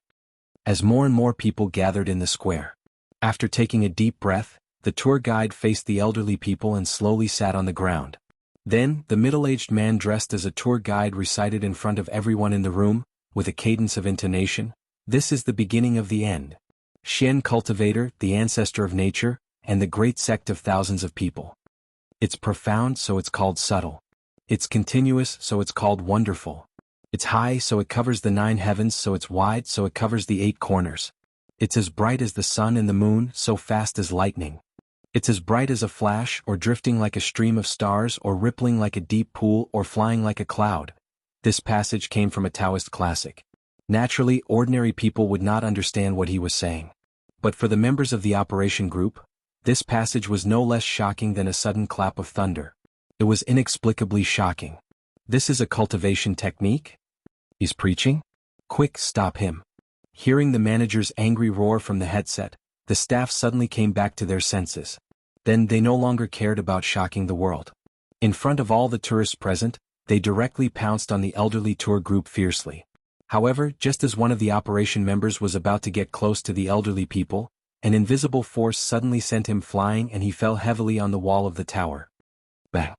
As more and more people gathered in the square. After taking a deep breath, the tour guide faced the elderly people and slowly sat on the ground. Then, the middle-aged man dressed as a tour guide recited in front of everyone in the room, with a cadence of intonation, "This is the beginning of the end. Shen Cultivator, the ancestor of nature, and the great sect of thousands of people. It's profound, so it's called subtle. It's continuous, so it's called wonderful. It's high, so it covers the 9 heavens, so it's wide, so it covers the 8 corners. It's as bright as the sun and the moon, so fast as lightning. It's as bright as a flash, or drifting like a stream of stars, or rippling like a deep pool, or flying like a cloud." This passage came from a Taoist classic. Naturally, ordinary people would not understand what he was saying. But for the members of the operation group, this passage was no less shocking than a sudden clap of thunder. It was inexplicably shocking. This is a cultivation technique? He's preaching? Quick, stop him. Hearing the manager's angry roar from the headset, the staff suddenly came back to their senses. Then they no longer cared about shocking the world. In front of all the tourists present, they directly pounced on the elderly tour group fiercely. However, just as one of the operation members was about to get close to the elderly people, an invisible force suddenly sent him flying and he fell heavily on the wall of the tower. Bang!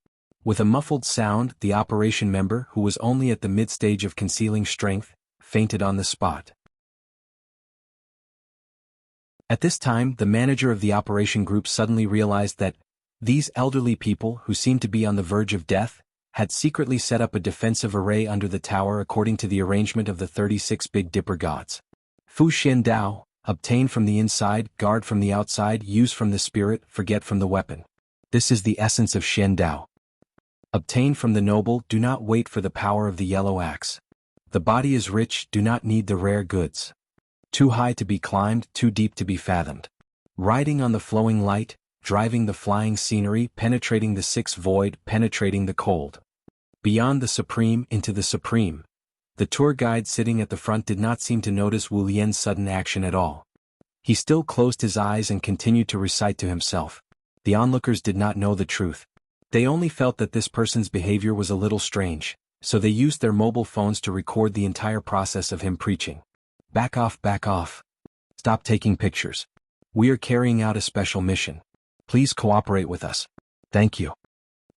With a muffled sound, the operation member, who was only at the mid-stage of concealing strength, fainted on the spot. At this time, the manager of the operation group suddenly realized that these elderly people, who seemed to be on the verge of death, had secretly set up a defensive array under the tower according to the arrangement of the 36 Big Dipper gods. Fu Xian Dao, obtain from the inside, guard from the outside, use from the spirit, forget from the weapon. This is the essence of Xian Dao. Obtain from the noble, do not wait for the power of the yellow axe. The body is rich, do not need the rare goods. Too high to be climbed, too deep to be fathomed. Riding on the flowing light, driving the flying scenery, penetrating the sixth void, penetrating the cold. Beyond the supreme, into the supreme. The tour guide sitting at the front did not seem to notice Wu Lian's sudden action at all. He still closed his eyes and continued to recite to himself. The onlookers did not know the truth. They only felt that this person's behavior was a little strange, so they used their mobile phones to record the entire process of him preaching. Back off, back off. Stop taking pictures. We are carrying out a special mission. Please cooperate with us. Thank you.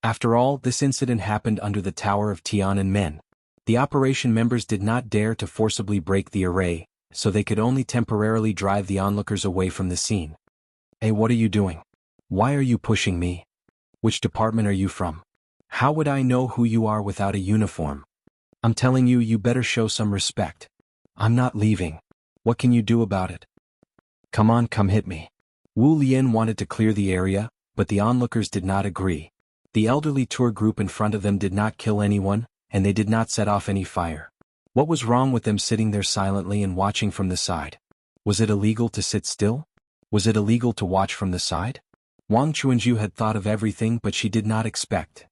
After all, this incident happened under the Tower of Tiananmen. The operation members did not dare to forcibly break the array, so they could only temporarily drive the onlookers away from the scene. Hey, what are you doing? Why are you pushing me? Which department are you from? How would I know who you are without a uniform? I'm telling you, you better show some respect. I'm not leaving. What can you do about it? Come on, come hit me. Wu Lian wanted to clear the area, but the onlookers did not agree. The elderly tour group in front of them did not kill anyone, and they did not set off any fire. What was wrong with them sitting there silently and watching from the side? Was it illegal to sit still? Was it illegal to watch from the side? Wang Chuanju had thought of everything, but she did not expect.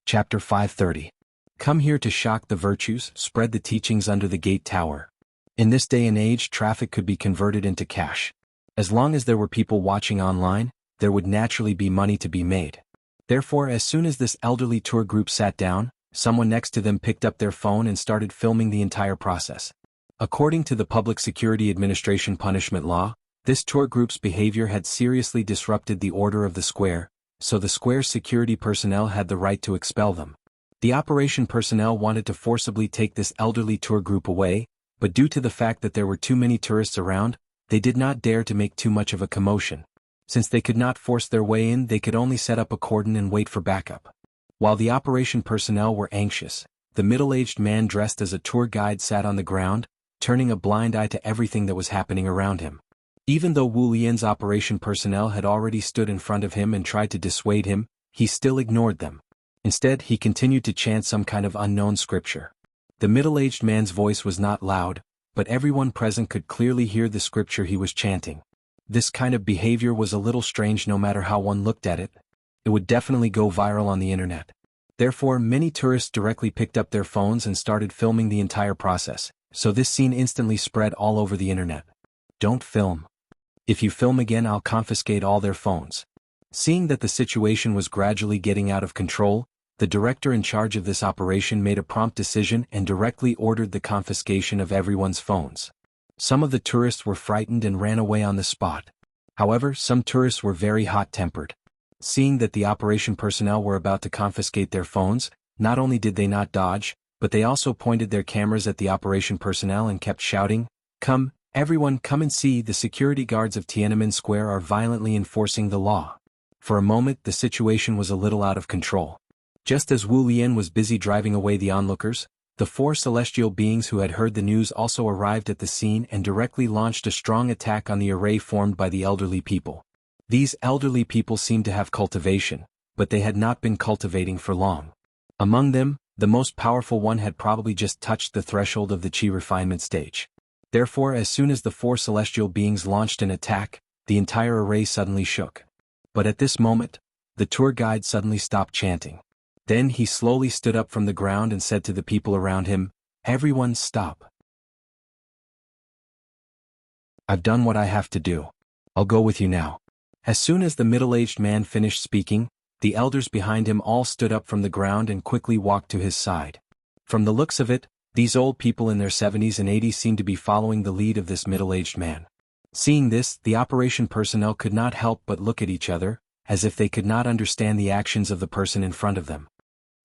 Chapter 530. Come here to shock the virtues, spread the teachings under the gate tower. In this day and age, traffic could be converted into cash. As long as there were people watching online, there would naturally be money to be made. Therefore, as soon as this elderly tour group sat down, someone next to them picked up their phone and started filming the entire process. According to the Public Security Administration punishment law, this tour group's behavior had seriously disrupted the order of the square, so the square's security personnel had the right to expel them. The operation personnel wanted to forcibly take this elderly tour group away, but due to the fact that there were too many tourists around, they did not dare to make too much of a commotion. Since they could not force their way in, they could only set up a cordon and wait for backup. While the operation personnel were anxious, the middle-aged man dressed as a tour guide sat on the ground, turning a blind eye to everything that was happening around him. Even though Wu Lian's operation personnel had already stood in front of him and tried to dissuade him, he still ignored them. Instead, he continued to chant some kind of unknown scripture. The middle-aged man's voice was not loud, but everyone present could clearly hear the scripture he was chanting. This kind of behavior was a little strange no matter how one looked at it. It would definitely go viral on the internet. Therefore, many tourists directly picked up their phones and started filming the entire process, so this scene instantly spread all over the internet. Don't film. If you film again, I'll confiscate all their phones. Seeing that the situation was gradually getting out of control, the director in charge of this operation made a prompt decision and directly ordered the confiscation of everyone's phones. Some of the tourists were frightened and ran away on the spot. However, some tourists were very hot-tempered. Seeing that the operation personnel were about to confiscate their phones, not only did they not dodge, but they also pointed their cameras at the operation personnel and kept shouting, "Come, everyone, come and see, the security guards of Tiananmen Square are violently enforcing the law." For a moment, the situation was a little out of control. Just as Wu Lian was busy driving away the onlookers, the four celestial beings who had heard the news also arrived at the scene and directly launched a strong attack on the array formed by the elderly people. These elderly people seemed to have cultivation, but they had not been cultivating for long. Among them, the most powerful one had probably just touched the threshold of the chi refinement stage. Therefore, as soon as the four celestial beings launched an attack, the entire array suddenly shook. But at this moment, the tour guide suddenly stopped chanting. Then he slowly stood up from the ground and said to the people around him, "Everyone stop. I've done what I have to do. I'll go with you now." As soon as the middle-aged man finished speaking, the elders behind him all stood up from the ground and quickly walked to his side. From the looks of it, these old people in their 70s and 80s seemed to be following the lead of this middle-aged man. Seeing this, the operation personnel could not help but look at each other, as if they could not understand the actions of the person in front of them.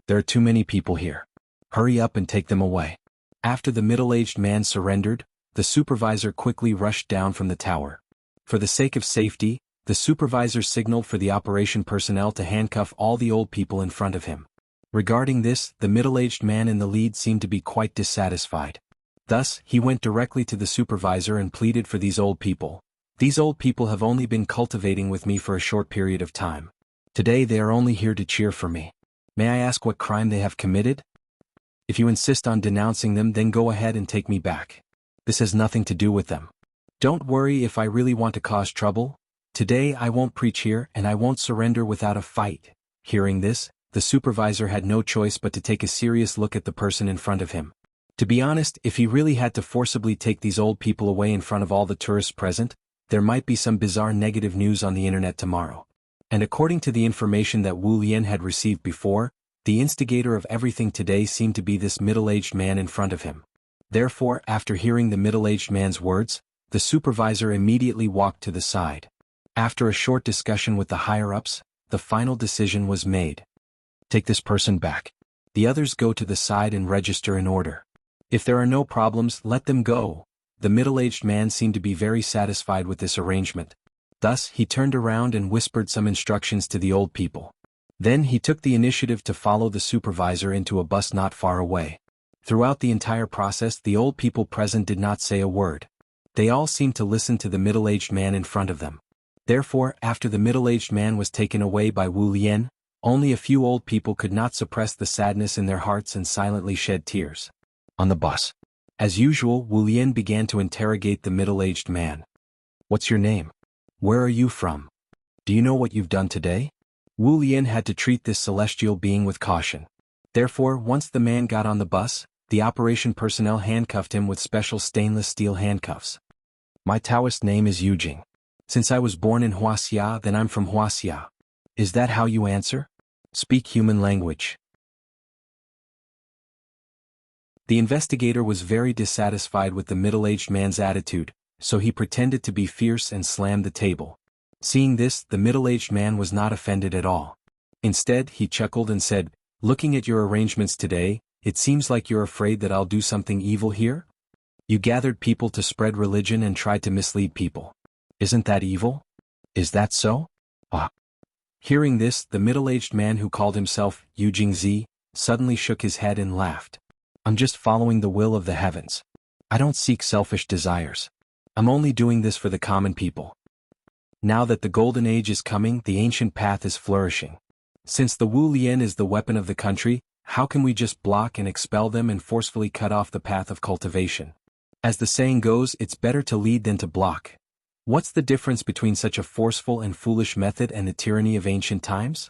There are too many people here. Hurry up and take them away. After the middle-aged man surrendered, the supervisor quickly rushed down from the tower. For the sake of safety, the supervisor signaled for the operation personnel to handcuff all the old people in front of him. Regarding this, the middle-aged man in the lead seemed to be quite dissatisfied. Thus, he went directly to the supervisor and pleaded for these old people. These old people have only been cultivating with me for a short period of time. Today they are only here to cheer for me. May I ask what crime they have committed? If you insist on denouncing them, then go ahead and take me back. This has nothing to do with them. Don't worry if I really want to cause trouble. Today I won't preach here and I won't surrender without a fight. Hearing this, the supervisor had no choice but to take a serious look at the person in front of him. To be honest, if he really had to forcibly take these old people away in front of all the tourists present, there might be some bizarre negative news on the internet tomorrow. And according to the information that Wu Lian had received before, the instigator of everything today seemed to be this middle-aged man in front of him. Therefore, after hearing the middle-aged man's words, the supervisor immediately walked to the side. After a short discussion with the higher-ups, the final decision was made. Take this person back. The others go to the side and register in order. If there are no problems, let them go. The middle-aged man seemed to be very satisfied with this arrangement. Thus, he turned around and whispered some instructions to the old people. Then he took the initiative to follow the supervisor into a bus not far away. Throughout the entire process, the old people present did not say a word. They all seemed to listen to the middle-aged man in front of them. Therefore, after the middle-aged man was taken away by Wu Lian, only a few old people could not suppress the sadness in their hearts and silently shed tears. On the bus. As usual, Wu Lian began to interrogate the middle-aged man. What's your name? Where are you from? Do you know what you've done today? Wu Lian had to treat this celestial being with caution. Therefore, once the man got on the bus, the operation personnel handcuffed him with special stainless steel handcuffs. My Taoist name is Yujing. Since I was born in Wuxia, then I'm from Wuxia. Is that how you answer? Speak human language. The investigator was very dissatisfied with the middle-aged man's attitude, so he pretended to be fierce and slammed the table. Seeing this, the middle-aged man was not offended at all. Instead, he chuckled and said, "Looking at your arrangements today, it seems like you're afraid that I'll do something evil here? You gathered people to spread religion and tried to mislead people. Isn't that evil? Is that so?" Ah. Hearing this, the middle-aged man who called himself Yu Jingzi suddenly shook his head and laughed. "I'm just following the will of the heavens. I don't seek selfish desires. I'm only doing this for the common people. Now that the golden age is coming, the ancient path is flourishing. Since the Wu Lian is the weapon of the country, how can we just block and expel them and forcefully cut off the path of cultivation? As the saying goes, it's better to lead than to block. What's the difference between such a forceful and foolish method and the tyranny of ancient times?"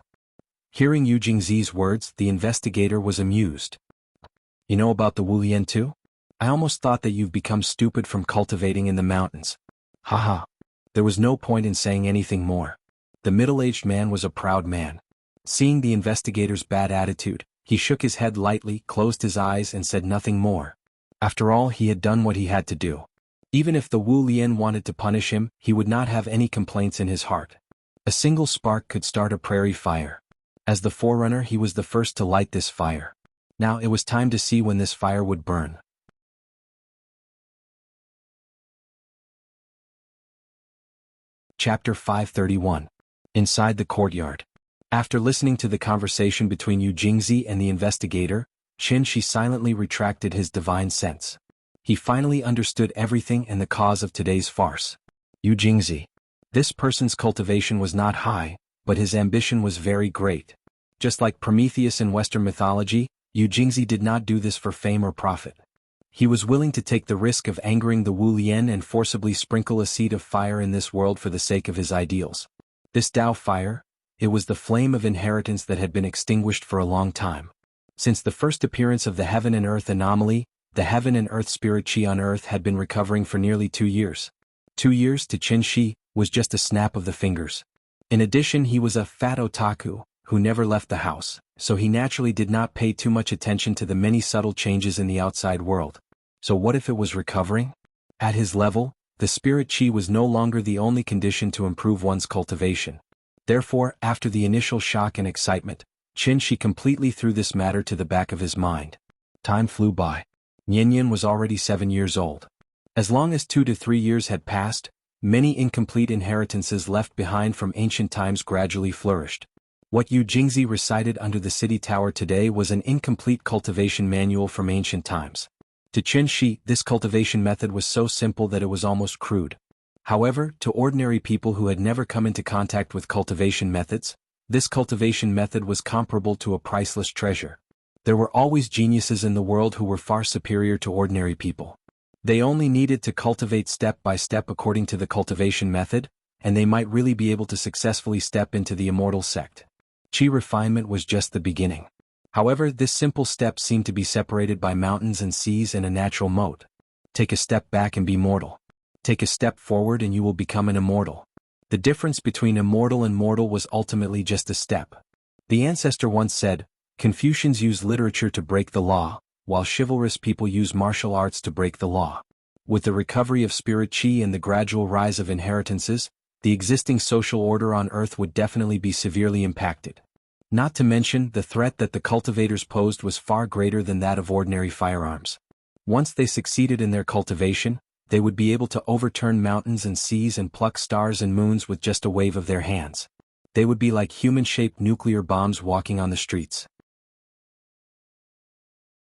Hearing Yu Jingzi's words, the investigator was amused. "You know about the Wu Lian too? I almost thought that you've become stupid from cultivating in the mountains. Haha." There was no point in saying anything more. The middle-aged man was a proud man. Seeing the investigator's bad attitude, he shook his head lightly, closed his eyes and said nothing more. After all, he had done what he had to do. Even if the Wu Lian wanted to punish him, he would not have any complaints in his heart. A single spark could start a prairie fire. As the forerunner, he was the first to light this fire. Now it was time to see when this fire would burn. Chapter 531. Inside the courtyard. After listening to the conversation between Yu Jingzi and the investigator, Qin Shi silently retracted his divine sense. He finally understood everything and the cause of today's farce. Yu Jingzi. This person's cultivation was not high, but his ambition was very great. Just like Prometheus in Western mythology, Yu Jingzi did not do this for fame or profit. He was willing to take the risk of angering the Wu Lian and forcibly sprinkle a seed of fire in this world for the sake of his ideals. This Dao fire, it was the flame of inheritance that had been extinguished for a long time. Since the first appearance of the heaven and earth anomaly, the heaven and earth spirit Qi on earth had been recovering for nearly 2 years. 2 years to Qin Shi was just a snap of the fingers. In addition, he was a fat otaku who never left the house, so he naturally did not pay too much attention to the many subtle changes in the outside world. So what if it was recovering? At his level, the spirit qi was no longer the only condition to improve one's cultivation. Therefore, after the initial shock and excitement, Qin Shi completely threw this matter to the back of his mind. Time flew by. Nianyan was already 7 years old. As long as 2 to 3 years had passed, many incomplete inheritances left behind from ancient times gradually flourished. What Yu Jingzi recited under the city tower today was an incomplete cultivation manual from ancient times. To Qin Shi, this cultivation method was so simple that it was almost crude. However, to ordinary people who had never come into contact with cultivation methods, this cultivation method was comparable to a priceless treasure. There were always geniuses in the world who were far superior to ordinary people. They only needed to cultivate step by step according to the cultivation method, and they might really be able to successfully step into the immortal sect. Qi refinement was just the beginning. However, this simple step seemed to be separated by mountains and seas and a natural moat. Take a step back and be mortal. Take a step forward and you will become an immortal. The difference between immortal and mortal was ultimately just a step. The ancestor once said, Confucians use literature to break the law, while chivalrous people use martial arts to break the law. With the recovery of spirit qi and the gradual rise of inheritances, the existing social order on Earth would definitely be severely impacted. Not to mention, the threat that the cultivators posed was far greater than that of ordinary firearms. Once they succeeded in their cultivation, they would be able to overturn mountains and seas and pluck stars and moons with just a wave of their hands. They would be like human-shaped nuclear bombs walking on the streets.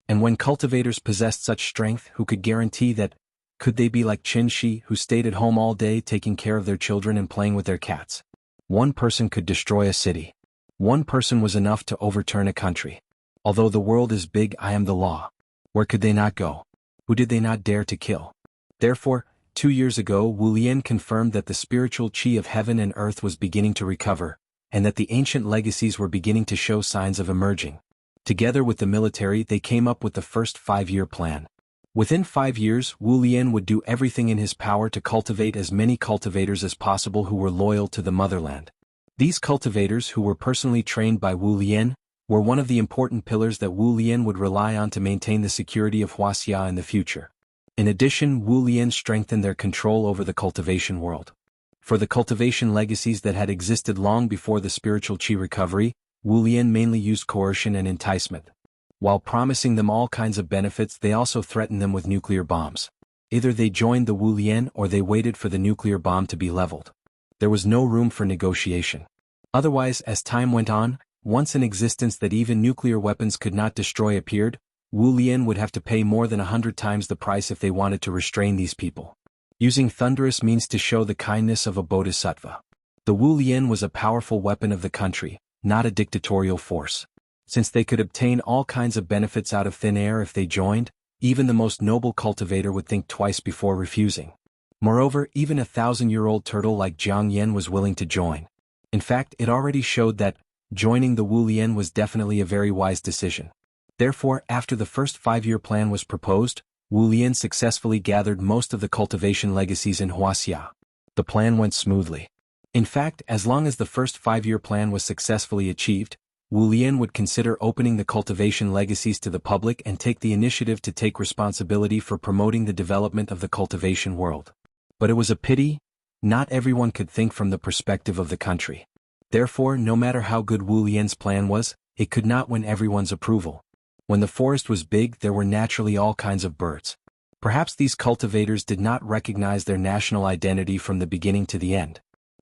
And when cultivators possessed such strength, who could guarantee that? Could they be like Qin Shi, who stayed at home all day taking care of their children and playing with their cats? One person could destroy a city. One person was enough to overturn a country. Although the world is big, I am the law. Where could they not go? Who did they not dare to kill? Therefore, 2 years ago Wu Lian confirmed that the spiritual qi of heaven and earth was beginning to recover, and that the ancient legacies were beginning to show signs of emerging. Together with the military, they came up with the first 5-year plan. Within 5 years, Wu Lian would do everything in his power to cultivate as many cultivators as possible who were loyal to the motherland. These cultivators, who were personally trained by Wu Lian, were one of the important pillars that Wu Lian would rely on to maintain the security of Wuxia in the future. In addition, Wu Lian strengthened their control over the cultivation world. For the cultivation legacies that had existed long before the spiritual qi recovery, Wu Lian mainly used coercion and enticement. While promising them all kinds of benefits, they also threatened them with nuclear bombs. Either they joined the Wu Lian or they waited for the nuclear bomb to be leveled. There was no room for negotiation. Otherwise, as time went on, once an existence that even nuclear weapons could not destroy appeared, Wu Lian would have to pay more than 100 times the price if they wanted to restrain these people. Using thunderous means to show the kindness of a bodhisattva. The Wu Lian was a powerful weapon of the country, not a dictatorial force. Since they could obtain all kinds of benefits out of thin air if they joined, even the most noble cultivator would think twice before refusing. Moreover, even a 1,000-year-old turtle like Jianghu was willing to join. In fact, it already showed that joining the Wu Lian was definitely a very wise decision. Therefore, after the first 5-year plan was proposed, Wu Lian successfully gathered most of the cultivation legacies in Wuxia. The plan went smoothly. In fact, as long as the first 5-year plan was successfully achieved, Wu Lian would consider opening the cultivation legacies to the public and take the initiative to take responsibility for promoting the development of the cultivation world. But it was a pity, not everyone could think from the perspective of the country. Therefore, no matter how good Wu Lian's plan was, it could not win everyone's approval. When the forest was big, there were naturally all kinds of birds. Perhaps these cultivators did not recognize their national identity from the beginning to the end.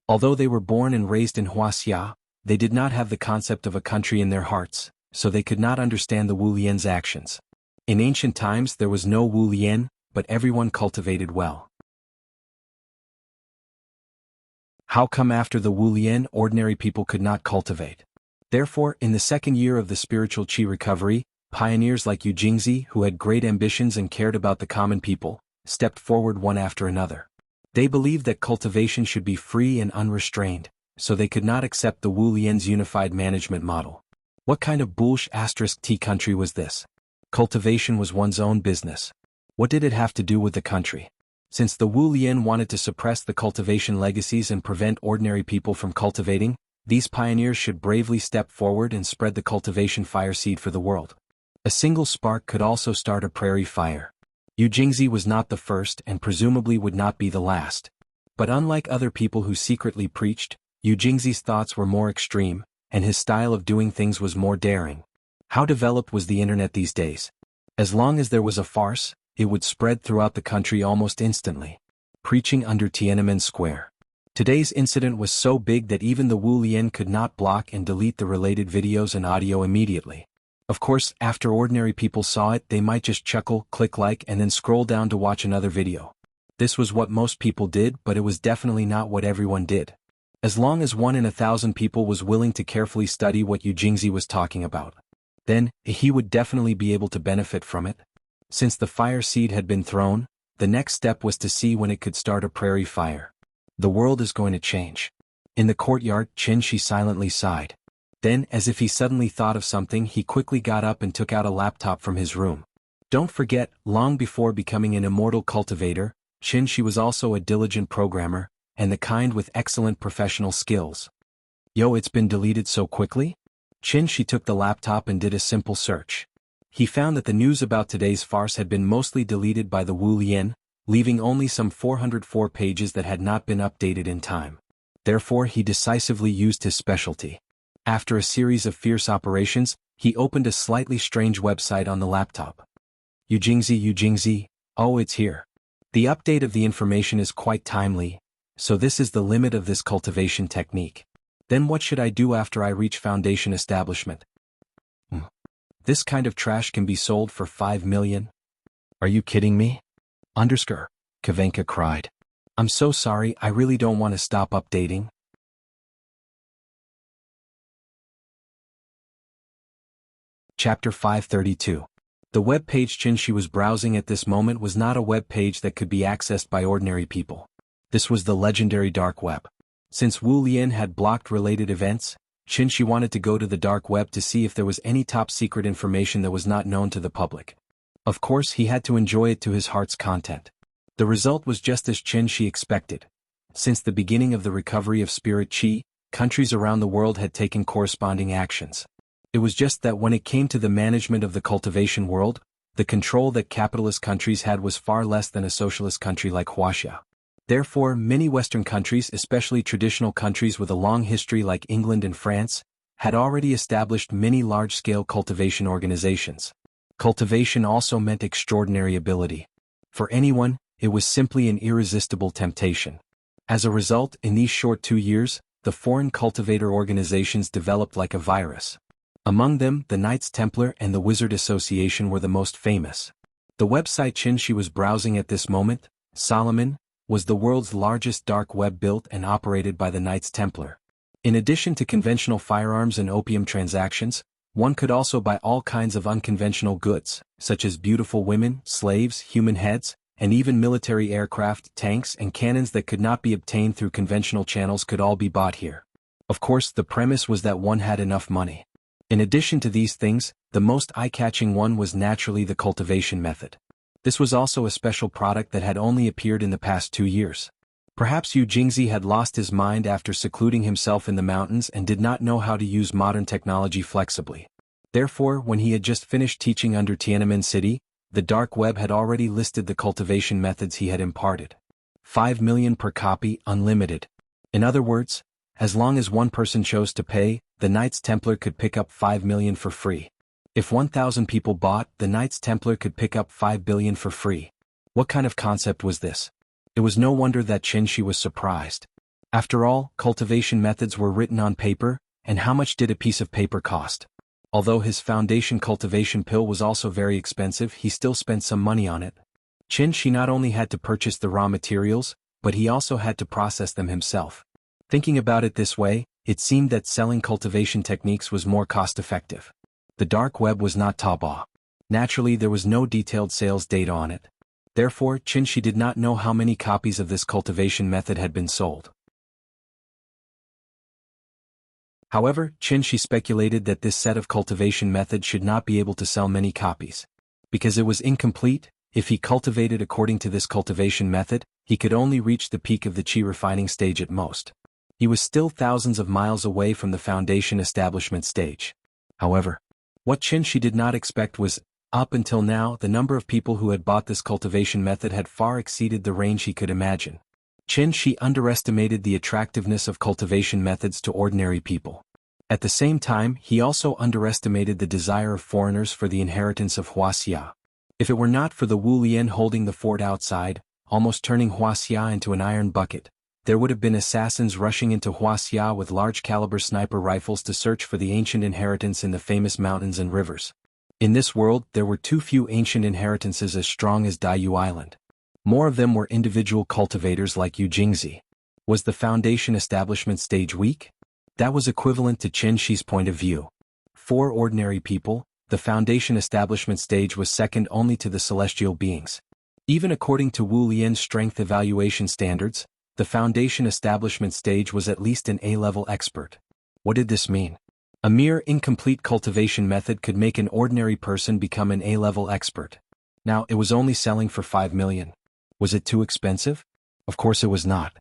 Although they were born and raised in Wuxia, they did not have the concept of a country in their hearts, so they could not understand the Wu Lian's actions. In ancient times there was no Wu Lian, but everyone cultivated well. How come after the Wu Lian ordinary people could not cultivate? Therefore, in the second year of the spiritual qi recovery, pioneers like Yu Jingzi, who had great ambitions and cared about the common people, stepped forward one after another. They believed that cultivation should be free and unrestrained, so they could not accept the Wu Lian's unified management model. What kind of bullsh*t country was this? Cultivation was one's own business. What did it have to do with the country? Since the Wu Lian wanted to suppress the cultivation legacies and prevent ordinary people from cultivating, these pioneers should bravely step forward and spread the cultivation fire seed for the world. A single spark could also start a prairie fire. Yu Jingzi was not the first and presumably would not be the last. But unlike other people who secretly preached, Yu Jingzi's thoughts were more extreme, and his style of doing things was more daring. How developed was the internet these days? As long as there was a farce, it would spread throughout the country almost instantly. Preaching under Tiananmen Square. Today's incident was so big that even the Wu Lian could not block and delete the related videos and audio immediately. Of course, after ordinary people saw it, they might just chuckle, click like, and then scroll down to watch another video. This was what most people did, but it was definitely not what everyone did. As long as 1 in 1,000 people was willing to carefully study what Yu Jingzi was talking about, then he would definitely be able to benefit from it. Since the fire seed had been thrown, the next step was to see when it could start a prairie fire. The world is going to change. In the courtyard, Qin Shi silently sighed. Then, as if he suddenly thought of something, he quickly got up and took out a laptop from his room. Don't forget, long before becoming an immortal cultivator, Qin Shi was also a diligent programmer, and the kind with excellent professional skills. Yo, it's been deleted so quickly? Qin Shi took the laptop and did a simple search. He found that the news about today's farce had been mostly deleted by the Wu Lian, leaving only some 404 pages that had not been updated in time. Therefore, he decisively used his specialty. After a series of fierce operations, he opened a slightly strange website on the laptop. Yu Jingzi, oh, it's here. The update of the information is quite timely, so this is the limit of this cultivation technique. Then what should I do after I reach foundation establishment? This kind of trash can be sold for 5 million? Are you kidding me? Kavenka cried. I'm so sorry, I really don't want to stop updating. Chapter 532. The web page Qin Shi was browsing at this moment was not a web page that could be accessed by ordinary people. This was the legendary dark web. Since Wu Lian had blocked related events, Qin Shi wanted to go to the dark web to see if there was any top-secret information that was not known to the public. Of course, he had to enjoy it to his heart's content. The result was just as Qin Shi expected. Since the beginning of the recovery of spirit qi, countries around the world had taken corresponding actions. It was just that when it came to the management of the cultivation world, the control that capitalist countries had was far less than a socialist country like Wuxia. Therefore, many Western countries, especially traditional countries with a long history like England and France, had already established many large-scale cultivation organizations. Cultivation also meant extraordinary ability. For anyone, it was simply an irresistible temptation. As a result, in these short 2 years, the foreign cultivator organizations developed like a virus. Among them, the Knights Templar and the Wizard Association were the most famous. The website Qin Shi was browsing at this moment, Solomon, was the world's largest dark web built and operated by the Knights Templar. In addition to conventional firearms and opium transactions, one could also buy all kinds of unconventional goods, such as beautiful women, slaves, human heads, and even military aircraft, tanks, and cannons that could not be obtained through conventional channels could all be bought here. Of course, the premise was that one had enough money. In addition to these things, the most eye-catching one was naturally the cultivation method. This was also a special product that had only appeared in the past 2 years. Perhaps Yu Jingzi had lost his mind after secluding himself in the mountains and did not know how to use modern technology flexibly. Therefore, when he had just finished teaching under Tiananmen City, the dark web had already listed the cultivation methods he had imparted. 5 million per copy, unlimited. In other words, as long as one person chose to pay, the Knights Templar could pick up 5 million for free. If 1,000 people bought, the Knights Templar could pick up 5 billion for free. What kind of concept was this? It was no wonder that Qin Shi was surprised. After all, cultivation methods were written on paper, and how much did a piece of paper cost? Although his foundation cultivation pill was also very expensive, he still spent some money on it. Qin Shi not only had to purchase the raw materials, but he also had to process them himself. Thinking about it this way, it seemed that selling cultivation techniques was more cost-effective. The dark web was not Taobao. Naturally, there was no detailed sales data on it. Therefore, Qin Shi did not know how many copies of this cultivation method had been sold. However, Qin Shi speculated that this set of cultivation method should not be able to sell many copies. Because it was incomplete, if he cultivated according to this cultivation method, he could only reach the peak of the qi refining stage at most. He was still thousands of miles away from the foundation establishment stage. However, what Qin Shi did not expect was, Up until now, the number of people who had bought this cultivation method had far exceeded the range he could imagine. Qin Shi underestimated the attractiveness of cultivation methods to ordinary people. At the same time, he also underestimated the desire of foreigners for the inheritance of Wuxia. If it were not for the Wu Lian holding the fort outside, almost turning Wuxia into an iron bucket, there would have been assassins rushing into Wuxia with large-caliber sniper rifles to search for the ancient inheritance in the famous mountains and rivers. In this world, there were too few ancient inheritances as strong as Daiyu Island. More of them were individual cultivators like Yu Jingzi. Was the foundation establishment stage weak? That was equivalent to Qin Shi's point of view. For ordinary people, the foundation establishment stage was second only to the celestial beings. Even according to Wu Lian's strength evaluation standards, the foundation establishment stage was at least an A-level expert. What did this mean? A mere incomplete cultivation method could make an ordinary person become an A-level expert. Now, it was only selling for 5 million. Was it too expensive? Of course it was not.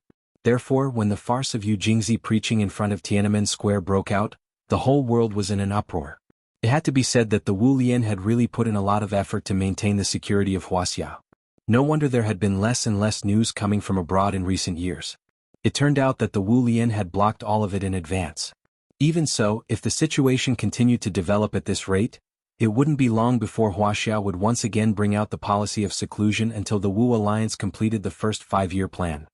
Therefore, when the farce of Yu Jingzi preaching in front of Tiananmen Square broke out, the whole world was in an uproar. It had to be said that the Wu Lian had really put in a lot of effort to maintain the security of Wuxia. No wonder there had been less and less news coming from abroad in recent years. It turned out that the Wu Lian had blocked all of it in advance. Even so, if the situation continued to develop at this rate, it wouldn't be long before Wuxia would once again bring out the policy of seclusion until the Wu Alliance completed the first 5-year plan.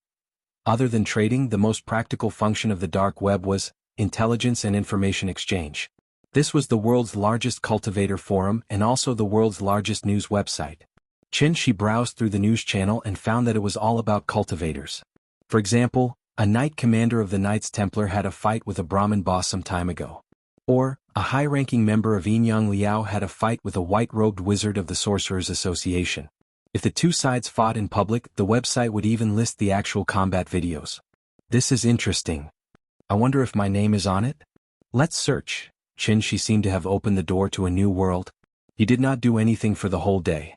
Other than trading, the most practical function of the dark web was intelligence and information exchange. This was the world's largest cultivator forum and also the world's largest news website. Qin Shi browsed through the news channel and found that it was all about cultivators. For example, a knight commander of the Knights Templar had a fight with a Brahmin boss some time ago. Or, a high-ranking member of Yinyang Liao had a fight with a white-robed wizard of the Sorcerers Association. If the two sides fought in public, the website would even list the actual combat videos. This is interesting. I wonder if my name is on it? Let's search. Qin Shi seemed to have opened the door to a new world. He did not do anything for the whole day.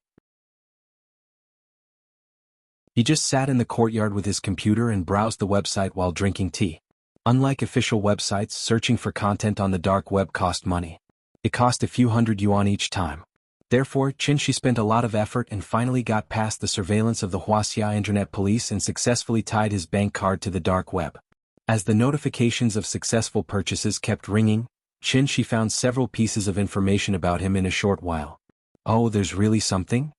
He just sat in the courtyard with his computer and browsed the website while drinking tea. Unlike official websites, searching for content on the dark web cost money. It cost a few hundred yuan each time. Therefore, Qin Shi spent a lot of effort and finally got past the surveillance of the Wuxia Internet Police and successfully tied his bank card to the dark web. As the notifications of successful purchases kept ringing, Qin Shi found several pieces of information about him in a short while. Oh, there's really something?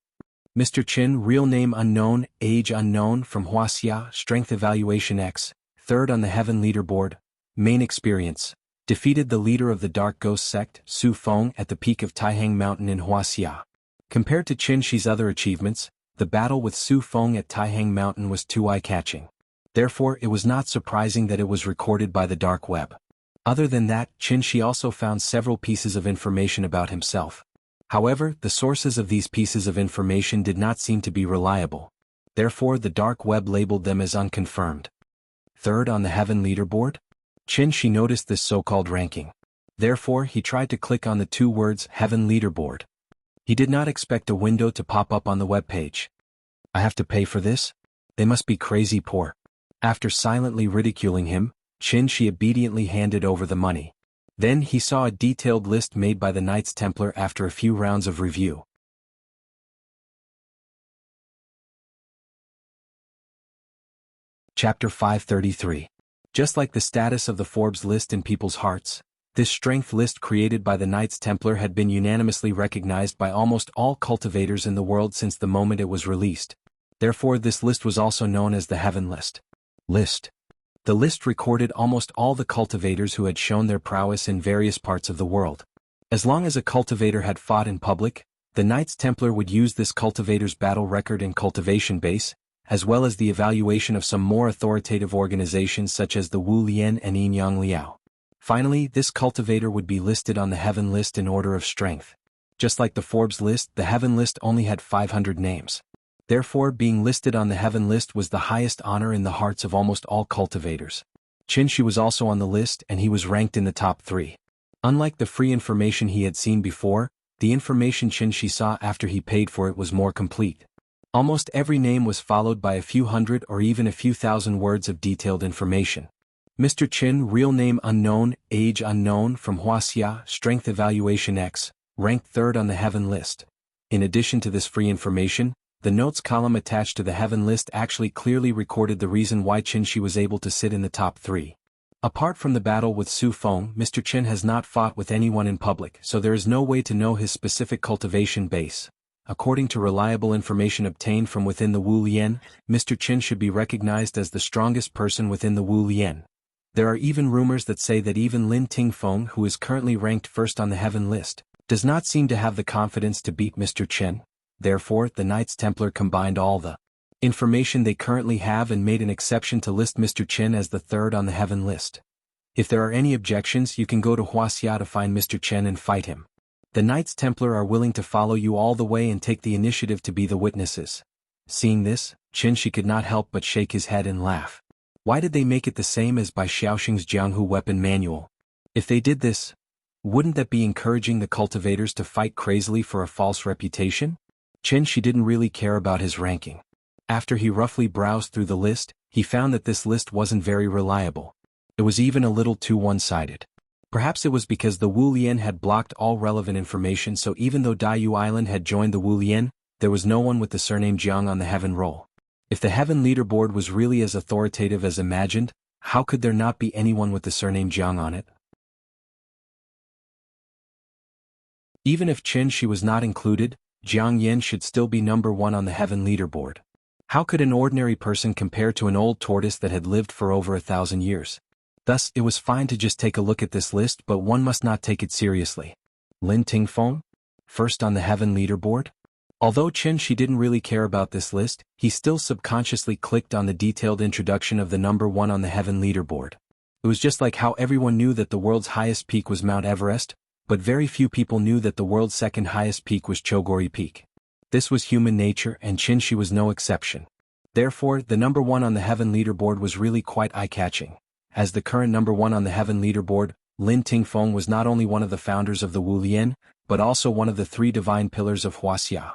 Mr. Qin, real name unknown, age unknown, from Wuxia, strength evaluation X, third on the heaven leaderboard, main experience, defeated the leader of the Dark Ghost sect, Su Feng, at the peak of Taihang Mountain in Wuxia. Compared to Qin Shi's other achievements, the battle with Su Feng at Taihang Mountain was too eye-catching. Therefore, it was not surprising that it was recorded by the dark web. Other than that, Qin Shi also found several pieces of information about himself. However, the sources of these pieces of information did not seem to be reliable. Therefore, the dark web labeled them as unconfirmed. Third on the heaven leaderboard? Qin Shi noticed this so-called ranking. Therefore, he tried to click on the 2 words heaven leaderboard. He did not expect a window to pop up on the web page. I have to pay for this? They must be crazy poor. After silently ridiculing him, Qin Shi obediently handed over the money. Then he saw a detailed list made by the Knights Templar after a few rounds of review. Chapter 533. Just like the status of the Forbes list in people's hearts, this strength list created by the Knights Templar had been unanimously recognized by almost all cultivators in the world since the moment it was released. Therefore, this list was also known as the Heaven List. The list recorded almost all the cultivators who had shown their prowess in various parts of the world. As long as a cultivator had fought in public, the Knights Templar would use this cultivator's battle record and cultivation base, as well as the evaluation of some more authoritative organizations such as the Wu Lian and Yinyang Liao. Finally, this cultivator would be listed on the Heaven List in order of strength. Just like the Forbes list, the Heaven List only had 500 names. Therefore, being listed on the Heaven List was the highest honor in the hearts of almost all cultivators. Qin Shi was also on the list and he was ranked in the top 3. Unlike the free information he had seen before, the information Qin Shi saw after he paid for it was more complete. Almost every name was followed by a few hundred or even a few thousand words of detailed information. Mr. Qin, real name unknown, age unknown, from Wuxia, strength evaluation X, ranked 3rd on the Heaven List. In addition to this free information, the notes column attached to the heaven list actually clearly recorded the reason why Qin Shi was able to sit in the top 3. Apart from the battle with Su Feng, Mr. Qin has not fought with anyone in public, so there is no way to know his specific cultivation base. According to reliable information obtained from within the Wu Lian, Mr. Qin should be recognized as the strongest person within the Wu Lian. There are even rumors that say that even Lin Tingfeng, who is currently ranked first on the heaven list, does not seem to have the confidence to beat Mr. Qin. Therefore, the Knights Templar combined all the information they currently have and made an exception to list Mr. Qin as the third on the heaven list. If there are any objections, you can go to Wuxia to find Mr. Qin and fight him. The Knights Templar are willing to follow you all the way and take the initiative to be the witnesses. Seeing this, Qin Shi could not help but shake his head and laugh. Why did they make it the same as by Xiaoxing's Jianghu weapon manual? If they did this, wouldn't that be encouraging the cultivators to fight crazily for a false reputation? Qin Shi didn't really care about his ranking. After he roughly browsed through the list, he found that this list wasn't very reliable. It was even a little too one-sided. Perhaps it was because the Wu Lian had blocked all relevant information, so even though Daiyu Island had joined the Wu Lian, there was no one with the surname Jiang on the heaven roll. If the heaven leaderboard was really as authoritative as imagined, how could there not be anyone with the surname Jiang on it? Even if Qin Shi was not included, Jiang Yin should still be number 1 on the heaven leaderboard. How could an ordinary person compare to an old tortoise that had lived for over 1,000 years? Thus, it was fine to just take a look at this list, but one must not take it seriously. Lin Tingfeng? First on the heaven leaderboard? Although Qin Shi didn't really care about this list, he still subconsciously clicked on the detailed introduction of the number 1 on the heaven leaderboard. It was just like how everyone knew that the world's highest peak was Mount Everest, but very few people knew that the world's second highest peak was Chogori Peak. This was human nature, and Qin Shi was no exception. Therefore, the number 1 on the heaven leaderboard was really quite eye-catching. As the current number 1 on the heaven leaderboard, Lin Tingfeng was not only one of the founders of the Wu Lian, but also one of the 3 divine pillars of Wuxia.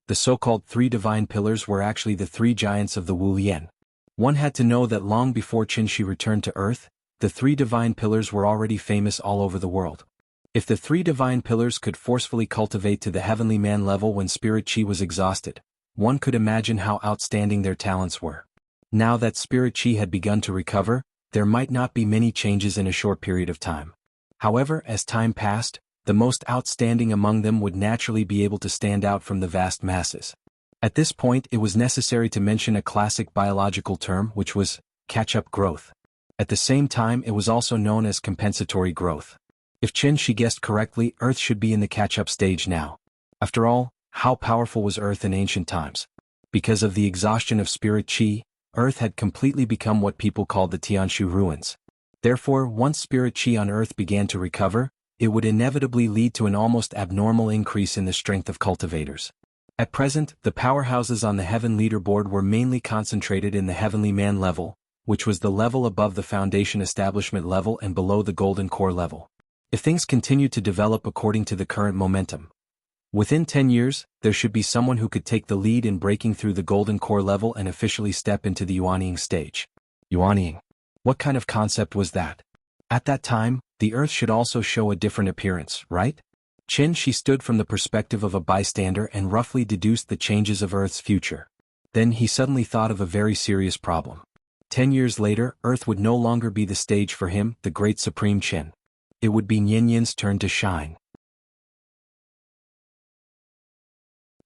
The so-called 3 divine pillars were actually the 3 giants of the Wu Lian. One had to know that long before Qin Shi returned to Earth, the 3 divine pillars were already famous all over the world. If the 3 divine pillars could forcefully cultivate to the heavenly man level when spirit chi was exhausted, one could imagine how outstanding their talents were. Now that spirit chi had begun to recover, there might not be many changes in a short period of time. However, as time passed, the most outstanding among them would naturally be able to stand out from the vast masses. At this point, it was necessary to mention a classic biological term, which was catch-up growth. At the same time, it was also known as compensatory growth. If Qin Shi guessed correctly, Earth should be in the catch-up stage now. After all, how powerful was Earth in ancient times? Because of the exhaustion of spirit chi, Earth had completely become what people called the Tianshu ruins. Therefore, once spirit chi on Earth began to recover, it would inevitably lead to an almost abnormal increase in the strength of cultivators. At present, the powerhouses on the heaven leaderboard were mainly concentrated in the heavenly man level, which was the level above the foundation establishment level and below the golden core level. If things continue to develop according to the current momentum, within 10 years, there should be someone who could take the lead in breaking through the golden core level and officially step into the Yuanying stage. Yuanying? What kind of concept was that? At that time, the Earth should also show a different appearance, right? Qin Shi stood from the perspective of a bystander and roughly deduced the changes of Earth's future. Then he suddenly thought of a very serious problem. 10 years later, Earth would no longer be the stage for him, the great Supreme Qin. It would be Nianyin's turn to shine.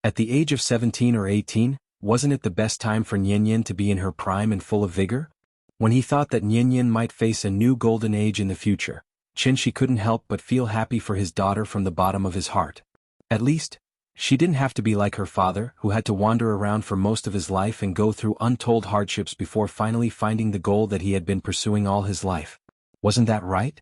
At the age of 17 or 18, wasn't it the best time for Nianyin to be in her prime and full of vigor? When he thought that Nianyin might face a new golden age in the future, Qin Shi couldn't help but feel happy for his daughter from the bottom of his heart. At least, she didn't have to be like her father, who had to wander around for most of his life and go through untold hardships before finally finding the goal that he had been pursuing all his life. Wasn't that right?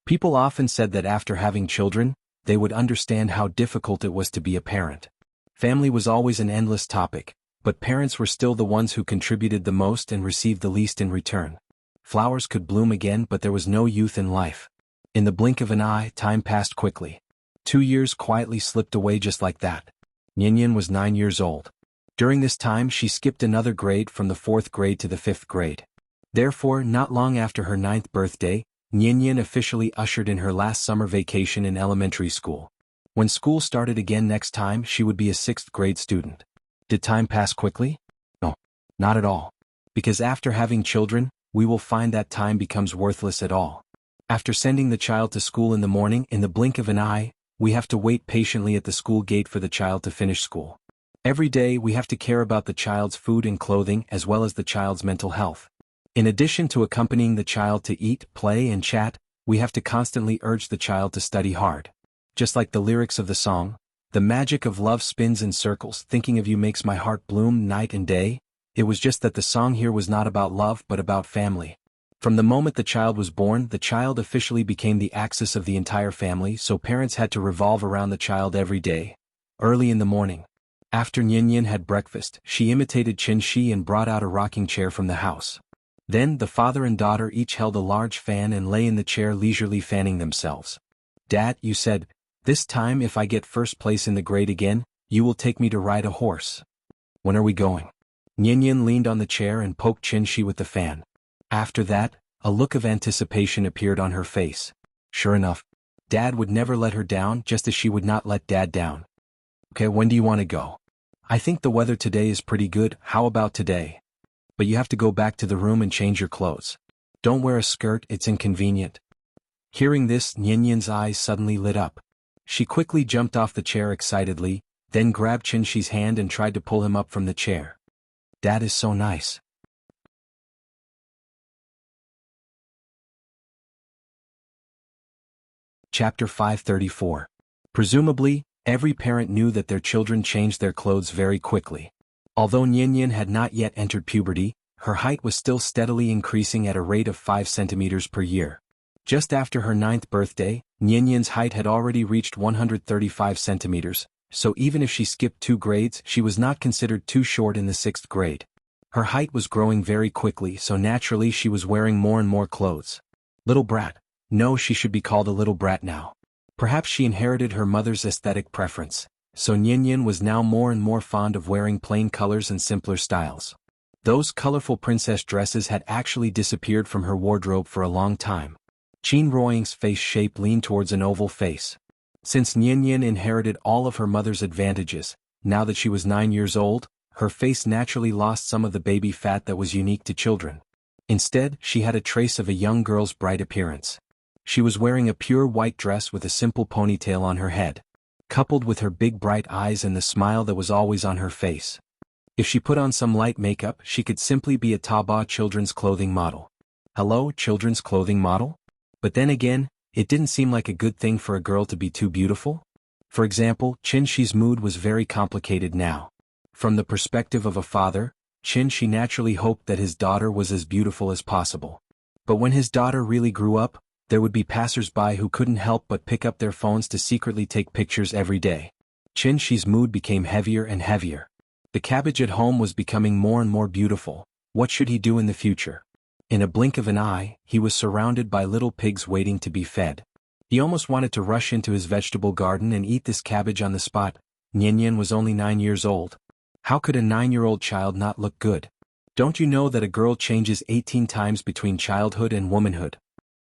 People often said that after having children, they would understand how difficult it was to be a parent. Family was always an endless topic, but parents were still the ones who contributed the most and received the least in return. Flowers could bloom again, but there was no youth in life. In the blink of an eye, time passed quickly. 2 years quietly slipped away just like that. Nianyin was 9 years old. During this time, she skipped another grade from the 4th grade to the 5th grade. Therefore, not long after her 9th birthday, Nianyin officially ushered in her last summer vacation in elementary school. When school started again next time, she would be a 6th grade student. Did time pass quickly? No, not at all. Because after having children, we will find that time becomes worthless at all. After sending the child to school in the morning, in the blink of an eye, we have to wait patiently at the school gate for the child to finish school. Every day we have to care about the child's food and clothing as well as the child's mental health. In addition to accompanying the child to eat, play and chat, we have to constantly urge the child to study hard. Just like the lyrics of the song, "The magic of love spins in circles, thinking of you makes my heart bloom night and day," it was just that the song here was not about love but about family. From the moment the child was born, the child officially became the axis of the entire family, so parents had to revolve around the child every day. Early in the morning, after Nian had breakfast, she imitated Qin Shi and brought out a rocking chair from the house. Then the father and daughter each held a large fan and lay in the chair leisurely fanning themselves. "Dad, you said, this time if I get first place in the grade again, you will take me to ride a horse. When are we going?" Nian leaned on the chair and poked Qin Shi with the fan. After that, a look of anticipation appeared on her face. Sure enough, Dad would never let her down, just as she would not let Dad down. "Okay, when do you want to go?" "I think the weather today is pretty good, how about today? But you have to go back to the room and change your clothes. Don't wear a skirt, it's inconvenient." Hearing this, Nian's eyes suddenly lit up. She quickly jumped off the chair excitedly, then grabbed Qin Shi's hand and tried to pull him up from the chair. "Dad is so nice." Chapter 534. Presumably, every parent knew that their children changed their clothes very quickly. Although Nian had not yet entered puberty, her height was still steadily increasing at a rate of 5 centimeters per year. Just after her 9th birthday, Nian's height had already reached 135 centimeters, so even if she skipped 2 grades, she was not considered too short in the 6th grade. Her height was growing very quickly, so naturally she was wearing more and more clothes. Little brat. No, she should be called a little brat now. Perhaps she inherited her mother's aesthetic preference, so Nian was now more and more fond of wearing plain colors and simpler styles. Those colorful princess dresses had actually disappeared from her wardrobe for a long time. Qin Ruoying's face shape leaned towards an oval face. Since Nian inherited all of her mother's advantages, now that she was 9 years old, her face naturally lost some of the baby fat that was unique to children. Instead, she had a trace of a young girl's bright appearance. She was wearing a pure white dress with a simple ponytail on her head, coupled with her big bright eyes and the smile that was always on her face. If she put on some light makeup, she could simply be a Taobao children's clothing model. Hello, children's clothing model? But then again, it didn't seem like a good thing for a girl to be too beautiful. For example, Qin Shi's mood was very complicated now. From the perspective of a father, Qin Shi naturally hoped that his daughter was as beautiful as possible. But when his daughter really grew up, there would be passers-by who couldn't help but pick up their phones to secretly take pictures every day. Qin Shi's mood became heavier and heavier. The cabbage at home was becoming more and more beautiful. What should he do in the future? In a blink of an eye, he was surrounded by little pigs waiting to be fed. He almost wanted to rush into his vegetable garden and eat this cabbage on the spot. Nian was only 9 years old. How could a 9-year-old child not look good? Don't you know that a girl changes 18 times between childhood and womanhood?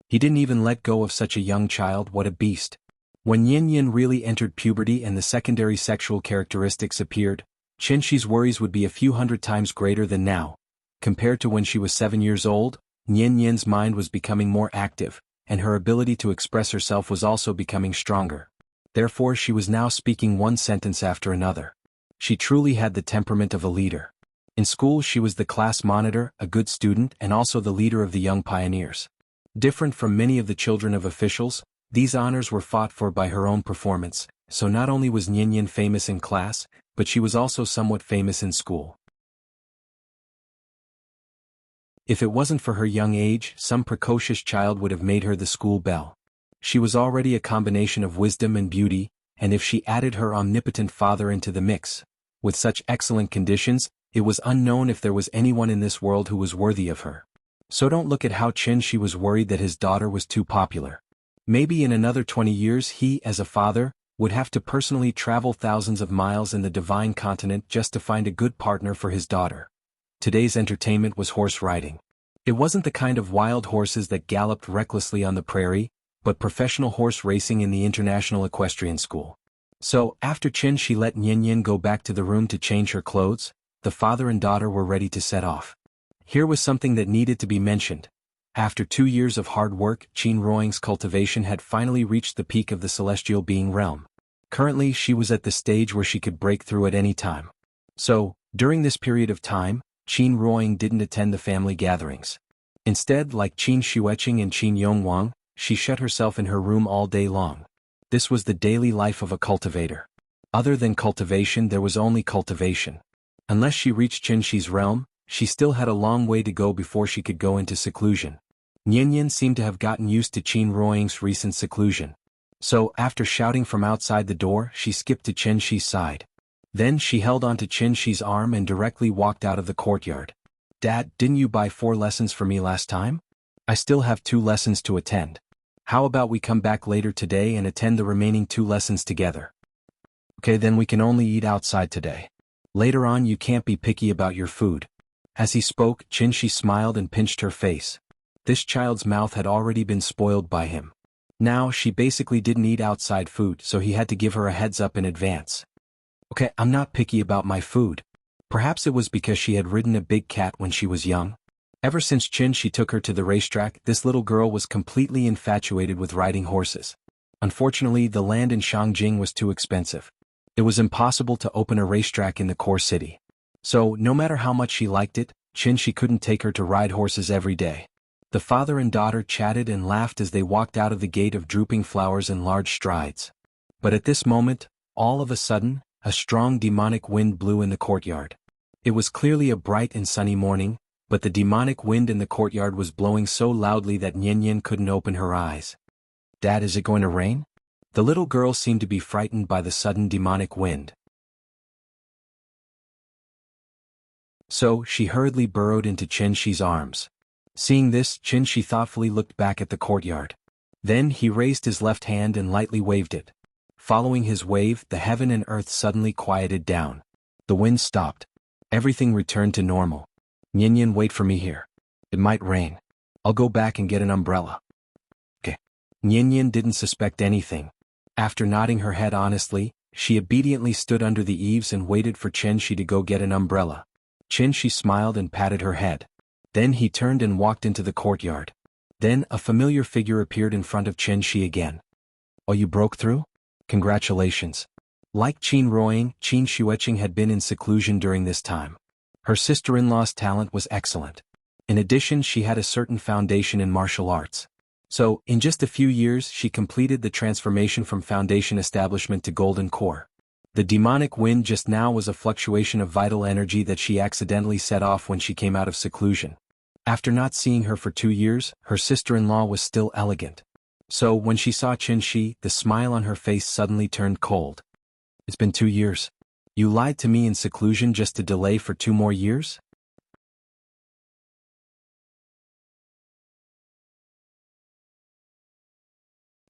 He didn't even let go of such a young child. What a beast. When Nian really entered puberty and the secondary sexual characteristics appeared, Qin Shi's worries would be a few hundred times greater than now. Compared to when she was 7 years old, Nian's mind was becoming more active, and her ability to express herself was also becoming stronger. Therefore she was now speaking one sentence after another. She truly had the temperament of a leader. In school she was the class monitor, a good student, and also the leader of the young pioneers. Different from many of the children of officials, these honors were fought for by her own performance, so not only was Nian famous in class, but she was also somewhat famous in school. If it wasn't for her young age, some precocious child would have made her the school belle. She was already a combination of wisdom and beauty, and if she added her omnipotent father into the mix, with such excellent conditions, it was unknown if there was anyone in this world who was worthy of her. So don't look at how Qin Shi was worried that his daughter was too popular. Maybe in another 20 years he, as a father, would have to personally travel thousands of miles in the divine continent just to find a good partner for his daughter. Today's entertainment was horse riding. It wasn't the kind of wild horses that galloped recklessly on the prairie, but professional horse racing in the International Equestrian School. So, after Qin Shi let Nian go back to the room to change her clothes, the father and daughter were ready to set off. Here was something that needed to be mentioned. After 2 years of hard work, Qin Ruoying's cultivation had finally reached the peak of the celestial being realm. Currently, she was at the stage where she could break through at any time. So, during this period of time, Qin Ruoying didn't attend the family gatherings. Instead, like Qin Xueqing and Qin Yongwang, she shut herself in her room all day long. This was the daily life of a cultivator. Other than cultivation, there was only cultivation. Unless she reached Qin Shi's realm, she still had a long way to go before she could go into seclusion. Nian seemed to have gotten used to Qin Ruoying's recent seclusion. So, after shouting from outside the door, she skipped to Qin Shi's side. Then she held onto Qin Shi's arm and directly walked out of the courtyard. "Dad, didn't you buy 4 lessons for me last time? I still have 2 lessons to attend. How about we come back later today and attend the remaining 2 lessons together?" "Okay, then we can only eat outside today. Later on you can't be picky about your food." As he spoke, Qin Shi smiled and pinched her face. This child's mouth had already been spoiled by him. Now she basically didn't eat outside food, so he had to give her a heads up in advance. "Okay, I'm not picky about my food." Perhaps it was because she had ridden a big cat when she was young. Ever since Qin Shi took her to the racetrack, this little girl was completely infatuated with riding horses. Unfortunately, the land in Shangjing was too expensive. It was impossible to open a racetrack in the core city. So, no matter how much she liked it, Qin Shi couldn't take her to ride horses every day. The father and daughter chatted and laughed as they walked out of the gate of drooping flowers in large strides. But at this moment, all of a sudden, a strong demonic wind blew in the courtyard. It was clearly a bright and sunny morning, but the demonic wind in the courtyard was blowing so loudly that Nian couldn't open her eyes. "Dad, is it going to rain?" The little girl seemed to be frightened by the sudden demonic wind. So, she hurriedly burrowed into Qin Shi's arms. Seeing this, Qin Shi thoughtfully looked back at the courtyard. Then he raised his left hand and lightly waved it. Following his wave, the heaven and earth suddenly quieted down. The wind stopped. Everything returned to normal. "Nian, wait for me here. It might rain. I'll go back and get an umbrella." "Okay." Nian didn't suspect anything. After nodding her head honestly, she obediently stood under the eaves and waited for Qin Shi to go get an umbrella. Qin Shi smiled and patted her head. Then he turned and walked into the courtyard. Then a familiar figure appeared in front of Qin Shi again. "Oh, you broke through? Congratulations." Like Qin Ruoying, Qin Xueqing had been in seclusion during this time. Her sister-in-law's talent was excellent. In addition, she had a certain foundation in martial arts. So, in just a few years she completed the transformation from foundation establishment to golden core. The demonic wind just now was a fluctuation of vital energy that she accidentally set off when she came out of seclusion. After not seeing her for 2 years, her sister-in-law was still elegant. So, when she saw Qin Shi, the smile on her face suddenly turned cold. "It's been 2 years. You lied to me in seclusion just to delay for 2 more years?"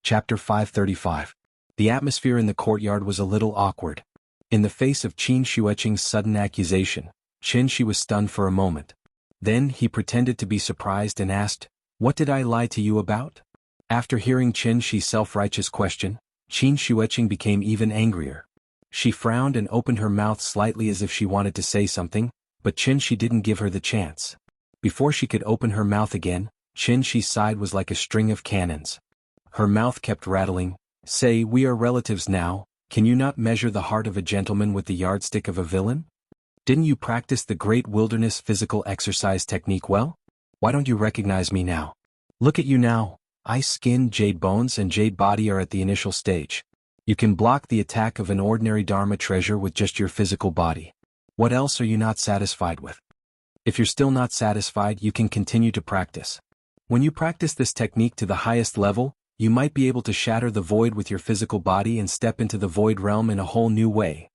Chapter 535. The atmosphere in the courtyard was a little awkward. In the face of Qin Xueqing's sudden accusation, Qin Shi was stunned for a moment. Then he pretended to be surprised and asked, "What did I lie to you about?" After hearing Qin Shi's self-righteous question, Qin Xueqing became even angrier. She frowned and opened her mouth slightly as if she wanted to say something, but Qin Shi didn't give her the chance. Before she could open her mouth again, Qin Shi's side was like a string of cannons. Her mouth kept rattling. "Say, we are relatives now, can you not measure the heart of a gentleman with the yardstick of a villain? Didn't you practice the great wilderness physical exercise technique well? Why don't you recognize me now? Look at you now, ice skin, jade bones and jade body are at the initial stage. You can block the attack of an ordinary Dharma treasure with just your physical body. What else are you not satisfied with? If you're still not satisfied, you can continue to practice. When you practice this technique to the highest level, you might be able to shatter the void with your physical body and step into the void realm in a whole new way."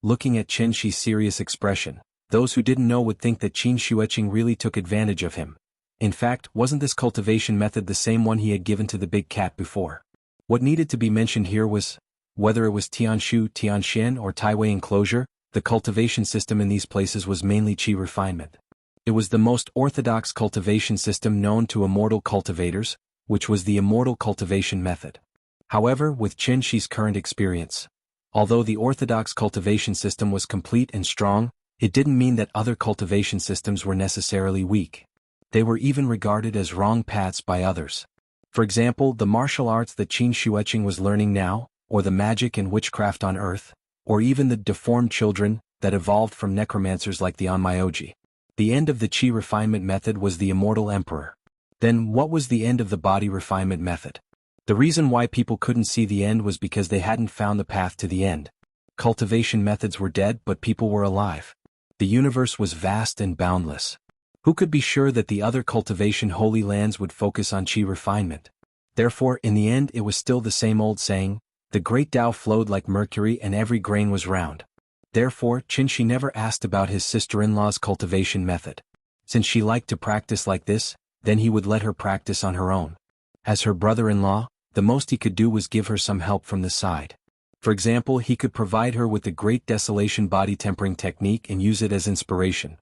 Looking at Qin Shi's serious expression, those who didn't know would think that Qin Xueqing really took advantage of him. In fact, wasn't this cultivation method the same one he had given to the big cat before? What needed to be mentioned here was, whether it was Tianshu, Tianxian or Taiwei enclosure, the cultivation system in these places was mainly qi refinement. It was the most orthodox cultivation system known to immortal cultivators, which was the immortal cultivation method. However, with Qin Shi's current experience, Although the orthodox cultivation system was complete and strong, it didn't mean that other cultivation systems were necessarily weak. They were even regarded as wrong paths by others. For example, the martial arts that Qin Shueqing was learning now, or the magic and witchcraft on Earth, or even the deformed children that evolved from necromancers like the Onmyoji. The end of the Qi refinement method was the Immortal Emperor. Then what was the end of the body refinement method? The reason why people couldn't see the end was because they hadn't found the path to the end. Cultivation methods were dead, but people were alive. The universe was vast and boundless. Who could be sure that the other cultivation holy lands would focus on Qi refinement? Therefore, in the end it was still the same old saying, the great Tao flowed like mercury and every grain was round. Therefore, Qin Shi never asked about his sister-in-law's cultivation method. Since she liked to practice like this, then he would let her practice on her own. As her brother-in-law, the most he could do was give her some help from the side. For example, he could provide her with the Great Desolation body tempering technique and use it as inspiration.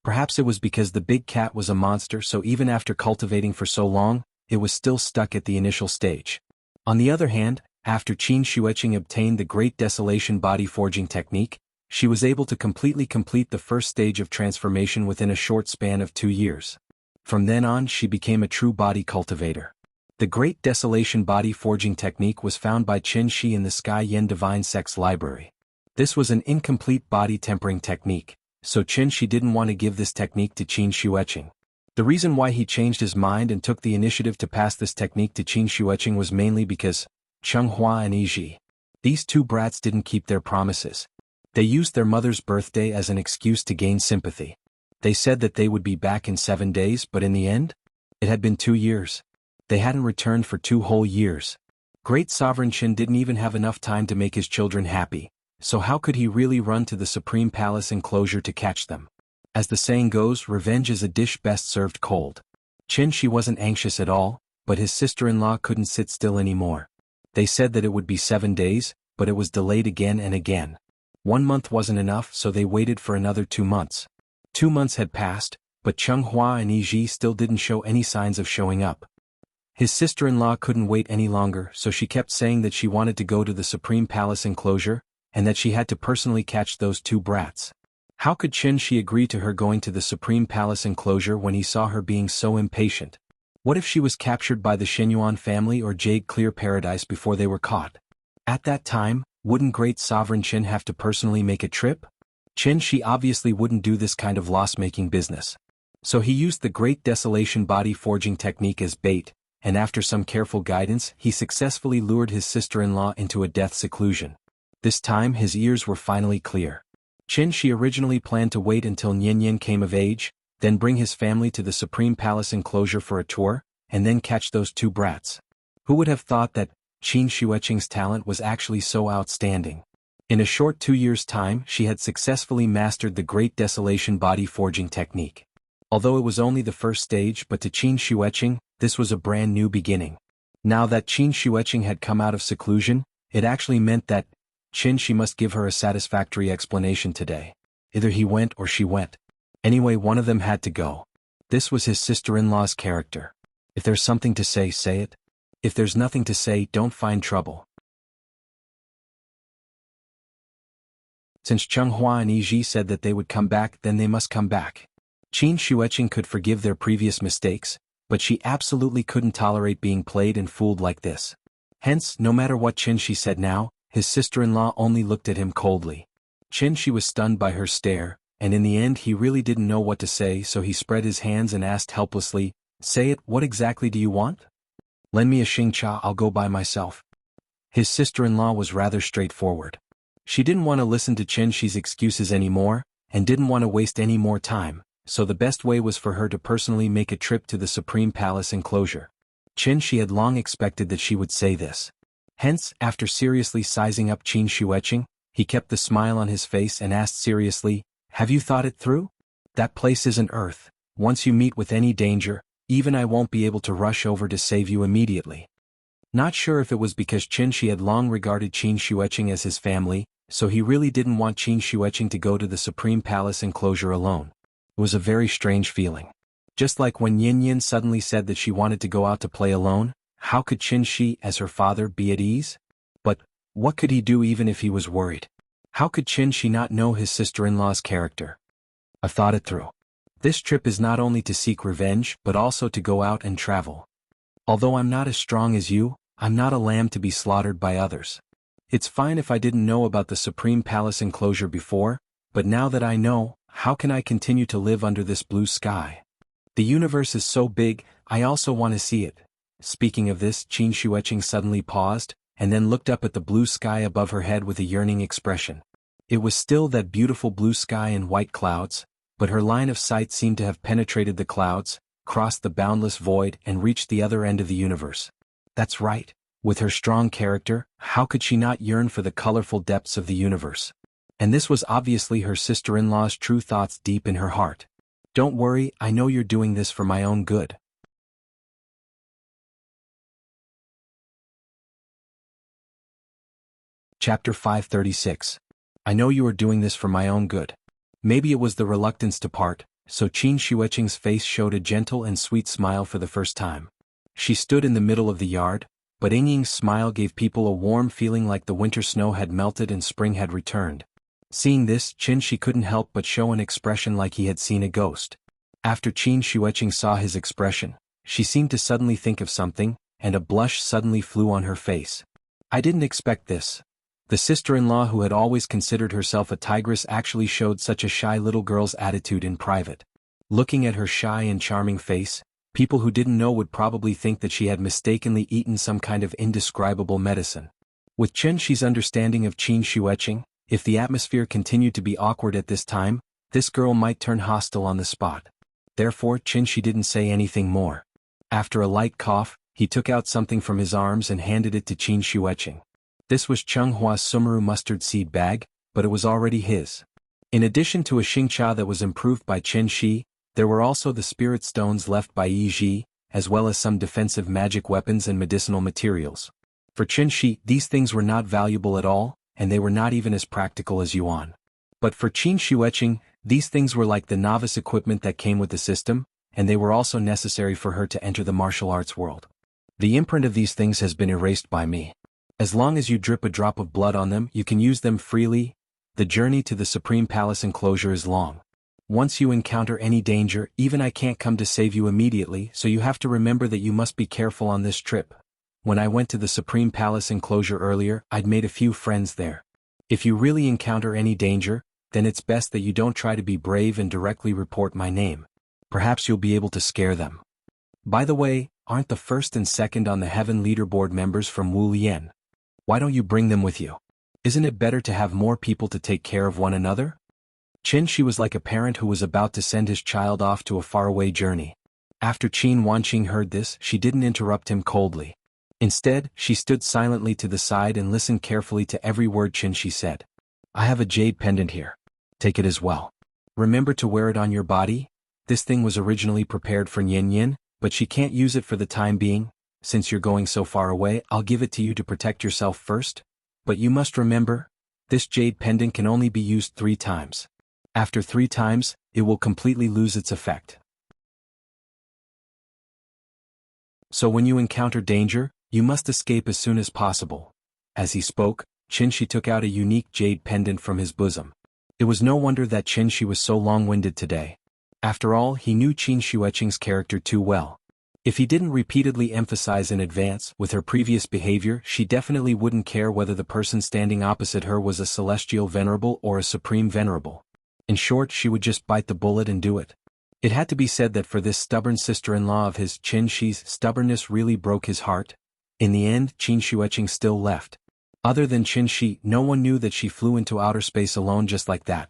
Perhaps it was because the big cat was a monster, so even after cultivating for so long, it was still stuck at the initial stage. On the other hand, after Qin Shueqing obtained the Great Desolation body forging technique, she was able to completely complete the first stage of transformation within a short span of 2 years. From then on, she became a true body cultivator. The Great Desolation body forging technique was found by Qin Shi in the Sky Yen Divine Sex Library. This was an incomplete body tempering technique, so Qin Shi didn't want to give this technique to Qin Shueqing. The reason why he changed his mind and took the initiative to pass this technique to Qin Shueqing was mainly because Chenghua and Yiji. These two brats didn't keep their promises. They used their mother's birthday as an excuse to gain sympathy. They said that they would be back in 7 days, but in the end, it had been 2 years. They hadn't returned for 2 whole years. Great Sovereign Qin didn't even have enough time to make his children happy, so how could he really run to the Supreme Palace enclosure to catch them? As the saying goes, revenge is a dish best served cold. Qin Shi wasn't anxious at all, but his sister-in-law couldn't sit still anymore. They said that it would be 7 days, but it was delayed again and again. 1 month wasn't enough, so they waited for another 2 months. 2 months had passed, but Chenghua and Yiji still didn't show any signs of showing up. His sister-in-law couldn't wait any longer, so she kept saying that she wanted to go to the Supreme Palace enclosure, and that she had to personally catch those 2 brats. How could Qin Shi agree to her going to the Supreme Palace enclosure when he saw her being so impatient? What if she was captured by the Shenyuan family or Jade Clear Paradise before they were caught? At that time, wouldn't Great Sovereign Qin have to personally make a trip? Qin Shi obviously wouldn't do this kind of loss-making business. So he used the Great Desolation body forging technique as bait, and after some careful guidance, he successfully lured his sister-in-law into a death seclusion. This time his ears were finally clear. Qin Shi originally planned to wait until Nian came of age, then bring his family to the Supreme Palace enclosure for a tour, and then catch those 2 brats. Who would have thought that Qin Shueqing's talent was actually so outstanding? In a short 2 years' time, she had successfully mastered the Great Desolation body forging technique. Although it was only the first stage, but to Qin Shueqing, this was a brand new beginning. Now that Qin Shueqing had come out of seclusion, it actually meant that Qin Shi must give her a satisfactory explanation today. Either he went or she went. Anyway, one of them had to go. This was his sister-in-law's character. If there's something to say, say it. If there's nothing to say, don't find trouble. Since Chenghua and Yiji said that they would come back, then they must come back. Qin Shueqing could forgive their previous mistakes, but she absolutely couldn't tolerate being played and fooled like this. Hence, no matter what Qin Shi said now, his sister-in-law only looked at him coldly. Qin Shi was stunned by her stare, and in the end he really didn't know what to say, so he spread his hands and asked helplessly, "Say it, what exactly do you want?" "Lend me a xingcha, I'll go by myself." His sister-in-law was rather straightforward. She didn't want to listen to Qin Shi's excuses anymore, and didn't want to waste any more time, so the best way was for her to personally make a trip to the Supreme Palace enclosure. Qin Shi had long expected that she would say this. Hence, after seriously sizing up Qin Shueqing, he kept the smile on his face and asked seriously, "Have you thought it through? That place isn't Earth. Once you meet with any danger, even I won't be able to rush over to save you immediately." Not sure if it was because Qin Shi had long regarded Qin Shueqing as his family, so he really didn't want Qin Shueqing to go to the Supreme Palace enclosure alone. It was a very strange feeling. Just like when Yin suddenly said that she wanted to go out to play alone, how could Qin Shi as her father be at ease? But, what could he do even if he was worried? How could Qin Shi not know his sister-in-law's character? I've thought it through. This trip is not only to seek revenge but also to go out and travel. Although I'm not as strong as you, I'm not a lamb to be slaughtered by others. It's fine if I didn't know about the Supreme Palace enclosure before, but now that I know, how can I continue to live under this blue sky? The universe is so big, I also want to see it. Speaking of this, Qin Shueqing suddenly paused, and then looked up at the blue sky above her head with a yearning expression. It was still that beautiful blue sky and white clouds, but her line of sight seemed to have penetrated the clouds, crossed the boundless void and reached the other end of the universe. That's right, with her strong character, how could she not yearn for the colorful depths of the universe? And this was obviously her sister-in-law's true thoughts deep in her heart. Don't worry, I know you're doing this for my own good. Chapter 536. I know you are doing this for my own good. Maybe it was the reluctance to part, so Qin Shueqing's face showed a gentle and sweet smile for the first time. She stood in the middle of the yard, but Yingying's smile gave people a warm feeling like the winter snow had melted and spring had returned. Seeing this, Qin Shi couldn't help but show an expression like he had seen a ghost. After Qin Shueqing saw his expression, she seemed to suddenly think of something, and a blush suddenly flew on her face. I didn't expect this. The sister-in-law who had always considered herself a tigress actually showed such a shy little girl's attitude in private. Looking at her shy and charming face, people who didn't know would probably think that she had mistakenly eaten some kind of indescribable medicine. With Qin Shi's understanding of Qin Shueqing, if the atmosphere continued to be awkward at this time, this girl might turn hostile on the spot. Therefore, Qin Shi didn't say anything more. After a light cough, he took out something from his arms and handed it to Qin Shueqing. This was Chenghua's Sumeru mustard seed bag, but it was already his. In addition to a xingcha that was improved by Qin Shi, there were also the spirit stones left by Yi Ji, as well as some defensive magic weapons and medicinal materials. For Qin Shi, these things were not valuable at all, and they were not even as practical as yuan. But for Qin Shueqing, these things were like the novice equipment that came with the system, and they were also necessary for her to enter the martial arts world. The imprint of these things has been erased by me. As long as you drip a drop of blood on them, you can use them freely. The journey to the Supreme Palace enclosure is long. Once you encounter any danger, even I can't come to save you immediately, so you have to remember that you must be careful on this trip. When I went to the Supreme Palace enclosure earlier, I'd made a few friends there. If you really encounter any danger, then it's best that you don't try to be brave and directly report my name. Perhaps you'll be able to scare them. By the way, aren't the first and second on the Heaven Leaderboard members from Wu Lian? Why don't you bring them with you? Isn't it better to have more people to take care of one another? Qin Shi was like a parent who was about to send his child off to a faraway journey. After Qin Wanqing heard this, she didn't interrupt him coldly. Instead, she stood silently to the side and listened carefully to every word Qin Shi said. I have a jade pendant here. Take it as well. Remember to wear it on your body? This thing was originally prepared for Nian Yin, but she can't use it for the time being. Since you're going so far away, I'll give it to you to protect yourself first. But you must remember, this jade pendant can only be used 3 times. After 3 times, it will completely lose its effect. So when you encounter danger, you must escape as soon as possible. As he spoke, Qin Shi took out a unique jade pendant from his bosom. It was no wonder that Qin Shi was so long-winded today. After all, he knew Qin Shueqing's character too well. If he didn't repeatedly emphasize in advance, with her previous behavior, she definitely wouldn't care whether the person standing opposite her was a celestial venerable or a supreme venerable. In short, she would just bite the bullet and do it. It had to be said that for this stubborn sister-in-law of his, Qin Shi's stubbornness really broke his heart. In the end, Qin Shueqing still left. Other than Qin Shi, no one knew that she flew into outer space alone just like that.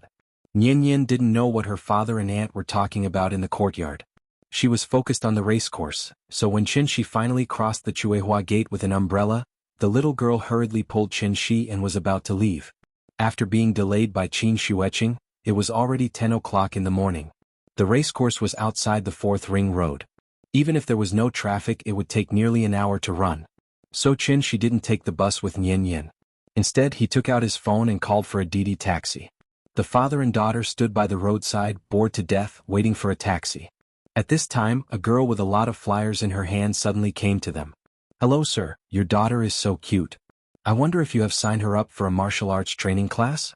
Nian Yin didn't know what her father and aunt were talking about in the courtyard. She was focused on the racecourse, so when Qin Shi finally crossed the Chuehua gate with an umbrella, the little girl hurriedly pulled Qin Shi and was about to leave. After being delayed by Qin Shueqing, it was already 10 o'clock in the morning. The racecourse was outside the 4th Ring Road. Even if there was no traffic, it would take nearly an hour to run. So Qin Shi didn't take the bus with Nian Yin. Instead, he took out his phone and called for a Didi taxi. The father and daughter stood by the roadside, bored to death, waiting for a taxi. At this time, a girl with a lot of flyers in her hand suddenly came to them. Hello sir, your daughter is so cute. I wonder if you have signed her up for a martial arts training class?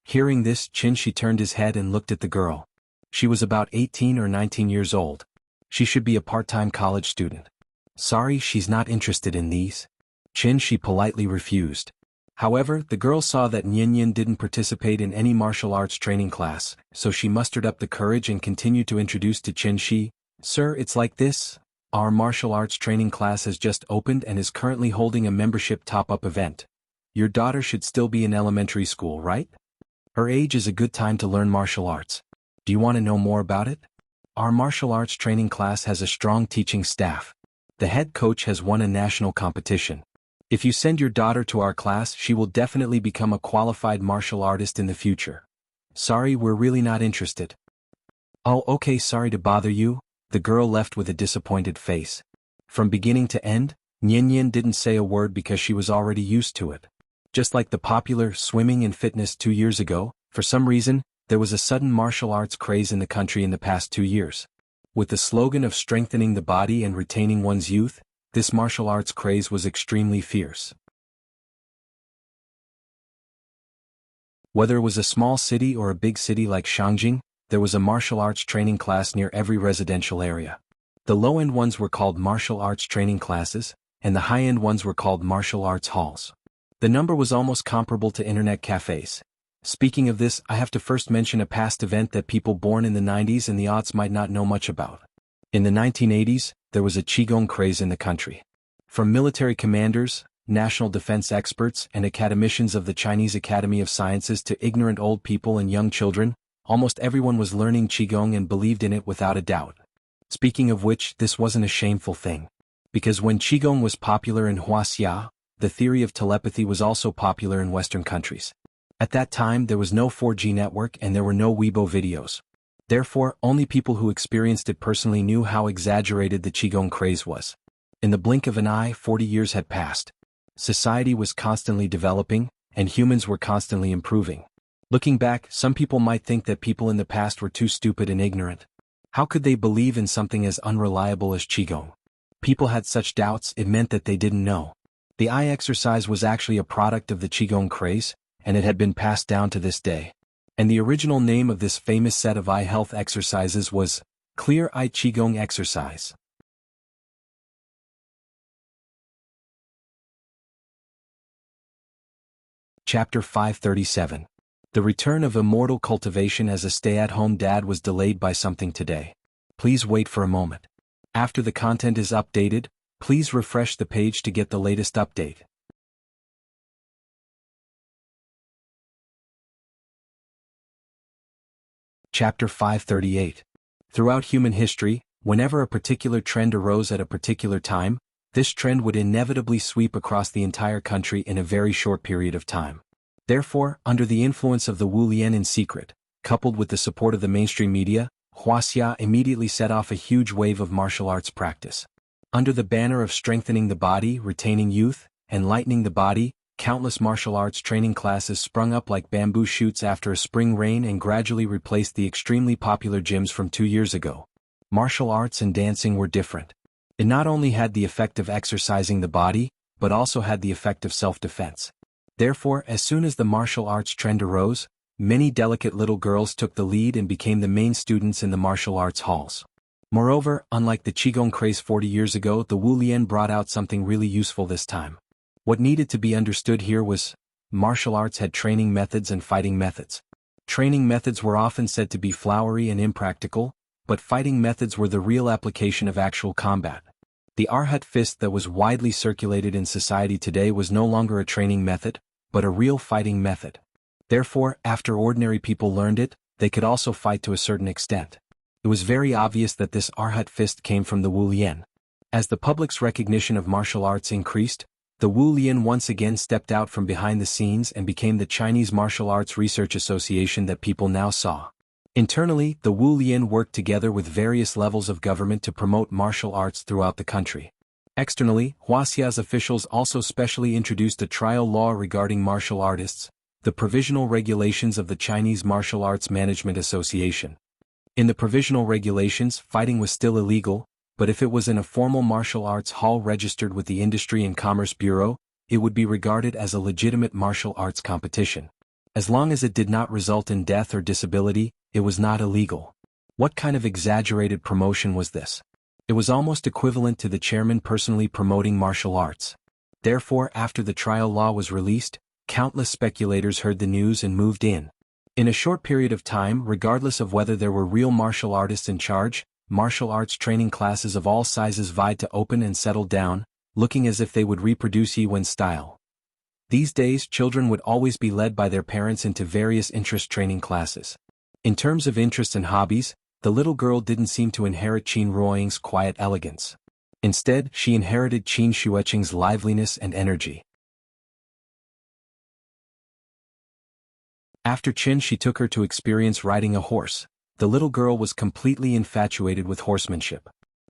Hearing this, Qin turned his head and looked at the girl. She was about 18 or 19 years old. She should be a part-time college student. Sorry, she's not interested in these. Qin politely refused. However, the girl saw that Nian didn't participate in any martial arts training class, so she mustered up the courage and continued to introduce to Qin, Sir, it's like this. Our martial arts training class has just opened and is currently holding a membership top-up event. Your daughter should still be in elementary school, right? Her age is a good time to learn martial arts. Do you want to know more about it? Our martial arts training class has a strong teaching staff. The head coach has won a national competition. If you send your daughter to our class, she will definitely become a qualified martial artist in the future. Sorry, we're really not interested. Oh, okay, sorry to bother you. The girl left with a disappointed face. From beginning to end, Nian didn't say a word because she was already used to it. Just like the popular swimming and fitness 2 years ago, for some reason, there was a sudden martial arts craze in the country in the past 2 years. With the slogan of strengthening the body and retaining one's youth, this martial arts craze was extremely fierce. Whether it was a small city or a big city like Shangjing, there was a martial arts training class near every residential area. The low-end ones were called martial arts training classes, and the high-end ones were called martial arts halls. The number was almost comparable to internet cafes. Speaking of this, I have to first mention a past event that people born in the 90s and the aughts might not know much about. In the 1980s, there was a Qigong craze in the country. From military commanders, national defense experts, and academicians of the Chinese Academy of Sciences to ignorant old people and young children, almost everyone was learning Qigong and believed in it without a doubt. Speaking of which, this wasn't a shameful thing. Because when Qigong was popular in Wuxia, the theory of telepathy was also popular in Western countries. At that time, there was no 4G network and there were no Weibo videos. Therefore, only people who experienced it personally knew how exaggerated the Qigong craze was. In the blink of an eye, 40 years had passed. Society was constantly developing, and humans were constantly improving. Looking back, some people might think that people in the past were too stupid and ignorant. How could they believe in something as unreliable as Qigong? People had such doubts, it meant that they didn't know. The eye exercise was actually a product of the Qigong craze, and it had been passed down to this day. And the original name of this famous set of eye health exercises was Clear Eye Qigong Exercise. Chapter 537. The return of Immortal Cultivation as a stay-at-home dad was delayed by something today. Please wait for a moment. After the content is updated, please refresh the page to get the latest update. Chapter 538. Throughout human history, whenever a particular trend arose at a particular time, this trend would inevitably sweep across the entire country in a very short period of time. Therefore, under the influence of the Wu Lian in secret, coupled with the support of the mainstream media, Wuxia immediately set off a huge wave of martial arts practice. Under the banner of strengthening the body, retaining youth, and lightening the body, countless martial arts training classes sprung up like bamboo shoots after a spring rain and gradually replaced the extremely popular gyms from 2 years ago. Martial arts and dancing were different. It not only had the effect of exercising the body, but also had the effect of self-defense. Therefore, as soon as the martial arts trend arose, many delicate little girls took the lead and became the main students in the martial arts halls. Moreover, unlike the Qigong craze 40 years ago, the Wu Lian brought out something really useful this time. What needed to be understood here was, martial arts had training methods and fighting methods. Training methods were often said to be flowery and impractical, but fighting methods were the real application of actual combat. The Arhat fist that was widely circulated in society today was no longer a training method, but a real fighting method. Therefore, after ordinary people learned it, they could also fight to a certain extent. It was very obvious that this Arhat fist came from the Wu Lian. As the public's recognition of martial arts increased, the Wu Lian once again stepped out from behind the scenes and became the Chinese Martial Arts Research Association that people now saw. Internally, the Wu Lian worked together with various levels of government to promote martial arts throughout the country. Externally, Wuxia's officials also specially introduced a trial law regarding martial artists, the Provisional Regulations of the Chinese Martial Arts Management Association. In the provisional regulations, fighting was still illegal, but if it was in a formal martial arts hall registered with the Industry and Commerce Bureau, it would be regarded as a legitimate martial arts competition. As long as it did not result in death or disability, it was not illegal. What kind of exaggerated promotion was this? It was almost equivalent to the chairman personally promoting martial arts. Therefore, after the trial law was released, countless speculators heard the news and moved in. In a short period of time, regardless of whether there were real martial artists in charge, martial arts training classes of all sizes vied to open and settle down, looking as if they would reproduce Yiwen style. These days, children would always be led by their parents into various interest training classes. In terms of interests and hobbies, the little girl didn't seem to inherit Qin Ruoying's quiet elegance. Instead, she inherited Qin Xueqing's liveliness and energy. After Qin she took her to experience riding a horse. The little girl was completely infatuated with horsemanship.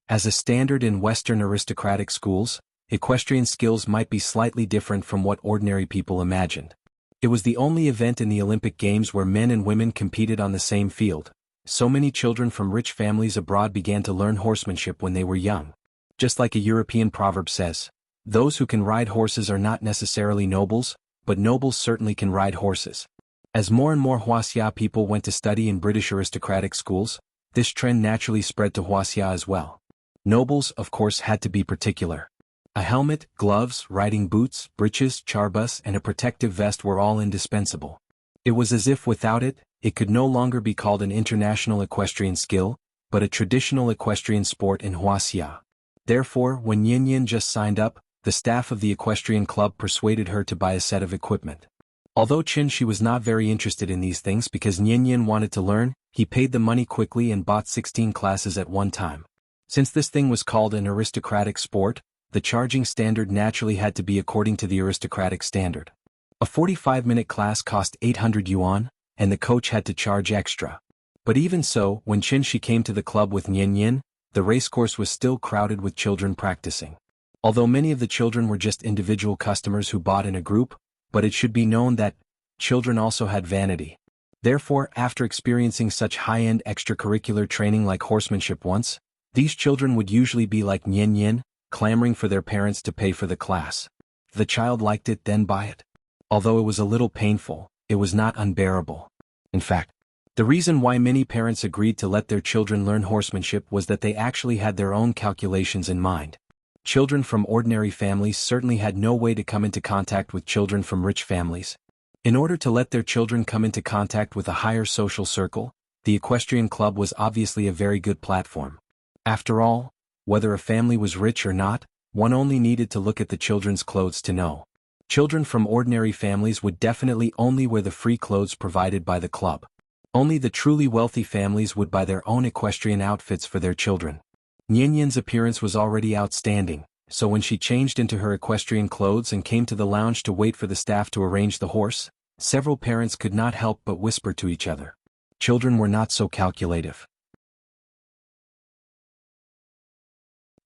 As a standard in Western aristocratic schools, equestrian skills might be slightly different from what ordinary people imagined. It was the only event in the Olympic Games where men and women competed on the same field. So many children from rich families abroad began to learn horsemanship when they were young. Just like a European proverb says, those who can ride horses are not necessarily nobles, but nobles certainly can ride horses. As more and more Wuxia people went to study in British aristocratic schools, this trend naturally spread to Wuxia as well. Nobles, of course, had to be particular. A helmet, gloves, riding boots, breeches, charbus, and a protective vest were all indispensable. It was as if without it, it could no longer be called an international equestrian skill, but a traditional equestrian sport in Wuxia. Therefore, when Yin just signed up, the staff of the equestrian club persuaded her to buy a set of equipment. Although Qin she was not very interested in these things because Yin wanted to learn, he paid the money quickly and bought 16 classes at one time. Since this thing was called an aristocratic sport, the charging standard naturally had to be according to the aristocratic standard. A 45-minute class cost 800 yuan, and the coach had to charge extra. But even so, when Qin she came to the club with Yin, the racecourse was still crowded with children practicing. Although many of the children were just individual customers who bought in a group, but it should be known that children also had vanity. Therefore, after experiencing such high-end extracurricular training like horsemanship once, these children would usually be like Yin, clamoring for their parents to pay for the class. If the child liked it, then buy it. Although it was a little painful, it was not unbearable. In fact, the reason why many parents agreed to let their children learn horsemanship was that they actually had their own calculations in mind. Children from ordinary families certainly had no way to come into contact with children from rich families. In order to let their children come into contact with a higher social circle, the equestrian club was obviously a very good platform. After all, whether a family was rich or not, one only needed to look at the children's clothes to know. Children from ordinary families would definitely only wear the free clothes provided by the club. Only the truly wealthy families would buy their own equestrian outfits for their children. Yin's appearance was already outstanding, so when she changed into her equestrian clothes and came to the lounge to wait for the staff to arrange the horse, several parents could not help but whisper to each other. Children were not so calculative.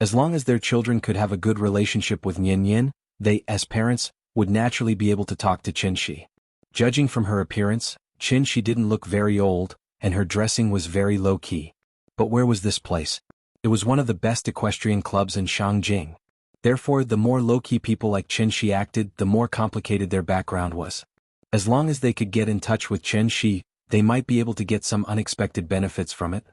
As long as their children could have a good relationship with Yin, they, as parents, would naturally be able to talk to Qin Shi. Judging from her appearance, Qin Shi didn't look very old, and her dressing was very low-key. But where was this place? It was one of the best equestrian clubs in Shangjing. Therefore, the more low-key people like Qin Shi acted, the more complicated their background was. As long as they could get in touch with Qin Shi, they might be able to get some unexpected benefits from it.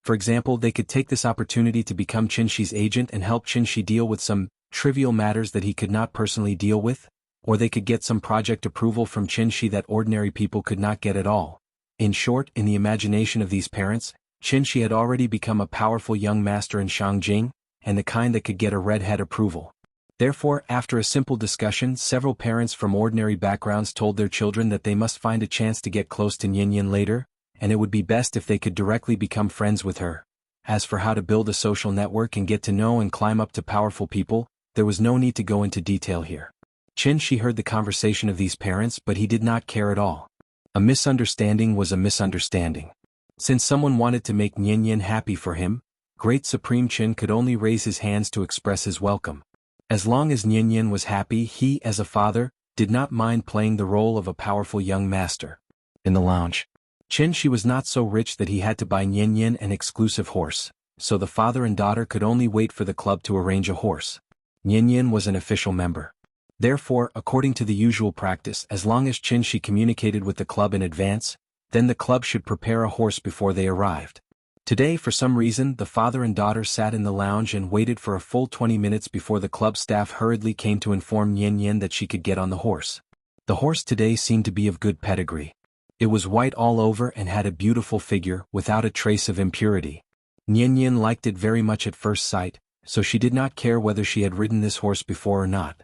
For example, they could take this opportunity to become Qin Shi's agent and help Qin Shi deal with some trivial matters that he could not personally deal with, or they could get some project approval from Qin Shi that ordinary people could not get at all. In short, in the imagination of these parents, Qin Shi had already become a powerful young master in Shangjing, and the kind that could get a redhead approval. Therefore, after a simple discussion, several parents from ordinary backgrounds told their children that they must find a chance to get close to Yin later, and it would be best if they could directly become friends with her. As for how to build a social network and get to know and climb up to powerful people, there was no need to go into detail here. Qin Shi heard the conversation of these parents, but he did not care at all. A misunderstanding was a misunderstanding. Since someone wanted to make Yin happy for him, Great Supreme Qin could only raise his hands to express his welcome. As long as Yin was happy, he, as a father, did not mind playing the role of a powerful young master. In the lounge, Qin Shi was not so rich that he had to buy Yin an exclusive horse. so the father and daughter could only wait for the club to arrange a horse. Nian was an official member. Therefore, according to the usual practice, as long as Qin communicated with the club in advance, then the club should prepare a horse before they arrived. Today, for some reason, the father and daughter sat in the lounge and waited for a full 20 minutes before the club staff hurriedly came to inform Nian that she could get on the horse. The horse today seemed to be of good pedigree. It was white all over and had a beautiful figure, without a trace of impurity. Nian liked it very much at first sight, so she did not care whether she had ridden this horse before or not.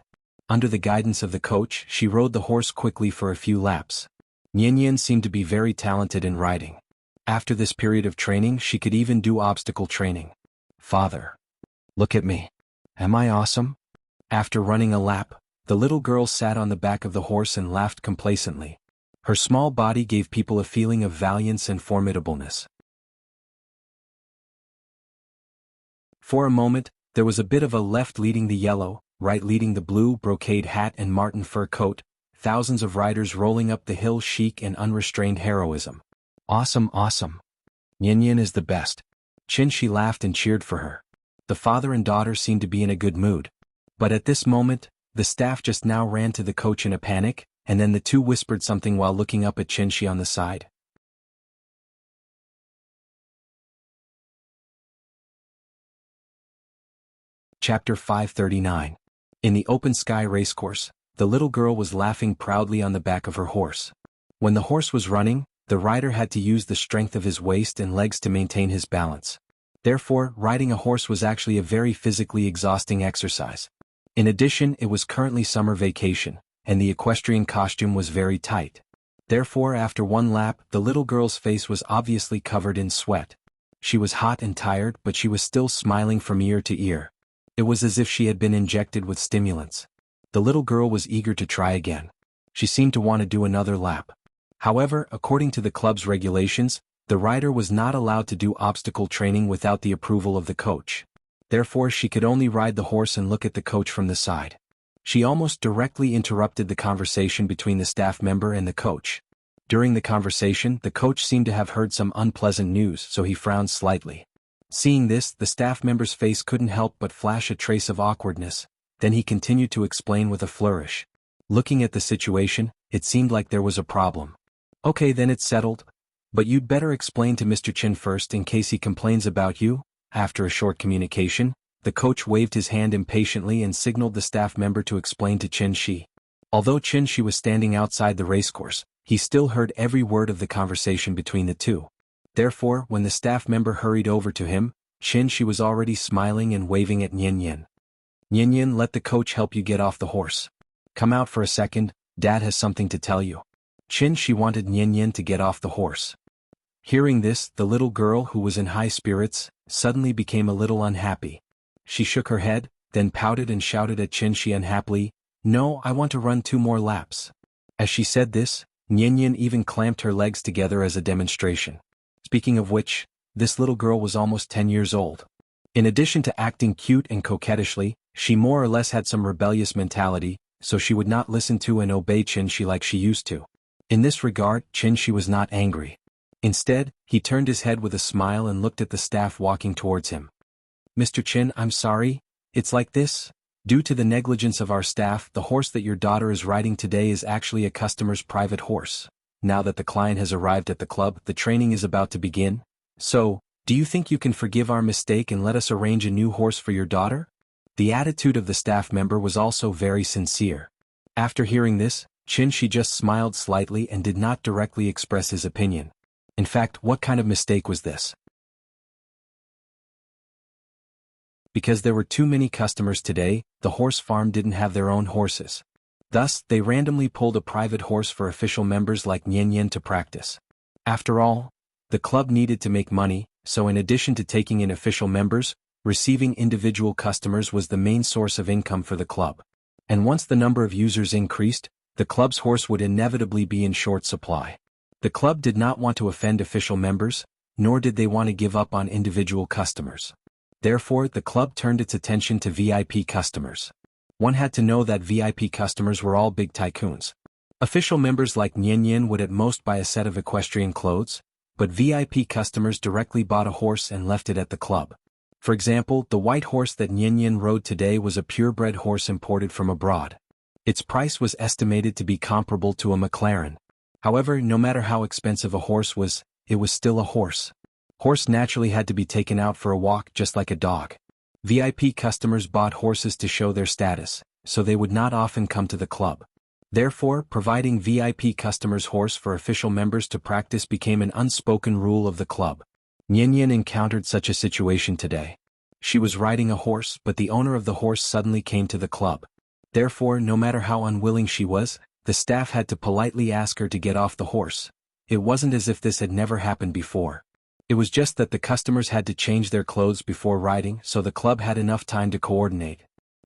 Under the guidance of the coach, she rode the horse quickly for a few laps. Nian seemed to be very talented in riding. After this period of training, she could even do obstacle training. Father, look at me. Am I awesome? After running a lap, the little girl sat on the back of the horse and laughed complacently. Her small body gave people a feeling of valiance and formidableness. For a moment, there was a bit of a left leading the yellow, right leading the blue brocade hat and marten fur coat, thousands of riders rolling up the hill, chic and unrestrained heroism. Awesome, awesome. Nian is the best. Qin laughed and cheered for her. The father and daughter seemed to be in a good mood. But at this moment, the staff just now ran to the coach in a panic, and then the two whispered something while looking up at Qin on the side. Chapter 539. In the open sky racecourse, the little girl was laughing proudly on the back of her horse. When the horse was running, the rider had to use the strength of his waist and legs to maintain his balance. Therefore, riding a horse was actually a very physically exhausting exercise. In addition, it was currently summer vacation, and the equestrian costume was very tight. Therefore, after one lap, the little girl's face was obviously covered in sweat. She was hot and tired, but she was still smiling from ear to ear. It was as if she had been injected with stimulants. The little girl was eager to try again. She seemed to want to do another lap. However, according to the club's regulations, the rider was not allowed to do obstacle training without the approval of the coach. Therefore, she could only ride the horse and look at the coach from the side. She almost directly interrupted the conversation between the staff member and the coach. During the conversation, the coach seemed to have heard some unpleasant news, so he frowned slightly. Seeing this, the staff member's face couldn't help but flash a trace of awkwardness. Then he continued to explain with a flourish. Looking at the situation, it seemed like there was a problem. Okay, then it's settled. But you'd better explain to Mr. Qin first in case he complains about you. After a short communication, the coach waved his hand impatiently and signaled the staff member to explain to Qin. Although Qin was standing outside the racecourse, he still heard every word of the conversation between the two. Therefore, when the staff member hurried over to him, Qin was already smiling and waving at Nian. Nian, let the coach help you get off the horse. Come out for a second, Dad has something to tell you. Qin wanted Nian to get off the horse. Hearing this, the little girl, who was in high spirits, suddenly became a little unhappy. She shook her head, then pouted and shouted at Qin unhappily, "No, I want to run 2 more laps." As she said this, Nian even clamped her legs together as a demonstration. Speaking of which, this little girl was almost 10 years old. In addition to acting cute and coquettishly, she more or less had some rebellious mentality, so she would not listen to and obey Qin like she used to. In this regard, Qin was not angry. Instead, he turned his head with a smile and looked at the staff walking towards him. "Mr. Qin, I'm sorry. It's like this. Due to the negligence of our staff, the horse that your daughter is riding today is actually a customer's private horse. Now that the client has arrived at the club, the training is about to begin. So, do you think you can forgive our mistake and let us arrange a new horse for your daughter?" The attitude of the staff member was also very sincere. After hearing this, Qin just smiled slightly and did not directly express his opinion. In fact, what kind of mistake was this? Because there were too many customers today, the horse farm didn't have their own horses. Thus, they randomly pulled a private horse for official members like Nian to practice. After all, the club needed to make money, so in addition to taking in official members, receiving individual customers was the main source of income for the club. And once the number of users increased, the club's horse would inevitably be in short supply. The club did not want to offend official members, nor did they want to give up on individual customers. Therefore, the club turned its attention to VIP customers. One had to know that VIP customers were all big tycoons. Official members like Nian would at most buy a set of equestrian clothes, but VIP customers directly bought a horse and left it at the club. For example, the white horse that Nian rode today was a purebred horse imported from abroad. Its price was estimated to be comparable to a McLaren. However, no matter how expensive a horse was, it was still a horse. Horse naturally had to be taken out for a walk just like a dog. VIP customers bought horses to show their status, so they would not often come to the club. Therefore, providing VIP customers' horse for official members to practice became an unspoken rule of the club. Nian encountered such a situation today. She was riding a horse, but the owner of the horse suddenly came to the club. Therefore, no matter how unwilling she was, the staff had to politely ask her to get off the horse. It wasn't as if this had never happened before. It was just that the customers had to change their clothes before riding, so the club had enough time to coordinate.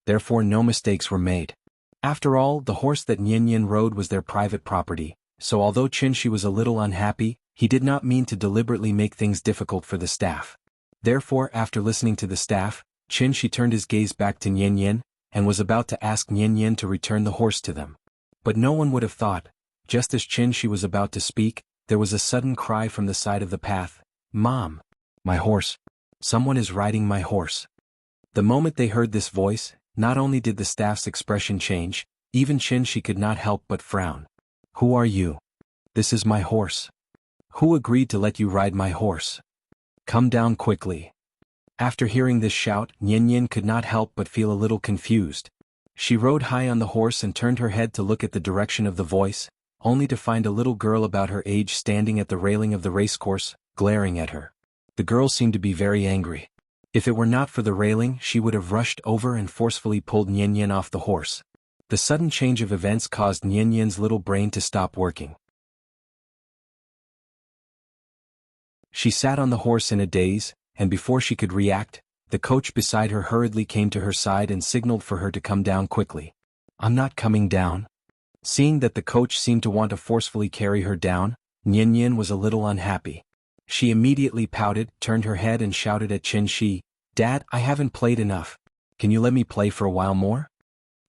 Therefore, no mistakes were made. After all, the horse that Nian rode was their private property, so although Qin was a little unhappy, he did not mean to deliberately make things difficult for the staff. Therefore, after listening to the staff, Qin turned his gaze back to Nian, and was about to ask Nian to return the horse to them. But no one would have thought, just as Qin was about to speak, there was a sudden cry from the side of the path, "Mom! My horse! Someone is riding my horse!" The moment they heard this voice, not only did the staff's expression change, even Qin could not help but frown. "Who are you? This is my horse. Who agreed to let you ride my horse? Come down quickly." After hearing this shout, Nian could not help but feel a little confused. She rode high on the horse and turned her head to look at the direction of the voice, only to find a little girl about her age standing at the railing of the racecourse, glaring at her. The girl seemed to be very angry. If it were not for the railing, she would have rushed over and forcefully pulled Nian off the horse. The sudden change of events caused Nian's little brain to stop working. She sat on the horse in a daze, and before she could react, the coach beside her hurriedly came to her side and signaled for her to come down quickly. "I'm not coming down." Seeing that the coach seemed to want to forcefully carry her down, Nian was a little unhappy. She immediately pouted, turned her head and shouted at Qin, "Dad, I haven't played enough. Can you let me play for a while more?"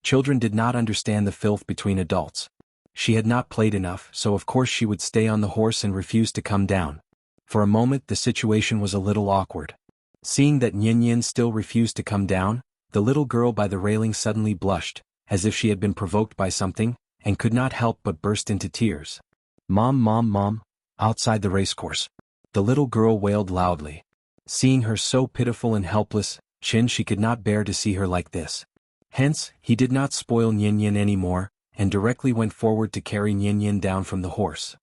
Children did not understand the filth between adults. She had not played enough, so of course she would stay on the horse and refuse to come down. For a moment the situation was a little awkward. Seeing that Nian still refused to come down, the little girl by the railing suddenly blushed, as if she had been provoked by something, and could not help but burst into tears. "Mom, Mom, Mom!" Outside the racecourse, the little girl wailed loudly. Seeing her so pitiful and helpless, Qin could not bear to see her like this. Hence, he did not spoil Nian anymore, and directly went forward to carry Nian down from the horse.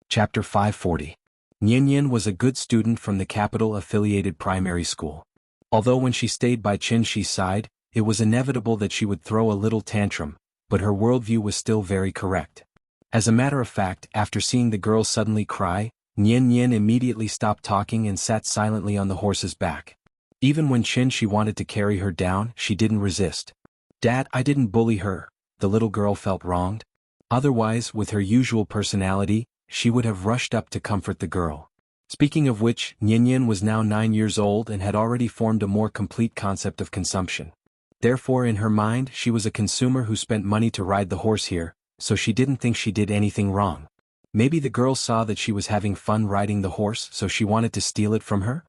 Chapter 540. Nian was a good student from the capital-affiliated primary school. Although when she stayed by Qin's side, it was inevitable that she would throw a little tantrum, but her worldview was still very correct. As a matter of fact, after seeing the girl suddenly cry, Nian immediately stopped talking and sat silently on the horse's back. Even when Qin wanted to carry her down, she didn't resist. "Dad, I didn't bully her." The little girl felt wronged. Otherwise, with her usual personality, she would have rushed up to comfort the girl. Speaking of which, Nian was now 9 years old and had already formed a more complete concept of consumption. Therefore, in her mind, she was a consumer who spent money to ride the horse here, so she didn't think she did anything wrong. Maybe the girl saw that she was having fun riding the horse, so she wanted to steal it from her?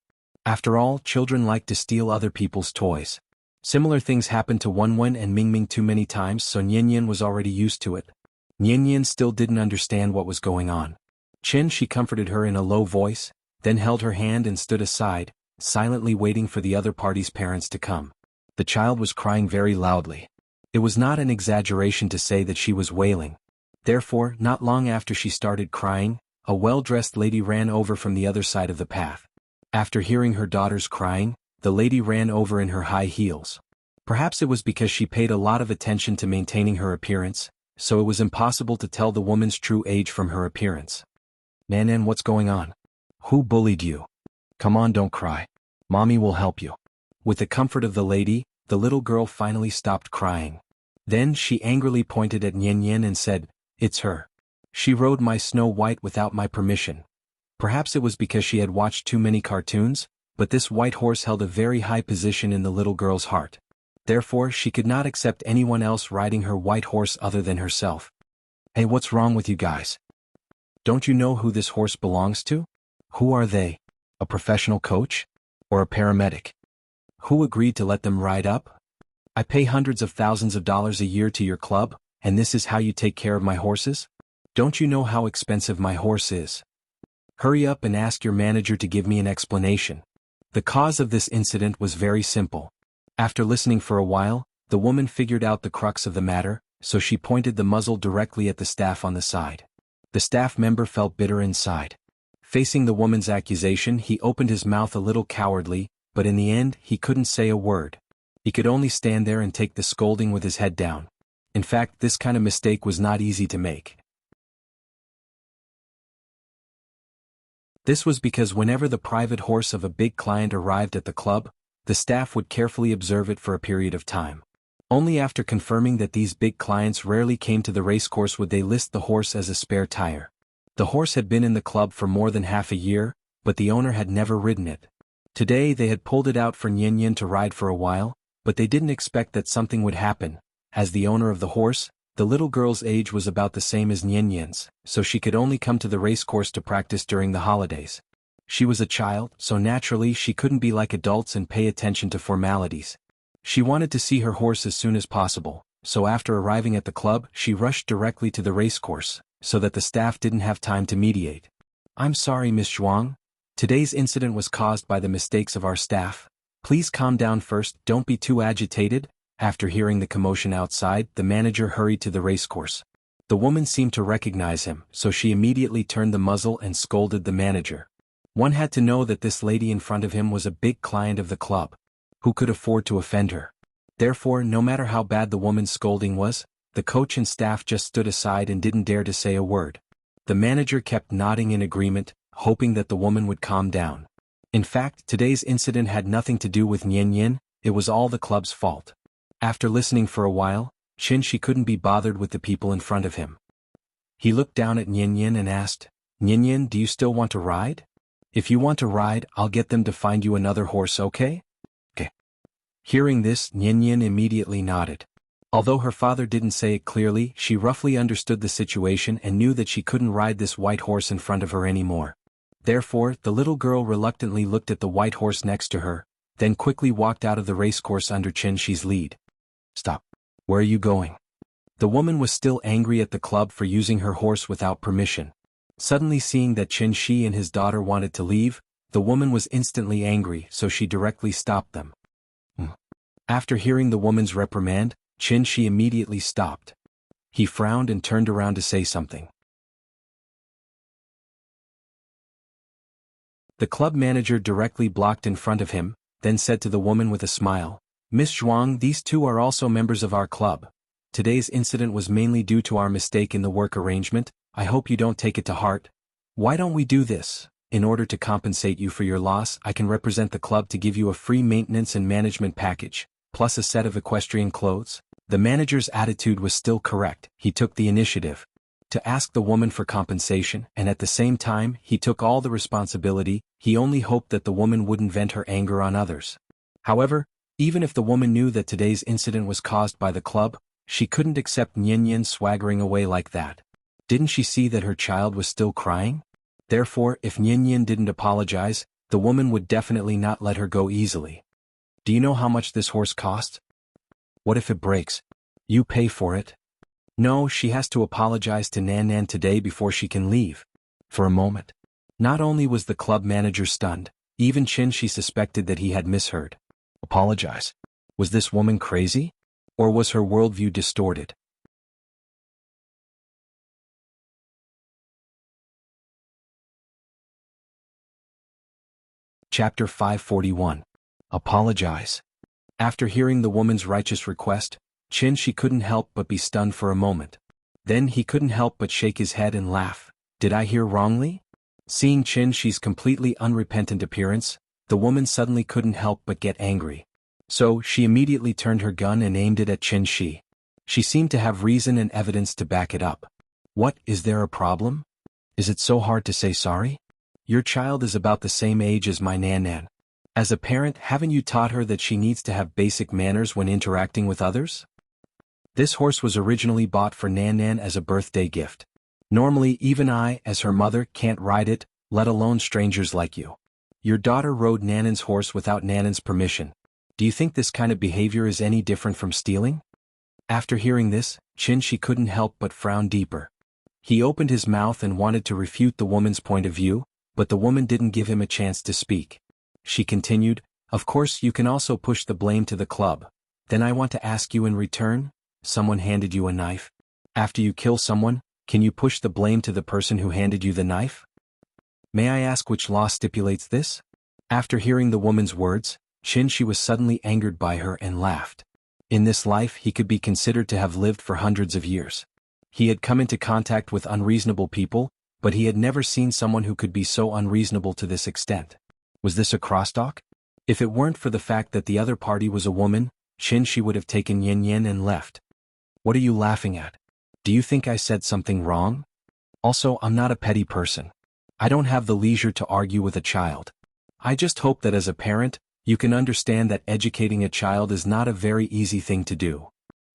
After all, children like to steal other people's toys. Similar things happened to Wenwen and Mingming too many times, so Nian was already used to it. Nian still didn't understand what was going on. Qin comforted her in a low voice, then held her hand and stood aside, silently waiting for the other party's parents to come. The child was crying very loudly. It was not an exaggeration to say that she was wailing. Therefore, not long after she started crying, a well-dressed lady ran over from the other side of the path. After hearing her daughter's crying, the lady ran over in her high heels. Perhaps it was because she paid a lot of attention to maintaining her appearance, so it was impossible to tell the woman's true age from her appearance. "Nanan, what's going on? Who bullied you? Come on, don't cry. Mommy will help you." With the comfort of the lady, the little girl finally stopped crying. Then she angrily pointed at Nian and said, "It's her. She rode my Snow White without my permission." Perhaps it was because she had watched too many cartoons, but this white horse held a very high position in the little girl's heart. Therefore, she could not accept anyone else riding her white horse other than herself. "Hey, what's wrong with you guys? Don't you know who this horse belongs to? Who are they? A professional coach? Or a paramedic? Who agreed to let them ride up? I pay hundreds of thousands of dollars a year to your club, and this is how you take care of my horses? Don't you know how expensive my horse is? Hurry up and ask your manager to give me an explanation. The cause of this incident was very simple. After listening for a while, the woman figured out the crux of the matter, so she pointed the muzzle directly at the staff on the side. The staff member felt bitter inside. Facing the woman's accusation, he opened his mouth a little cowardly, but in the end, he couldn't say a word. He could only stand there and take the scolding with his head down. In fact, this kind of mistake was not easy to make. This was because whenever the private horse of a big client arrived at the club, the staff would carefully observe it for a period of time. Only after confirming that these big clients rarely came to the racecourse would they list the horse as a spare tire. The horse had been in the club for more than half a year, but the owner had never ridden it. Today they had pulled it out for Nian to ride for a while, but they didn't expect that something would happen. As the owner of the horse, the little girl's age was about the same as Nian's, so she could only come to the racecourse to practice during the holidays. She was a child, so naturally she couldn't be like adults and pay attention to formalities. She wanted to see her horse as soon as possible, so after arriving at the club, she rushed directly to the racecourse, so that the staff didn't have time to mediate. I'm sorry, Miss Zhuang. Today's incident was caused by the mistakes of our staff. Please calm down first, don't be too agitated. After hearing the commotion outside, the manager hurried to the racecourse. The woman seemed to recognize him, so she immediately turned the muzzle and scolded the manager. One had to know that this lady in front of him was a big client of the club. Who could afford to offend her? Therefore, no matter how bad the woman's scolding was, the coach and staff just stood aside and didn't dare to say a word. The manager kept nodding in agreement, hoping that the woman would calm down. In fact, today's incident had nothing to do with Nian, it was all the club's fault. After listening for a while, Shi couldn't be bothered with the people in front of him. He looked down at Nian and asked, Nian, do you still want to ride? If you want to ride, I'll get them to find you another horse, okay? Hearing this, Nian immediately nodded. Although her father didn't say it clearly, she roughly understood the situation and knew that she couldn't ride this white horse in front of her anymore. Therefore, the little girl reluctantly looked at the white horse next to her, then quickly walked out of the racecourse under Shi's lead. Stop. Where are you going? The woman was still angry at the club for using her horse without permission. Suddenly seeing that Shi and his daughter wanted to leave, the woman was instantly angry, so she directly stopped them. After hearing the woman's reprimand, Shi immediately stopped. He frowned and turned around to say something. The club manager directly blocked in front of him, then said to the woman with a smile, Miss Zhuang, these two are also members of our club. Today's incident was mainly due to our mistake in the work arrangement. I hope you don't take it to heart. Why don't we do this? In order to compensate you for your loss, I can represent the club to give you a free maintenance and management package, plus a set of equestrian clothes. The manager's attitude was still correct. He took the initiative to ask the woman for compensation, and at the same time, he took all the responsibility. He only hoped that the woman wouldn't vent her anger on others. However, even if the woman knew that today's incident was caused by the club, she couldn't accept Nian swaggering away like that. Didn't she see that her child was still crying? Therefore, if Nian didn't apologize, the woman would definitely not let her go easily. Do you know how much this horse cost? What if it breaks? You pay for it? No, she has to apologize to Nan today before she can leave. For a moment. Not only was the club manager stunned, even Shi suspected that he had misheard. Apologize? Was this woman crazy? Or was her worldview distorted? Chapter 541. Apologize. After hearing the woman's righteous request, Shi couldn't help but be stunned for a moment. Then he couldn't help but shake his head and laugh. Did I hear wrongly? Seeing Shi's completely unrepentant appearance, the woman suddenly couldn't help but get angry. So, she immediately turned her gun and aimed it at Shi. She seemed to have reason and evidence to back it up. What, is there a problem? Is it so hard to say sorry? Your child is about the same age as my Nan. As a parent, haven't you taught her that she needs to have basic manners when interacting with others? This horse was originally bought for Nan as a birthday gift. Normally even I, as her mother, can't ride it, let alone strangers like you. Your daughter rode Nanan's horse without Nanan's permission. Do you think this kind of behavior is any different from stealing? After hearing this, Qin couldn't help but frown deeper. He opened his mouth and wanted to refute the woman's point of view, but the woman didn't give him a chance to speak. She continued, "Of course you can also push the blame to the club. Then I want to ask you in return, someone handed you a knife. After you kill someone, can you push the blame to the person who handed you the knife? May I ask which law stipulates this?" After hearing the woman's words, Qin was suddenly angered by her and laughed. In this life he could be considered to have lived for hundreds of years. He had come into contact with unreasonable people, but he had never seen someone who could be so unreasonable to this extent. Was this a crosstalk? If it weren't for the fact that the other party was a woman, Qin would have taken Yin and left. What are you laughing at? Do you think I said something wrong? Also, I'm not a petty person. I don't have the leisure to argue with a child. I just hope that as a parent, you can understand that educating a child is not a very easy thing to do.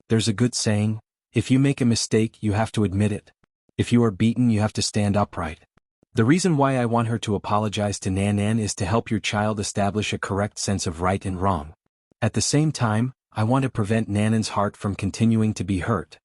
There's a good saying, if you make a mistake you have to admit it. If you are beaten you have to stand upright. The reason why I want her to apologize to Nanan is to help your child establish a correct sense of right and wrong. At the same time, I want to prevent Nanan's heart from continuing to be hurt.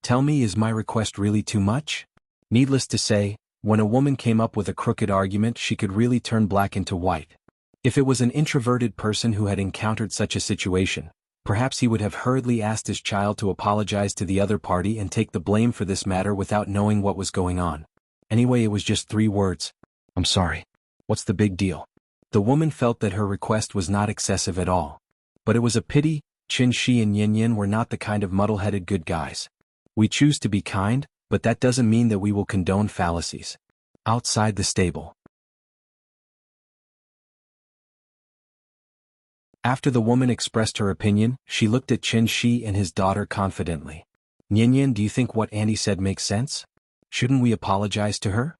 Tell me, is my request really too much? Needless to say, when a woman came up with a crooked argument she could really turn black into white. If it was an introverted person who had encountered such a situation, perhaps he would have hurriedly asked his child to apologize to the other party and take the blame for this matter without knowing what was going on. Anyway, it was just 3 words. "I'm sorry. What's the big deal?" The woman felt that her request was not excessive at all. But it was a pity, Qin and Yin were not the kind of muddle-headed good guys. We choose to be kind, but that doesn't mean that we will condone fallacies. Outside the stable. After the woman expressed her opinion, she looked at Qin and his daughter confidently. "Yin, do you think what Auntie said makes sense? Shouldn't we apologize to her?"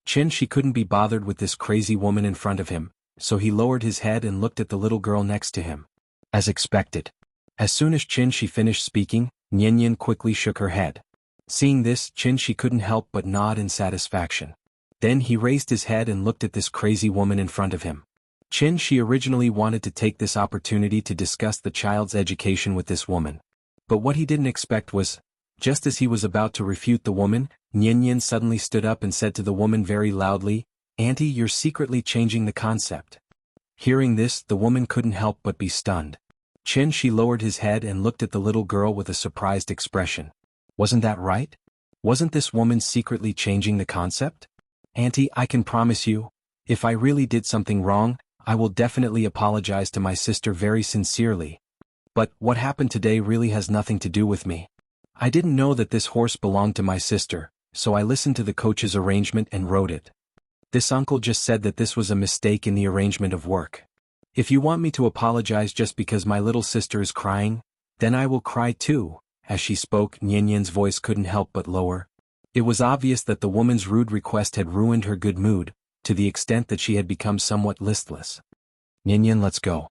Qin couldn't be bothered with this crazy woman in front of him, so he lowered his head and looked at the little girl next to him. As expected. As soon as Qin finished speaking, Yin quickly shook her head. Seeing this, Qin couldn't help but nod in satisfaction. Then he raised his head and looked at this crazy woman in front of him. Qin originally wanted to take this opportunity to discuss the child's education with this woman. But what he didn't expect was, just as he was about to refute the woman, Yin suddenly stood up and said to the woman very loudly, "Auntie, you're secretly changing the concept." Hearing this, the woman couldn't help but be stunned. Qin lowered his head and looked at the little girl with a surprised expression. Wasn't that right? Wasn't this woman secretly changing the concept? "Auntie, I can promise you, if I really did something wrong, I will definitely apologize to my sister very sincerely. But what happened today really has nothing to do with me. I didn't know that this horse belonged to my sister, so I listened to the coach's arrangement and rode it. This uncle just said that this was a mistake in the arrangement of work. If you want me to apologize just because my little sister is crying, then I will cry too." As she spoke, Yin's voice couldn't help but lower. It was obvious that the woman's rude request had ruined her good mood, to the extent that she had become somewhat listless. "Yin, let's go."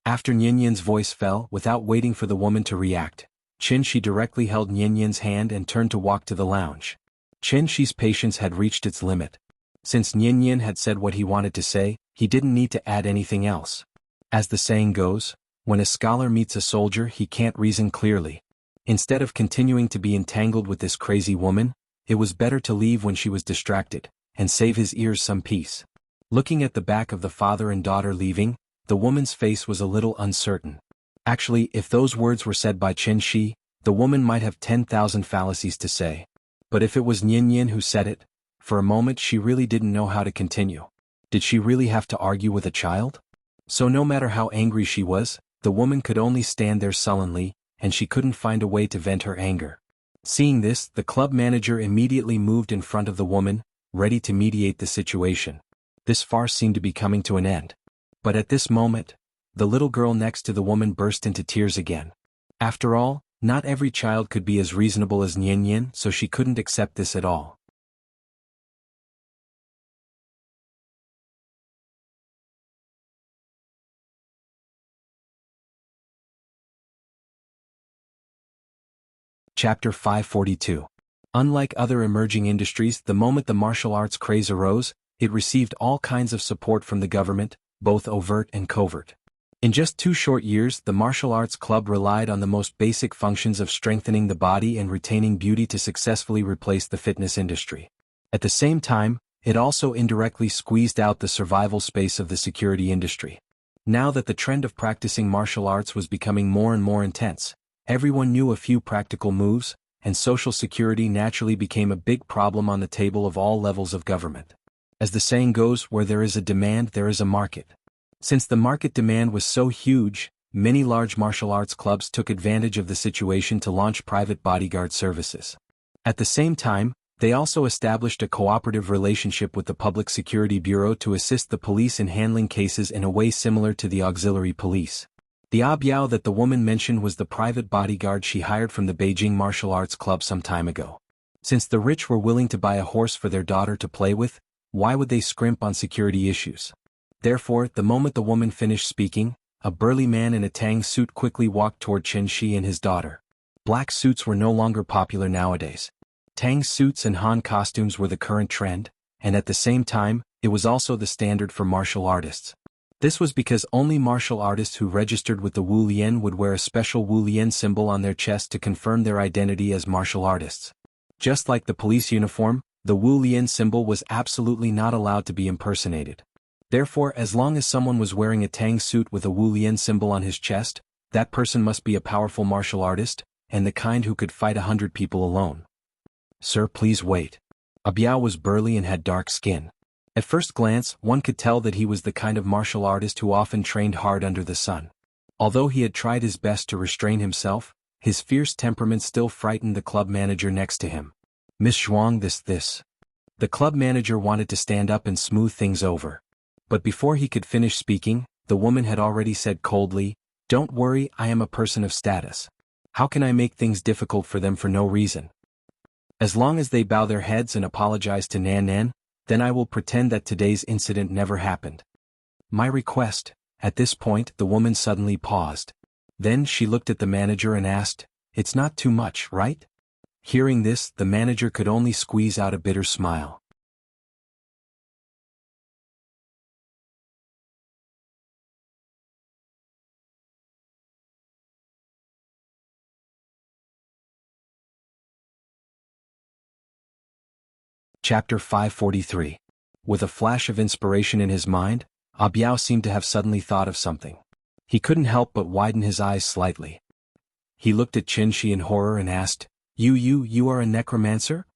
After Yin's voice fell, without waiting for the woman to react, Qin directly held Yin's hand and turned to walk to the lounge. Qin's patience had reached its limit. Since Yin had said what he wanted to say, he didn't need to add anything else. As the saying goes, when a scholar meets a soldier he can't reason clearly. Instead of continuing to be entangled with this crazy woman, it was better to leave when she was distracted, and save his ears some peace. Looking at the back of the father and daughter leaving, the woman's face was a little uncertain. Actually, if those words were said by Qin, the woman might have 10,000 fallacies to say. But if it was Yin who said it, for a moment she really didn't know how to continue. Did she really have to argue with a child? So no matter how angry she was, the woman could only stand there sullenly, and she couldn't find a way to vent her anger. Seeing this, the club manager immediately moved in front of the woman, ready to mediate the situation. This farce seemed to be coming to an end. But at this moment, the little girl next to the woman burst into tears again. After all, not every child could be as reasonable as Yin, so she couldn't accept this at all. Chapter 542. Unlike other emerging industries, the moment the martial arts craze arose, it received all kinds of support from the government, both overt and covert. In just 2 short years, the martial arts club relied on the most basic functions of strengthening the body and retaining beauty to successfully replace the fitness industry. At the same time, it also indirectly squeezed out the survival space of the security industry. Now that the trend of practicing martial arts was becoming more and more intense, everyone knew a few practical moves, and social security naturally became a big problem on the table of all levels of government. As the saying goes, where there is a demand, there is a market. Since the market demand was so huge, many large martial arts clubs took advantage of the situation to launch private bodyguard services. At the same time, they also established a cooperative relationship with the Public Security Bureau to assist the police in handling cases in a way similar to the auxiliary police. The Abiao that the woman mentioned was the private bodyguard she hired from the Beijing Martial Arts Club some time ago. Since the rich were willing to buy a horse for their daughter to play with, why would they scrimp on security issues? Therefore, the moment the woman finished speaking, a burly man in a tang suit quickly walked toward Chen Shi and his daughter. Black suits were no longer popular nowadays. Tang suits and Han costumes were the current trend, and at the same time, it was also the standard for martial artists. This was because only martial artists who registered with the Wu Lian would wear a special Wu Lian symbol on their chest to confirm their identity as martial artists. Just like the police uniform, the Wu Lian symbol was absolutely not allowed to be impersonated. Therefore, as long as someone was wearing a Tang suit with a Wu Lian symbol on his chest, that person must be a powerful martial artist, and the kind who could fight 100 people alone. Sir, please wait. Abiao was burly and had dark skin. At first glance, one could tell that he was the kind of martial artist who often trained hard under the sun. Although he had tried his best to restrain himself, his fierce temperament still frightened the club manager next to him. Miss Zhuang, this. The club manager wanted to stand up and smooth things over. But before he could finish speaking, the woman had already said coldly, "Don't worry, I am a person of status. How can I make things difficult for them for no reason? As long as they bow their heads and apologize to Nan, then I will pretend that today's incident never happened. My request." At this point, the woman suddenly paused. Then she looked at the manager and asked, "It's not too much, right?" Hearing this, the manager could only squeeze out a bitter smile. Chapter 543. With a flash of inspiration in his mind, Abiao seemed to have suddenly thought of something. He couldn't help but widen his eyes slightly. He looked at Chen Shi in horror and asked, You are a necromancer?"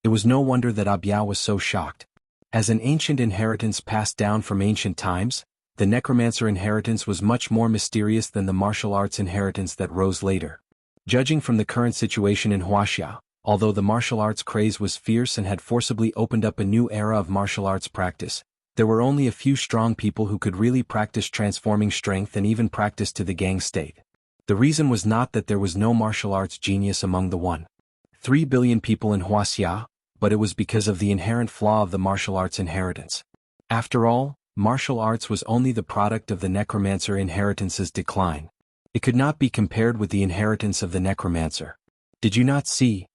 It was no wonder that Abiao was so shocked. As an ancient inheritance passed down from ancient times, the necromancer inheritance was much more mysterious than the martial arts inheritance that rose later. Judging from the current situation in Wuxia, although the martial arts craze was fierce and had forcibly opened up a new era of martial arts practice, there were only a few strong people who could really practice transforming strength and even practice to the gang state. The reason was not that there was no martial arts genius among the 1.3 billion people in Wuxia, but it was because of the inherent flaw of the martial arts inheritance. After all, martial arts was only the product of the necromancer inheritance's decline. It could not be compared with the inheritance of the necromancer. Did you not see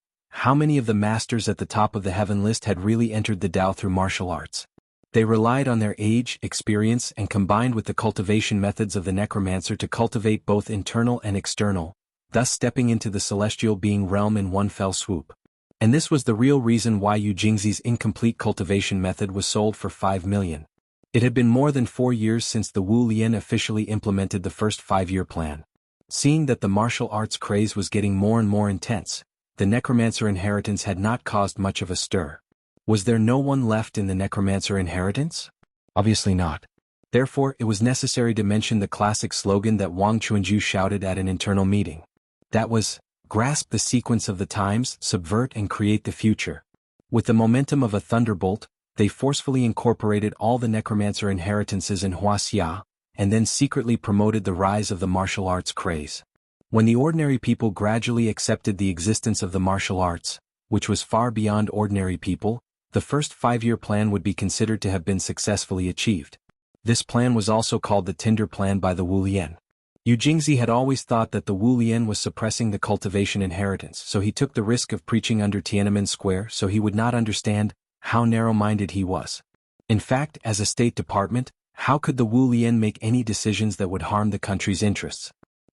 how many of the masters at the top of the heaven list had really entered the Tao through martial arts? They relied on their age, experience, and combined with the cultivation methods of the necromancer to cultivate both internal and external, thus stepping into the celestial being realm in one fell swoop. And this was the real reason why Yu Jingzi's incomplete cultivation method was sold for 5 million. It had been more than 4 years since the Wu Lian officially implemented the first 5-year plan. Seeing that the martial arts craze was getting more and more intense, the necromancer inheritance had not caused much of a stir. Was there no one left in the necromancer inheritance? Obviously not. Therefore, it was necessary to mention the classic slogan that Wang Chuanju shouted at an internal meeting. That was, "Grasp the sequence of the times, subvert and create the future." With the momentum of a thunderbolt, they forcefully incorporated all the necromancer inheritances in Wuxia, and then secretly promoted the rise of the martial arts craze. When the ordinary people gradually accepted the existence of the martial arts, which was far beyond ordinary people, the first 5-year plan would be considered to have been successfully achieved. This plan was also called the Tinder Plan by the Wu Lian. Yu Jingzi had always thought that the Wu Lian was suppressing the cultivation inheritance, so he took the risk of preaching under Tiananmen Square so he would not understand how narrow-minded he was. In fact, as a State Department, how could the Wu Lian make any decisions that would harm the country's interests?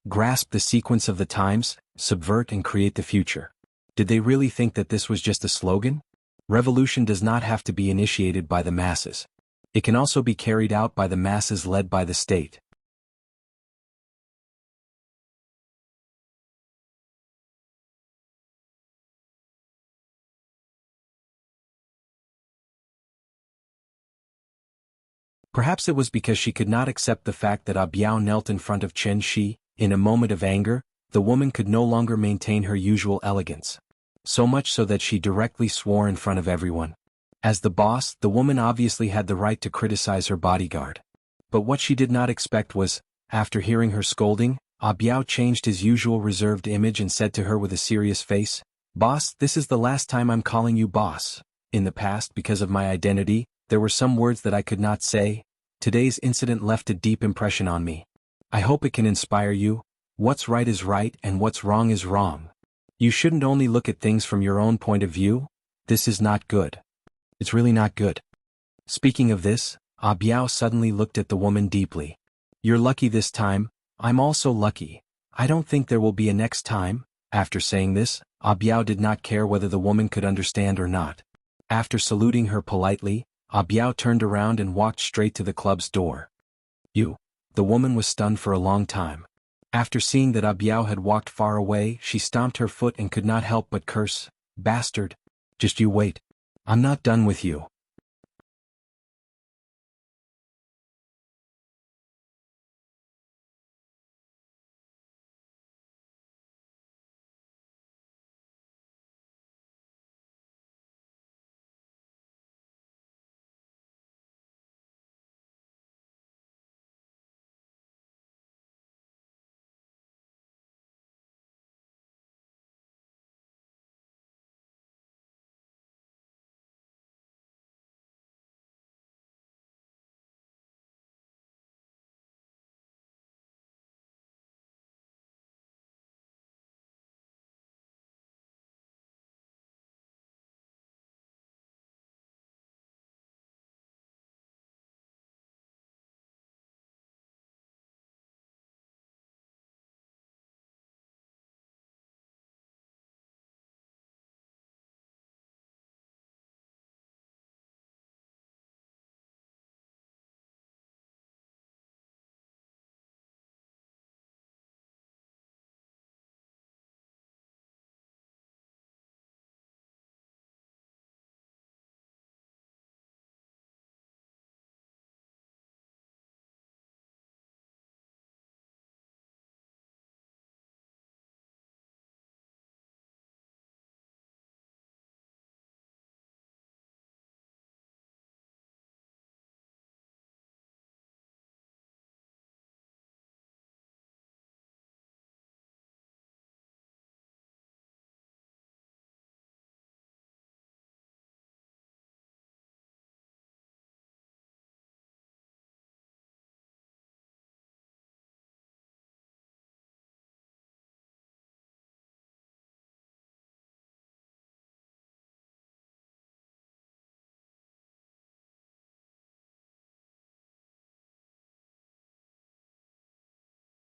Grasp the sequence of the times, subvert and create the future. Did they really think that this was just a slogan? Revolution does not have to be initiated by the masses. It can also be carried out by the masses led by the state. Perhaps it was because she could not accept the fact that Biao knelt in front of Chen Shi. In a moment of anger, the woman could no longer maintain her usual elegance. So much so that she directly swore in front of everyone. As the boss, the woman obviously had the right to criticize her bodyguard. But what she did not expect was, after hearing her scolding, Biao changed his usual reserved image and said to her with a serious face, "Boss, this is the last time I'm calling you boss. In the past, because of my identity, there were some words that I could not say. Today's incident left a deep impression on me. I hope it can inspire you. What's right is right and what's wrong is wrong. You shouldn't only look at things from your own point of view. This is not good. It's really not good." Speaking of this, Biao suddenly looked at the woman deeply. "You're lucky this time, I'm also lucky. I don't think there will be a next time." After saying this, Biao did not care whether the woman could understand or not. After saluting her politely, Biao turned around and walked straight to the club's door. "You." The woman was stunned for a long time. After seeing that Biao had walked far away, she stomped her foot and could not help but curse, "Bastard! Just you wait. I'm not done with you."